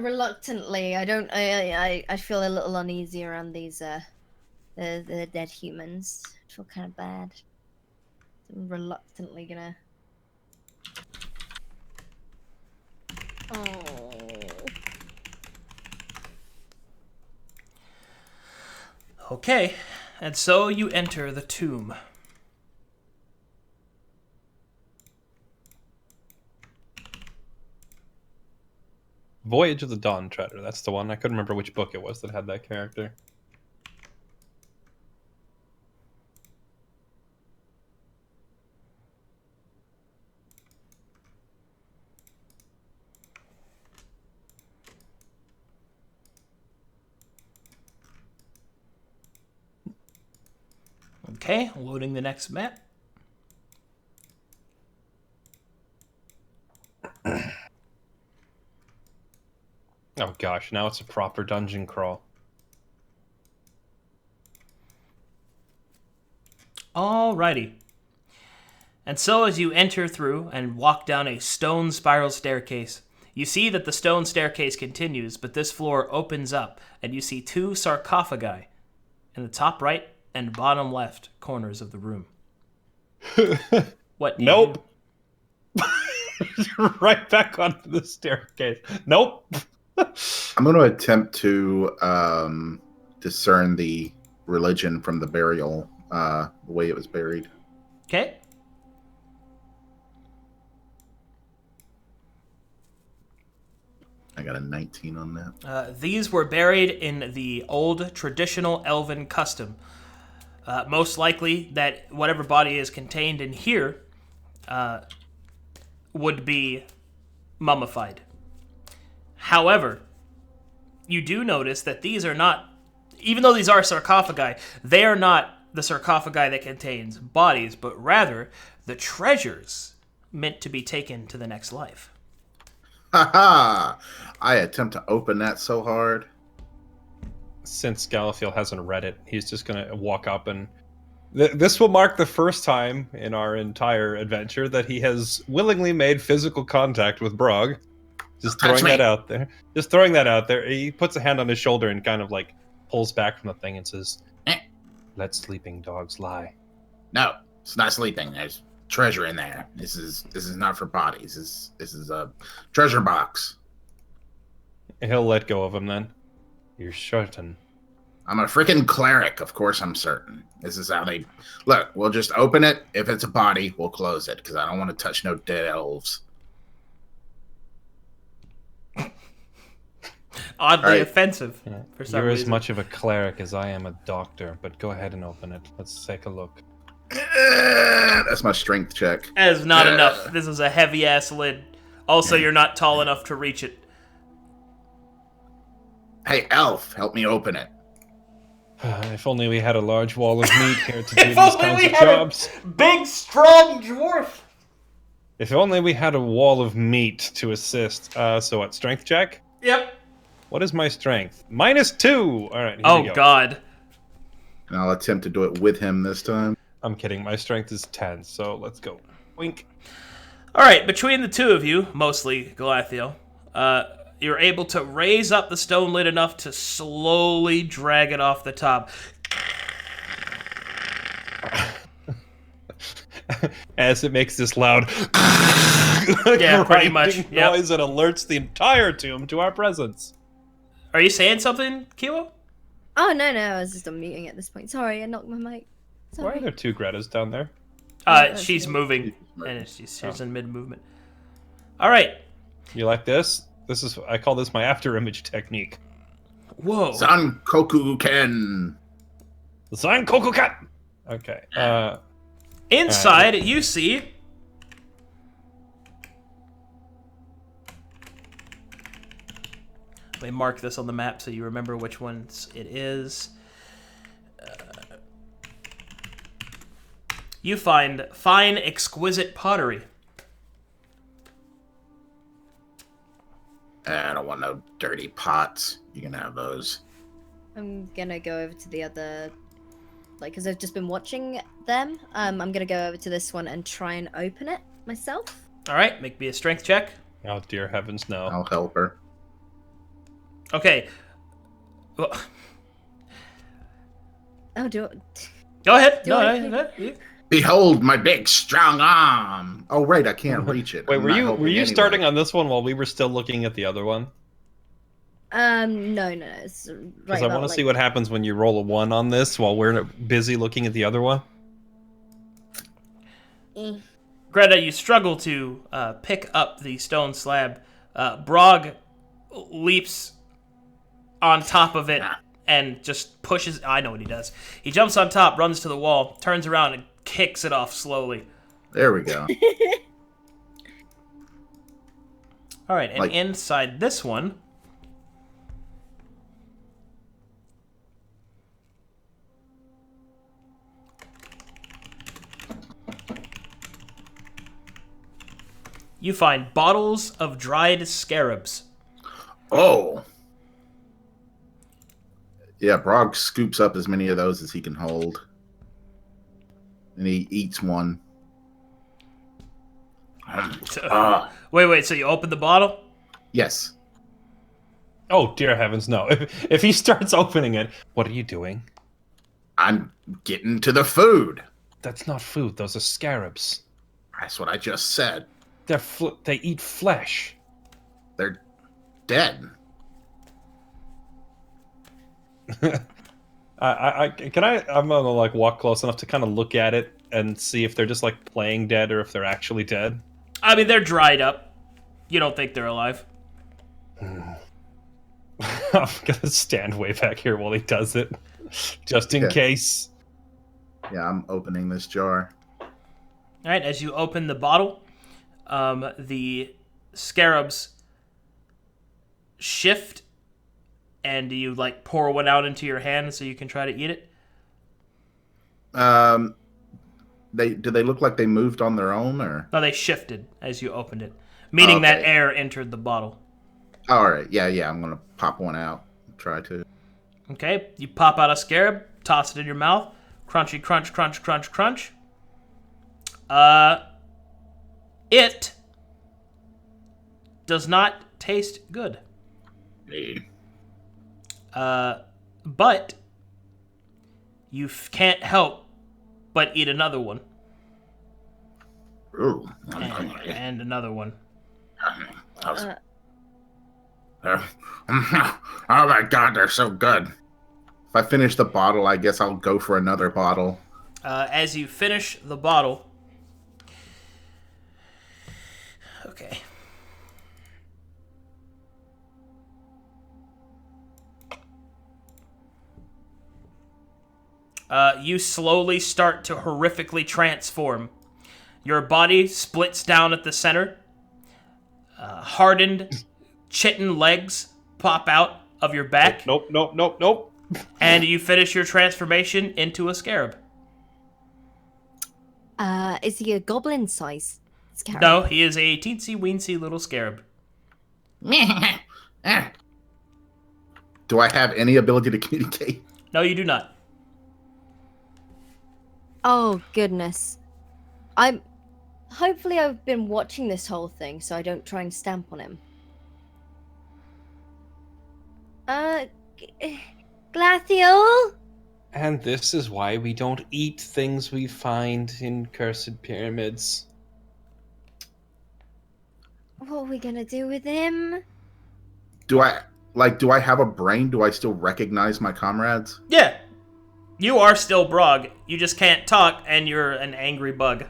Reluctantly. I don't. I feel a little uneasy around these the dead humans. I feel kind of bad. I'm reluctantly gonna. Oh. Okay, and so you enter the tomb. Voyage of the Dawn Treader. That's the one. I couldn't remember which book it was that had that character. Okay, loading the next map. Oh gosh, now it's a proper dungeon crawl. Alrighty. And so as you enter through and walk down a stone spiral staircase, you see that the stone staircase continues, but this floor opens up, and you see two sarcophagi in the top right and bottom left corners of the room. What do you Nope. do? Right back onto the staircase. Nope. I'm going to attempt to discern the religion from the burial, the way it was buried. Okay. I got a 19 on that. These were buried in the old traditional elven custom. Most likely that whatever body is contained in here would be mummified. However, you do notice that these are not, even though these are sarcophagi, they are not the sarcophagi that contains bodies, but rather the treasures meant to be taken to the next life. Ha! I attempt to open that so hard. Since Galafiel hasn't read it, he's just gonna walk up and... This will mark the first time in our entire adventure that he has willingly made physical contact with Brog. Just throwing that out there. Just throwing that out there. He puts a hand on his shoulder and kind of like pulls back from the thing and says, "Let sleeping dogs lie." No, it's not sleeping. There's treasure in there. This is not for bodies. This is a treasure box. He'll let go of him then. You're certain? I'm a freaking cleric. Of course I'm certain. This is how they... Look, we'll just open it. If it's a body, we'll close it, because I don't want to touch no dead elves. Oddly Right. offensive for some You're reason. as much of a cleric as I am a doctor, but go ahead and open it. Let's take a look. That's my strength check. That is not enough. This is a heavy ass lid. Also, you're not tall enough to reach it. Hey, elf, help me open it. If only we had a large wall of meat here to do If these only kinds we of had a- jobs. Big, strong dwarf. If only we had a wall of meat to assist. So what, strength check? Yep. What is my strength? -2! Alright, here we go. Oh God. And I'll attempt to do it with him this time. I'm kidding, my strength is 10, so let's go. Wink. All right, between the two of you, mostly Galathiel, you're able to raise up the stone lid enough to slowly drag it off the top. As it makes this loud Yeah, pretty much. grinding Yep. noise and alerts the entire tomb to our presence. Are you saying something, Kilo? Oh no, I was just unmuting at this point. Sorry, I knocked my mic. Why are Sorry. there 2 Gretas down there? She's moving, and she's in mid-movement. All right. You like this? I call this my after image technique. Whoa. San Koku Ken. Sign Coco Cat! Okay. Inside, you see... Let me mark this on the map so you remember which ones it is. You find fine, exquisite pottery. I don't want no dirty pots. You can have those. I'm gonna go over to the other, like, because I've just been watching them. I'm gonna go over to this one and try and open it myself. All right, make me a strength check. Oh, dear heavens, no. I'll help her. Okay. Well, Oh, do go ahead. Do No, I- you- Behold my big strong arm. Oh right, I can't reach it. Wait, I'm were not you helping anyway. starting on this one while we were still looking at the other one? No, it's Because right. I about, want to like, see what happens when you roll a 1 on this while we're busy looking at the other one. eh. Greta, you struggle to pick up the stone slab. Brog leaps on top of it and just pushes. I know what he does. He jumps on top, runs to the wall, turns around, and kicks it off slowly. There we go. All right, and Like- inside this one, you find bottles of dried scarabs. Oh. Yeah, Brog scoops up as many of those as he can hold. And he eats one. Wait, so you open the bottle? Yes. Oh, dear heavens, no. If he starts opening it, what are you doing? I'm getting to the food. That's not food. Those are scarabs. That's what I just said. They eat flesh. They're dead. I'm gonna like walk close enough to kind of look at it and see if they're just like playing dead or if they're actually dead. I mean, they're dried up. You don't think they're alive. I'm gonna stand way back here while he does it, just in Yeah. case. Yeah, I'm opening this jar. All right, as you open the bottle, the scarabs shift, and you like pour one out into your hand so you can try to eat it. Do they look like they moved on their own or? No, they shifted as you opened it, meaning that Okay. air entered the bottle. All right. Yeah. I'm gonna pop one out. Try to. Okay, you pop out a scarab, toss it in your mouth, crunchy, crunch, crunch, crunch, crunch. It does not taste good. But you can't help but eat another one. Ooh. And another one. Oh my god, they're so good. If I finish the bottle, I guess I'll go for another bottle. As you finish the bottle... Okay. You slowly start to horrifically transform. Your body splits down at the center. Hardened chitin legs pop out of your back. Nope. And you finish your transformation into a scarab. Is he a goblin size scarab? No, he is a teensy weensy little scarab. Do I have any ability to communicate? No, you do not. Oh goodness. Hopefully I've been watching this whole thing so I don't try and stamp on him. Glacial? And this is why we don't eat things we find in cursed pyramids. What are we gonna do with him? Do I have a brain? Do I still recognize my comrades? Yeah. You are still Brog. You just can't talk, and you're an angry bug.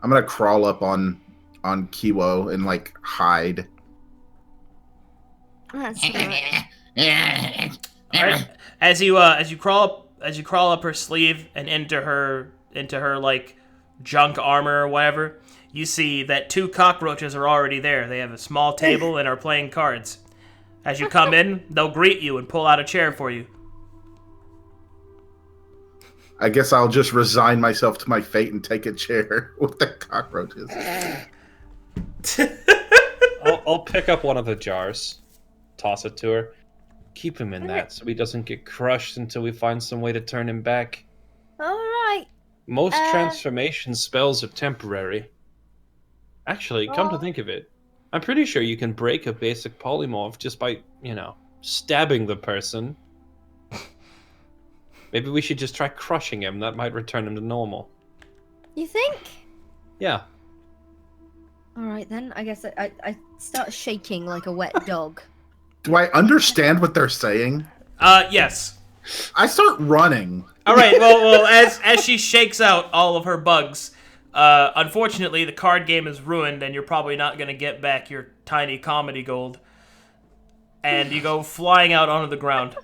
I'm gonna crawl up on Kiwo and like hide. That's right. Right? As you crawl up her sleeve and into her like junk armor or whatever, you see that 2 cockroaches are already there. They have a small table and are playing cards. As you come in, they'll greet you and pull out a chair for you. I guess I'll just resign myself to my fate and take a chair with the cockroaches. I'll pick up one of the jars, toss it to her. Keep him in that so he doesn't get crushed until we find some way to turn him back. Alright. Most transformation spells are temporary. Actually, come to think of it, I'm pretty sure you can break a basic polymorph just by, stabbing the person. Maybe we should just try crushing him. That might return him to normal. You think? Yeah. Alright then, I guess I start shaking like a wet dog. Do I understand what they're saying? Yes. I start running. All right. Well, as she shakes out all of her bugs, unfortunately, the card game is ruined, and you're probably not going to get back your tiny comedy gold. And you go flying out onto the ground.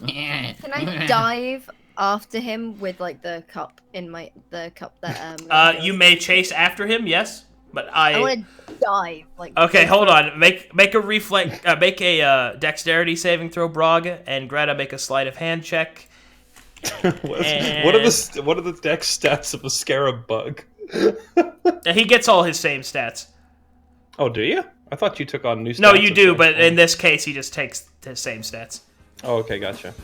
Can I dive after him with like the cup that You may chase after him, yes, but I want to dive like. Okay, hold on. Make a dexterity saving throw, Brog, and Greta make a sleight of hand check. What are the dex stats of a scarab bug? He gets all his same stats. Oh, do you? I thought you took on new stats. No, you do, but in this case, he just takes his same stats. Oh, okay, gotcha.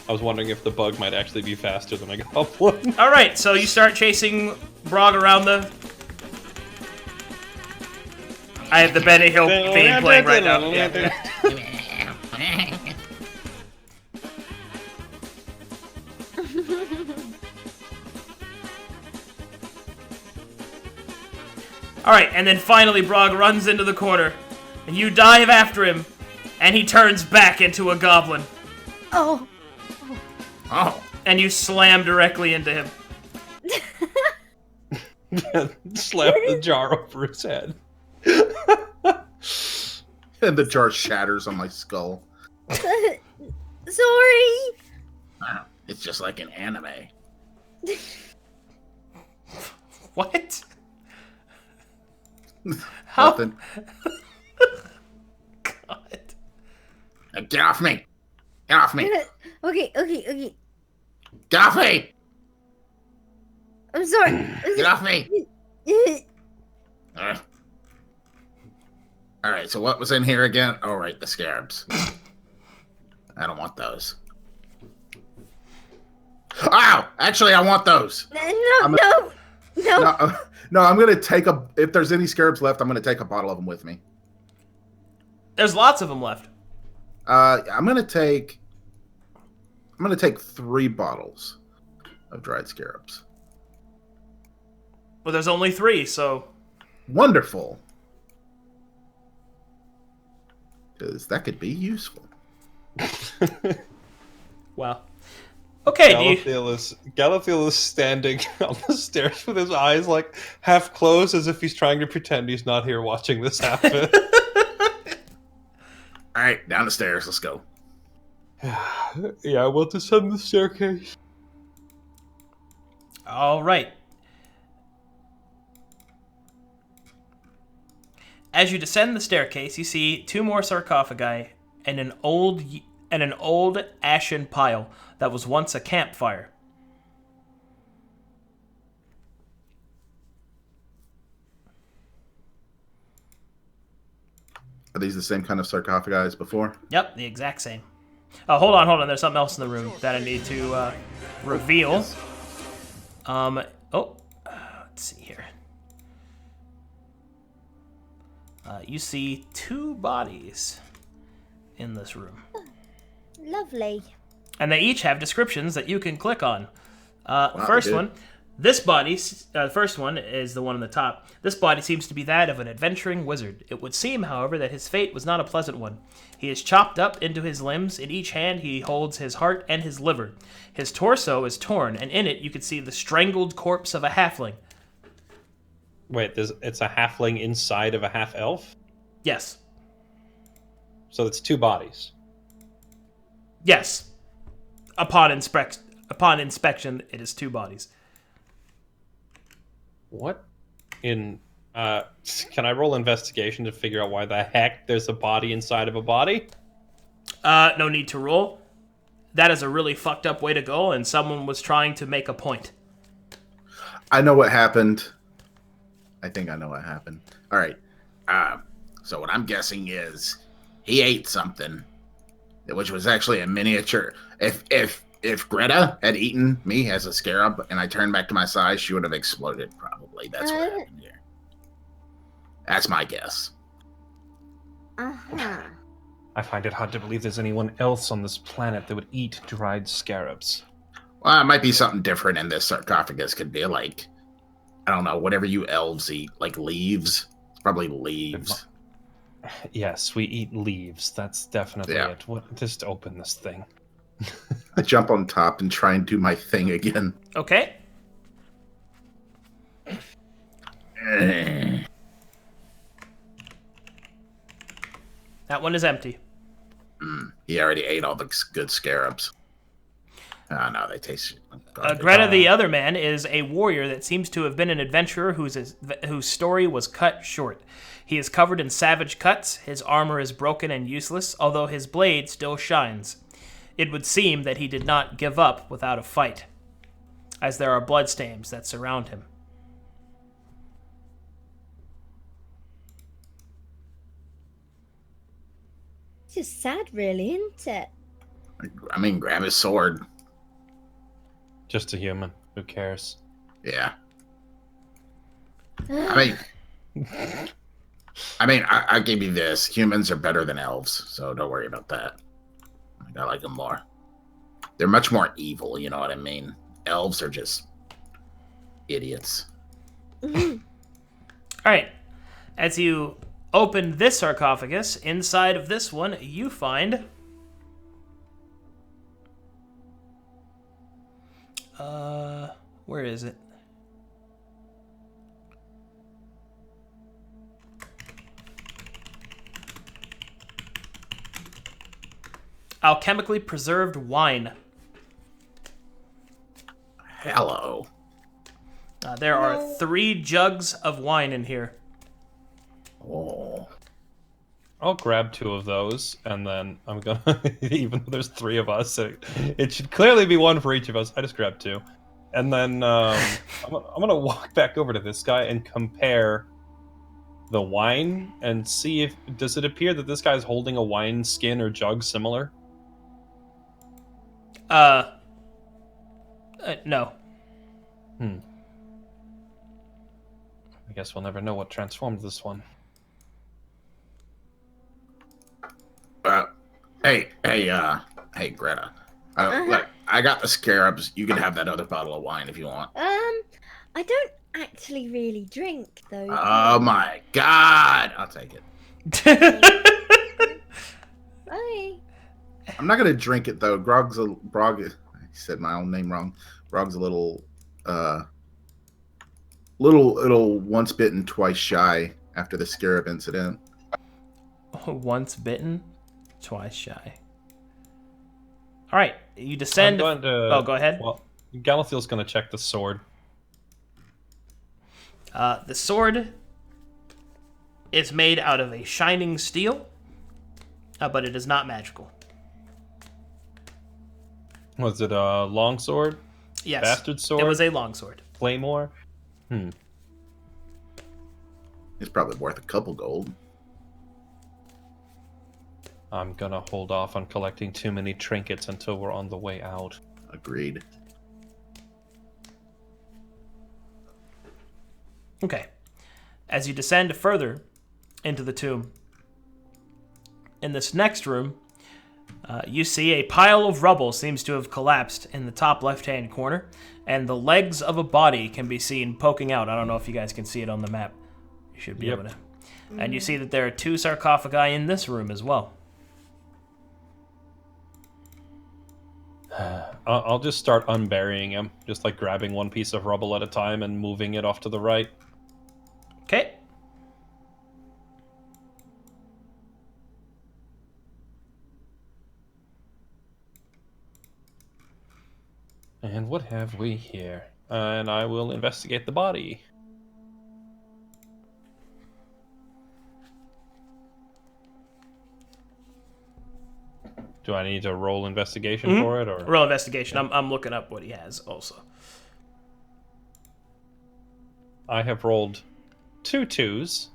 I was wondering if the bug might actually be faster than a goblin. All right, so you start chasing Brog around the. I have the Benny Hill theme playing right now. Yeah. All right, and then finally Brog runs into the corner, and you dive after him, and he turns back into a goblin. Oh. Oh. And you slam directly into him. Slap the jar over his head. And the jar shatters on my skull. Sorry. It's just like an anime. What? How? Nothing. God. Get off me! Get off me! Okay. Get off me! I'm sorry. Get off me! Alright, so what was in here again? Oh, right, the scarabs. I don't want those. Ow! Actually, I want those! No, I'm gonna take if there's any scarabs left, I'm gonna take a bottle of them with me. There's lots of them left. I'm gonna take 3 bottles of dried scarabs. Well, there's only 3, so... Wonderful. Because that could be useful. Wow. Okay, Galathiel is standing on the stairs with his eyes like half closed as if he's trying to pretend he's not here watching this happen. Alright, down the stairs, let's go. Yeah, I want to descend the staircase. All right. As you descend the staircase, you see 2 more sarcophagi and an old ashen pile that was once a campfire. Are these the same kind of sarcophagi as before? Yep, the exact same. Oh, hold on. There's something else in the room that I need to reveal. Let's see here. You see 2 bodies in this room. Lovely. And they each have descriptions that you can click on. Wow, First dude. one, this body, the first one is the one on the top. This body seems to be that of an adventuring wizard. It would seem, however, that his fate was not a pleasant one. He is chopped up into his limbs. In each hand he holds his heart and his liver. His torso is torn, and in it you can see the strangled corpse of a halfling. Wait, it's a halfling inside of a half elf? Yes. So it's 2 bodies. Yes. Upon inspection, it is 2 bodies. What in can I roll investigation to figure out why the heck there's a body inside of a body? No need to roll. That is a really fucked up way to go, and someone was trying to make a point. I know what happened. I think I know what happened. All right. So what I'm guessing is he ate something, which was actually a miniature. If Greta had eaten me as a scarab and I turned back to my size, she would have exploded. Probably that's what happened here. That's my guess. Uh-huh. I find it hard to believe there's anyone else on this planet that would eat dried scarabs. Well, it might be something different in this sarcophagus. Could be like, I don't know, whatever you elves eat, like leaves. It's probably leaves. Yes, we eat leaves. That's definitely Yeah. it. Just open this thing. I jump on top and try and do my thing again. Okay. That one is empty. He already ate all the good scarabs. Oh, no, they taste garbage. Greta, the other man, is a warrior that seems to have been an adventurer whose story was cut short. He is covered in savage cuts, his armor is broken and useless, although his blade still shines. It would seem that he did not give up without a fight, as there are bloodstains that surround him. It's just sad, really, isn't it? I mean, grab his sword. Just a human. Who cares? Yeah. I give you this. Humans are better than elves, so don't worry about that. I like them more. They're much more evil, you know what I mean? Elves are just idiots. All right. As you open this sarcophagus, inside of this one, you find... where is it? Alchemically preserved wine. Hello. There are 3 jugs of wine in here. Oh. I'll grab 2 of those, and then I'm gonna, even though there's 3 of us, it should clearly be 1 for each of us. I just grabbed 2. And then I'm gonna walk back over to this guy and compare the wine and see if, does it appear that this guy's holding a wine skin or jug similar? No. I guess we'll never know what transformed this one. Hey, Greta. Look, I got the scarabs. You can have that other bottle of wine if you want. I don't actually really drink, though. Oh my god! I'll take it. Bye. I'm not gonna drink it though. Brog. I said my own name wrong. Brog's a little once bitten, twice shy after the scarab incident. Once bitten, twice shy. All right, you descend. I'm going to, oh, go ahead. Well, Galathiel's going to check the sword. The sword is made out of a shining steel, but it is not magical. Was it a long sword? Yes. Bastard sword? It was a long sword. Claymore? It's probably worth a couple gold. I'm gonna hold off on collecting too many trinkets until we're on the way out. Agreed. Okay. As you descend further, into the tomb. In this next room, you see a pile of rubble seems to have collapsed in the top left-hand corner, and the legs of a body can be seen poking out. I don't know if you guys can see it on the map. You should be able to. And you see that there are 2 sarcophagi in this room as well. I'll just start unburying him, just like grabbing one piece of rubble at a time and moving it off to the right. Okay. And what have we here? And I will investigate the body. Do I need to roll investigation for it, or Roll investigation. I'm looking up what he has also. I have rolled 2 2s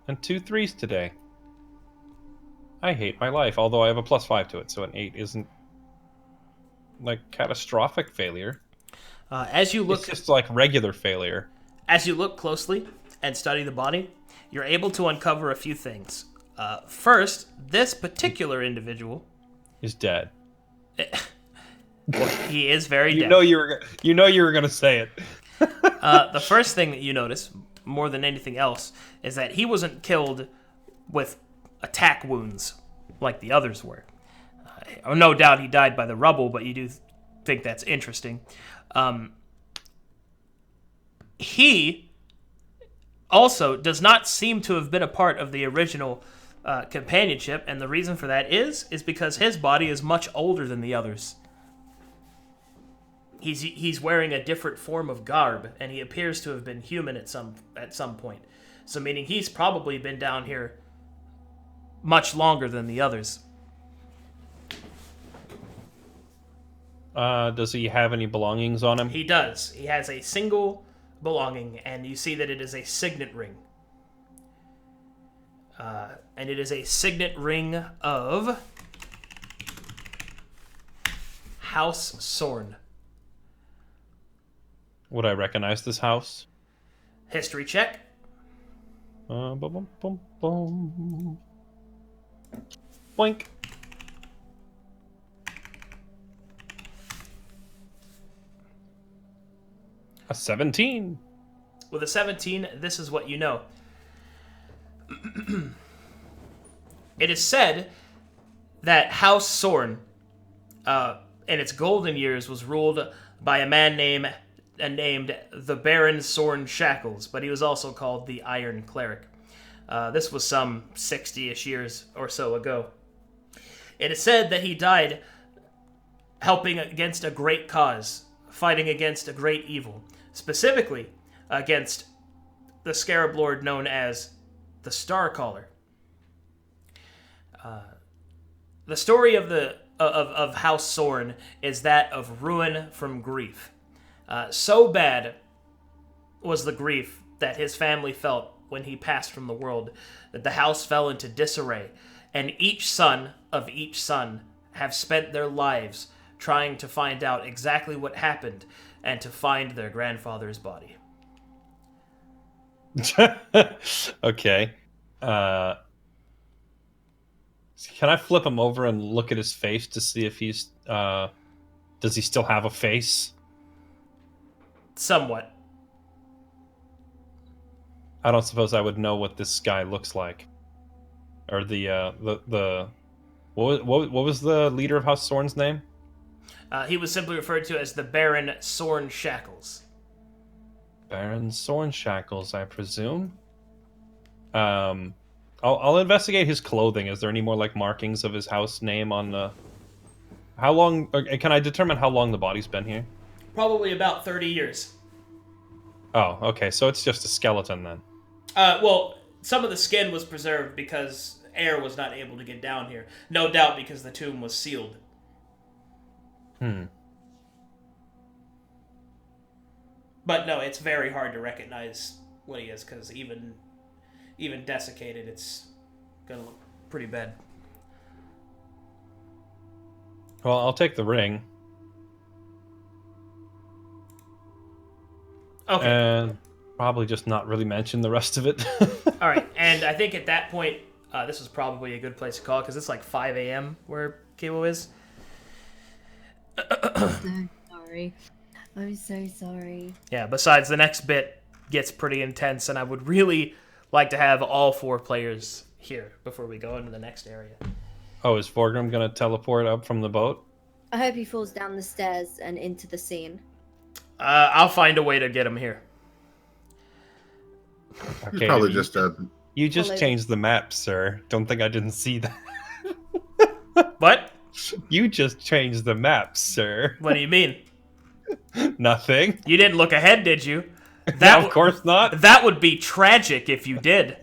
and 2 3s today. I hate my life, although I have a +5 to it, so an 8 isn't like catastrophic failure. As you look, It's just like regular failure. as you look closely and study the body, you're able to uncover a few things. First, this particular individual, Is dead. he is very dead. You know you were gonna say it. The first thing that you notice, more than anything else, is that he wasn't killed with attack wounds like the others were. No doubt he died by the rubble, but you do think that's interesting. He also does not seem to have been a part of the original companionship, and the reason for that is because his body is much older than the others. He's wearing a different form of garb, and he appears to have been human at some point. So meaning he's probably been down here much longer than the others. Does he have any belongings on him? He does. He has a single belonging, and you see that it is a signet ring. And it is a signet ring of House Sorn. Would I recognize this house? History check. Bum, bum, bum, bum. Boink. A 17. With a 17, this is what you know. It is said that House Sorn, in its golden years, was ruled by a man named the Baron Sorn Shackles, but he was also called the Iron Cleric. This was some 60-ish years or so ago. It is said that he died helping against a great cause, fighting against a great evil, specifically against the Scarab Lord known as the Starcaller. The story of House Sorn is that of ruin from grief. So bad was the grief that his family felt when he passed from the world that the house fell into disarray, and each son of each son have spent their lives trying to find out exactly what happened and to find their grandfather's body. Okay. Can I flip him over and look at his face to see if he's does he still have a face? Somewhat. I don't suppose I would know what this guy looks like. Or the what was the leader of House Sorn's name? He was simply referred to as the Baron Sorn Shackles. Baron Sorn Shackles, I presume. I'll investigate his clothing. Is there any more like markings of his house name on the? How long? Can I determine how long the body's been here? Probably about 30 years. Oh, okay. So it's just a skeleton then. Well, some of the skin was preserved because air was not able to get down here. No doubt because the tomb was sealed. But no, it's very hard to recognize what he is because even desiccated, it's gonna look pretty bad. Well, I'll take the ring. Okay. And Probably just not really mention the rest of it. All right, and I think at that point, this is probably a good place to call because it's like 5 a.m. where Kiwo is. I'm so sorry. I'm so sorry. Yeah, besides, the next bit gets pretty intense, and I would really like to have all 4 players here before we go into the next area. Oh, is Forgrim gonna teleport up from the boat? I hope he falls down the stairs and into the scene. I'll find a way to get him here. It's probably just a. You just Follow- changed the map, sir. Don't think I didn't see that. What? You just changed the map, sir. What do you mean? Nothing. You didn't look ahead, did you? Of course not. That would be tragic if you did.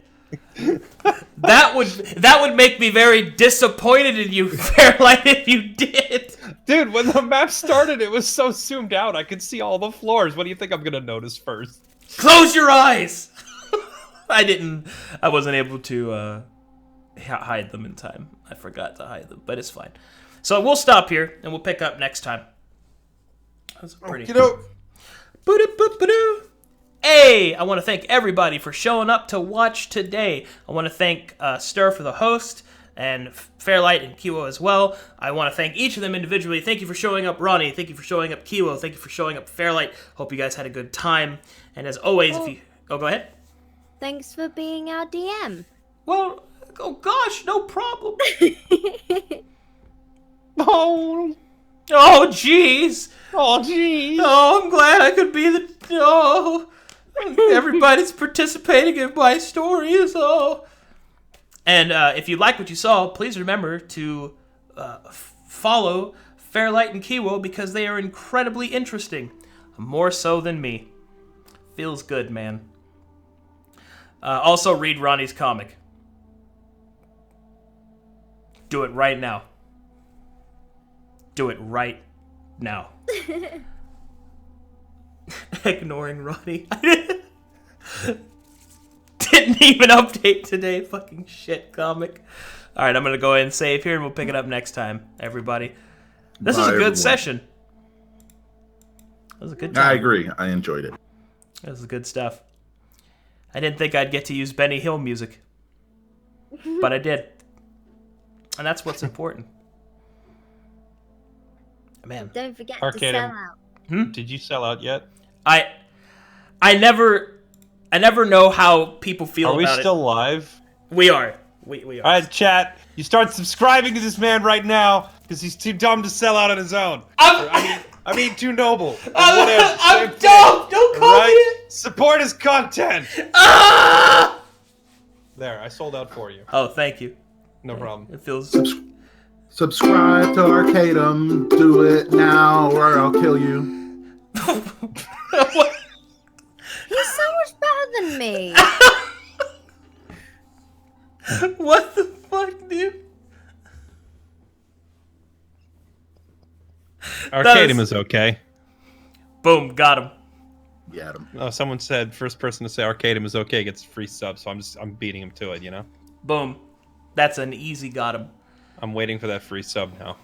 That would make me very disappointed in you, Fairlight, if you did. Dude, when the map started, it was so zoomed out. I could see all the floors. What do you think I'm gonna notice first? Close your eyes. I wasn't able to hide them in time. I forgot to hide them, but it's fine. So we'll stop here and we'll pick up next time. That's pretty. Boo-doo-boo-boo-doo. Hey, I want to thank everybody for showing up to watch today. I want to thank Stir for the host and Fairlight and Kiwo as well. I want to thank each of them individually. Thank you for showing up, Ronnie. Thank you for showing up, Kiwo. Thank you for showing up, Fairlight. Hope you guys had a good time. And as always, if you... Oh, go ahead. Thanks for being our DM. Well, oh gosh, no problem. Oh, Oh, jeez. oh, geez. Oh, I'm glad I could be the... Oh, everybody's participating in my stories. Oh. And if you like what you saw, please remember to follow Fairlight and Kiwo because they are incredibly interesting. More so than me. Feels good, man. Also, read Ronnie's comic. Do it right now. Do it right now. Ignoring Ronnie. Didn't even update today. Fucking shit comic. Alright, I'm gonna go ahead and save here and we'll pick it up next time, everybody. This was a good everyone. session. That was a good time. I agree. I enjoyed it. That was good stuff. I didn't think I'd get to use Benny Hill music. But I did. And that's what's important. Man. Don't forget to Arcadum. sell out. Did you sell out yet? I never know how people feel Are we about still it. live? We are. We are. All right, chat. You start subscribing to this man right now because he's too dumb to sell out on his own. I mean, too noble. Or whatever. I'm Same thing. dumb. Don't call me Right? it. Support his content. Ah! There, I sold out for you. Oh, thank you. No problem. It feels. Subscribe to Arcadum. Do it now, or I'll kill you. What? He's so much better than me. What the fuck, dude? Arcadum is okay. Boom, got him. Yeah, Adam. Oh, someone said first person to say Arcadum is okay gets free sub, so I'm beating him to it, you know? Boom. That's an easy got him. I'm waiting for that free sub now.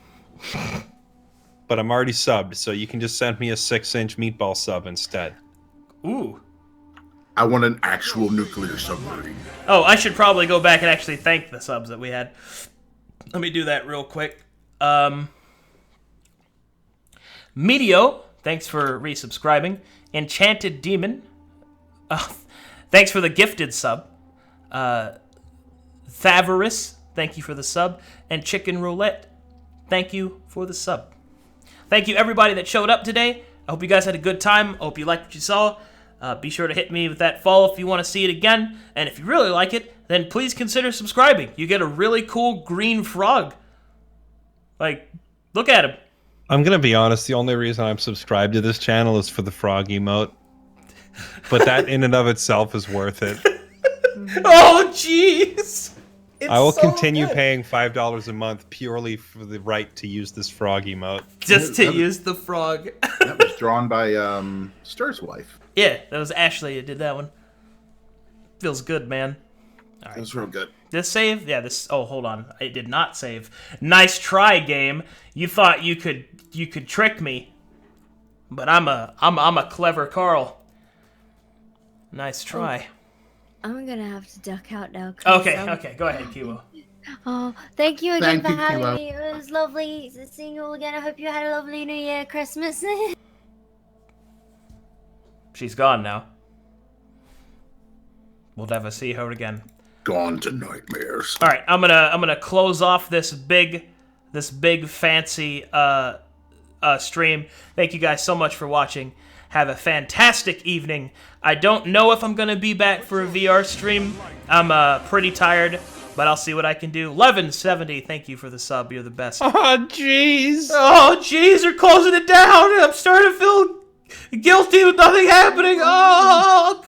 But I'm already subbed, so you can just send me a 6-inch meatball sub instead. Ooh. I want an actual nuclear submarine. Oh, I should probably go back and actually thank the subs that we had. Let me do that real quick. Meteo, thanks for resubscribing. Enchanted Demon, thanks for the gifted sub. Thavarus, thank you for the sub. And Chicken Roulette, thank you for the sub. Thank you everybody that showed up today. I hope you guys had a good time. I hope you liked what you saw. Be sure to hit me with that follow if you want to see it again. And if you really like it, then please consider subscribing. You get a really cool green frog. Like, look at him. I'm gonna be honest, the only reason I'm subscribed to this channel is for the frog emote. But that in and of itself is worth it. Oh, jeez. I will continue paying $5 a month purely for the right to use this frog emote. Just to use the frog. That was drawn by Stir's wife. Yeah, that was Ashley that did that one. Feels good, man. It was real good. This save? Yeah, this... Oh, hold on. I did not save. Nice try, game. You thought you could trick me. But I'm a clever Carl. Nice try. I'm gonna have to duck out now. 'cause, Okay, go ahead, Kiwo. Oh, thank you again Thank for you, having Kilo. me. It was lovely seeing you all again. I hope you had a lovely New Year, Christmas. She's gone now. We'll never see her again. Gone to nightmares. All right, I'm gonna close off this big fancy stream. Thank you guys so much for watching. Have a fantastic evening. I don't know if I'm gonna be back for a VR stream. I'm pretty tired, but I'll see what I can do. 1170, thank you for the sub. You're the best. Oh, jeez. Oh, jeez, they're closing it down. I'm starting to feel guilty with nothing happening. Oh.